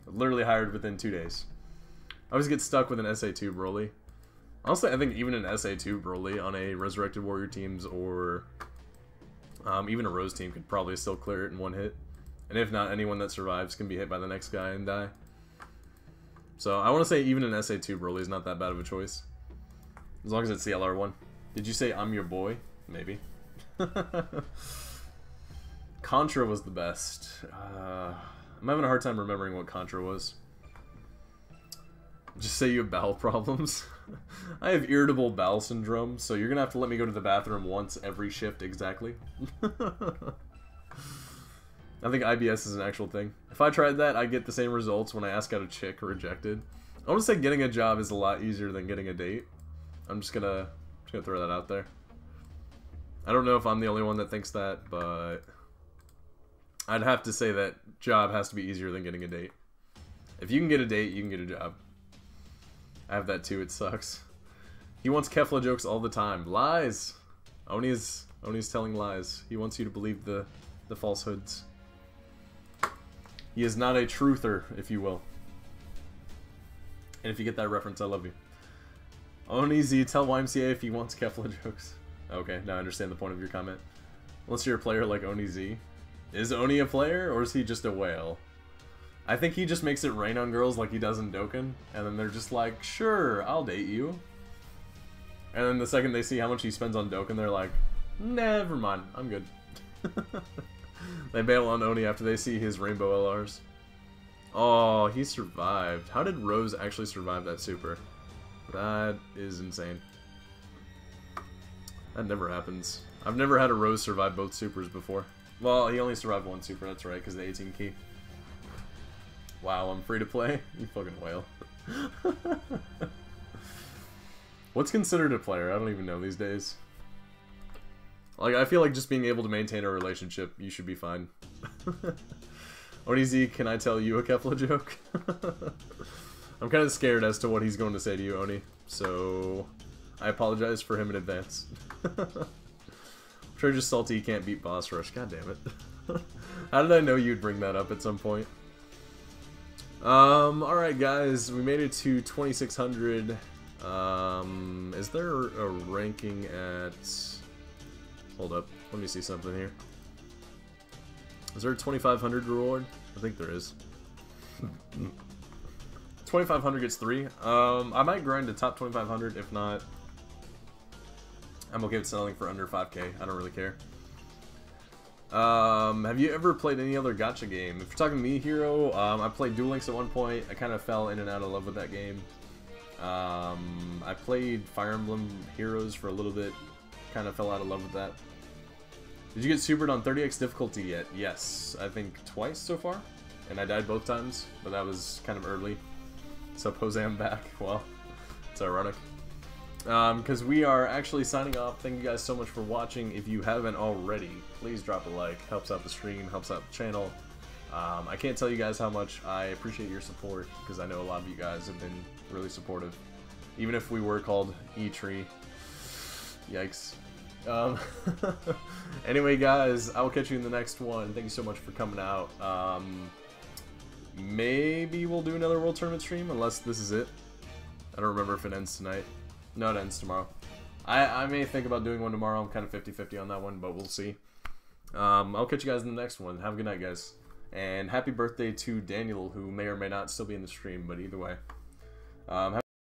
Literally hired within 2 days. I always get stuck with an SA2 Broly. Honestly, I think even an SA2 Broly on a Resurrected Warrior teams or even a Rose team could probably still clear it in one hit. And if not, anyone that survives can be hit by the next guy and die. So I want to say even an SA2 Broly is not that bad of a choice. As long as it's the LR1. Did you say I'm your boy? Maybe. Contra was the best. I'm having a hard time remembering what Contra was. Just say you have bowel problems. I have irritable bowel syndrome, so you're gonna have to let me go to the bathroom once every shift exactly. I think IBS is an actual thing. If I tried that, I'd get the same results when I ask out a chick rejected. I want to say getting a job is a lot easier than getting a date. I'm just gonna throw that out there. I don't know if I'm the only one that thinks that, but I'd have to say that job has to be easier than getting a date. If you can get a date, you can get a job. I have that too, it sucks. He wants Kefla jokes all the time. Lies! Oni's telling lies. He wants you to believe the falsehoods. He is not a truther, if you will. And if you get that reference, I love you. Onizy, tell YMCA if he wants Kefla jokes. Okay, now I understand the point of your comment. Unless you're a player like Onizy. Is Oni a player, or is he just a whale? I think he just makes it rain on girls like he does in Dokkan, and then they're just like, sure, I'll date you. And then the second they see how much he spends on Dokkan, they're like, never mind, I'm good. They bail on Oni after they see his rainbow LRs. Oh, he survived. How did Rose actually survive that super? That is insane. That never happens. I've never had a Rose survive both supers before. Well, he only survived one super, that's right, because of the 18 key. Wow, I'm free to play? You fucking whale. What's considered a player? I don't even know these days. Like, I feel like just being able to maintain a relationship, you should be fine. OniZ, can I tell you a Kefla joke? I'm kind of scared as to what he's going to say to you, Oni. So, I apologize for him in advance. Treasure salty can't beat boss rush. God damn it. How did I know you'd bring that up at some point? Alright guys, we made it to 2600. Is there a ranking at... Hold up, let me see something here. Is there a 2500 reward? I think there is. 2500 gets 3. I might grind to top 2500, if not... I'm okay with selling for under 5k, I don't really care. Have you ever played any other gacha game? If you're talking to me, Hero, I played Duel Links at one point. I kind of fell in and out of love with that game. I played Fire Emblem Heroes for a little bit. Kind of fell out of love with that. Did you get supered on 30x difficulty yet? Yes, I think twice so far. And I died both times, but that was kind of early. So Jose, I'm back. Well, it's ironic. Because we are actually signing off. Thank you guys so much for watching. If you haven't already, please drop a like. Helps out the stream, helps out the channel. I can't tell you guys how much I appreciate your support, because I know a lot of you guys have been really supportive. Even if we were called YTRI. Yikes. Anyway guys, I will catch you in the next one. Thank you so much for coming out. Maybe we'll do another World Tournament stream, unless this is it. I don't remember if it ends tonight. No, it ends tomorrow. I may think about doing one tomorrow. I'm kind of 50-50 on that one, but we'll see. I'll catch you guys in the next one. Have a good night, guys. And happy birthday to Daniel, who may or may not still be in the stream, but either way.